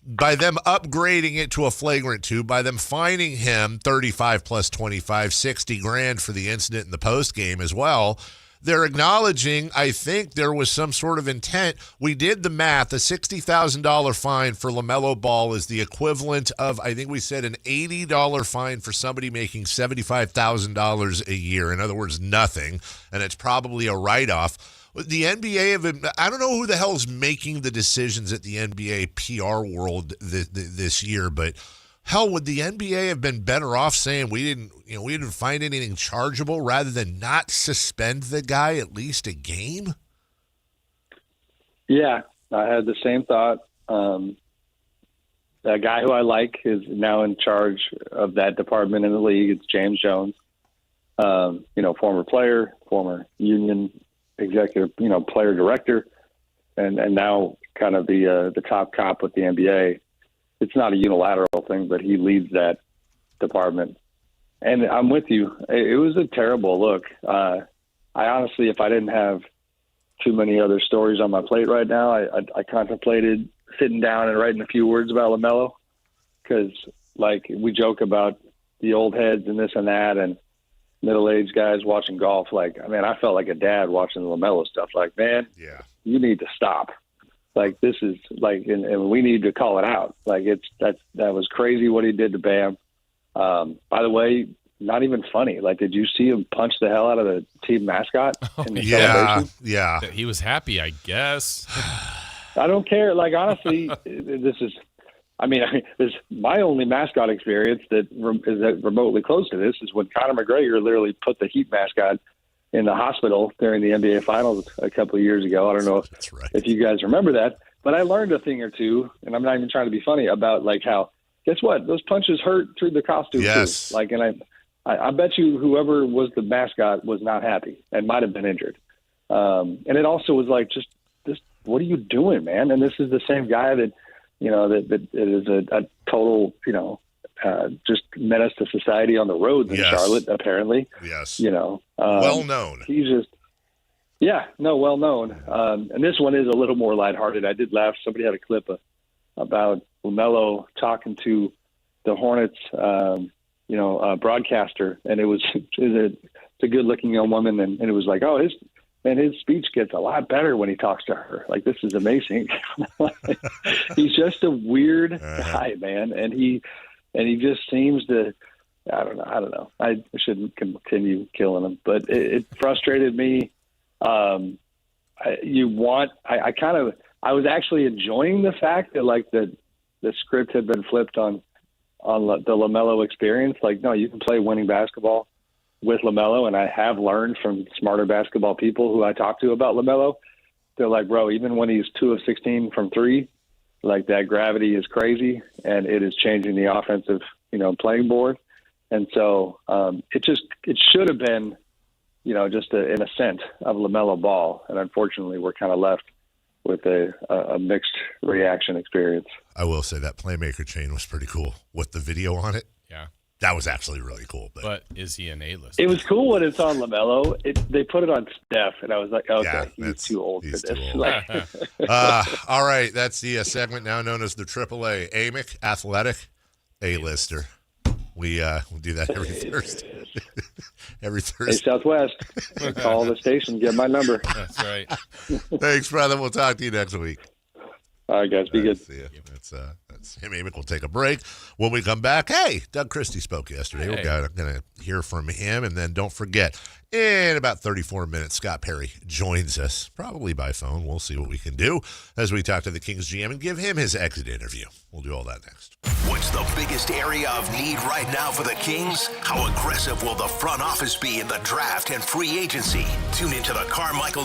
by them upgrading it to a flagrant 2, by them fining him 35 plus 25, 60 grand for the incident in the post game as well, they're acknowledging, I think, there was some sort of intent. We did the math. A $60,000 fine for LaMelo Ball is the equivalent of, I think we said, an $80 fine for somebody making $75,000 a year. In other words, nothing. And it's probably a write-off. The NBA, I don't know who the hell is making the decisions at the NBA PR world this year, but hell, would the NBA have been better off saying we didn't find anything chargeable rather than not suspend the guy at least a game? Yeah, I had the same thought. That guy who I like is now in charge of that department in the league. It's James Jones, former player, former union executive, player director, and now kind of the top cop with the NBA. It's not a unilateral thing, but he leads that department. And I'm with you. It was a terrible look. I honestly, if I didn't have too many other stories on my plate right now, I contemplated sitting down and writing a few words about LaMelo, because we joke about the old heads and this and that and middle-aged guys watching golf. I felt like a dad watching the LaMelo stuff. Man, you need to stop. This is and we need to call it out. That was crazy what he did to Bam. By the way, not even funny. Did you see him punch the hell out of the team mascot in the celebration? Yeah. He was happy, I guess. I don't care. Honestly, this is my only mascot experience that is remotely close to this is when Conor McGregor literally put the Heat mascot in the hospital during the NBA Finals a couple of years ago. I don't know if you guys remember that, but I learned a thing or two, and I'm not even trying to be funny, about how, guess what? Those punches hurt through the costume yes. too. And I bet you whoever was the mascot was not happy and might have been injured. And it also was just what are you doing, man? And this is the same guy that, that is a total, just menace to society on the roads in Charlotte, apparently. Yes. Well known. He's just, well known. And this one is a little more lighthearted. I did laugh. Somebody had a clip about LaMelo talking to the Hornets, broadcaster, and it's a good-looking young woman, and it was his speech gets a lot better when he talks to her. This is amazing. He's just a weird guy, man, and he just seems to. I don't know. I shouldn't continue killing him, but it frustrated me. I was actually enjoying the fact that the script had been flipped on the LaMelo experience. No, you can play winning basketball with LaMelo, and I have learned from smarter basketball people who I talk to about LaMelo. They're bro, even when he's 2 of 16 from 3, that gravity is crazy, and it is changing the offensive, playing board. And so it should have been, just an ascent of LaMelo Ball, and unfortunately, we're kind of left with a mixed reaction experience. I will say that playmaker chain was pretty cool with the video on it. Yeah. That was actually really cool. But is he an A-list? It was cool when it's on LaMelo. They put it on Steph, and I was like, okay, he's too old for this. All right, that's the segment now known as the AAA. Amick, athletic, A-lister. We'll do that every Thursday. Every Thursday. Hey, Southwest, call the station, get my number. That's right. Thanks, brother. We'll talk to you next week. All right, guys. Be good. See ya. That's him. Amick will take a break. When we come back, hey, Doug Christie spoke yesterday. We're going to hear from him. And then don't forget, in about 34 minutes, Scott Perry joins us, probably by phone. We'll see what we can do as we talk to the Kings GM and give him his exit interview. We'll do all that next. What's the biggest area of need right now for the Kings? How aggressive will the front office be in the draft and free agency? Tune into the Carmichael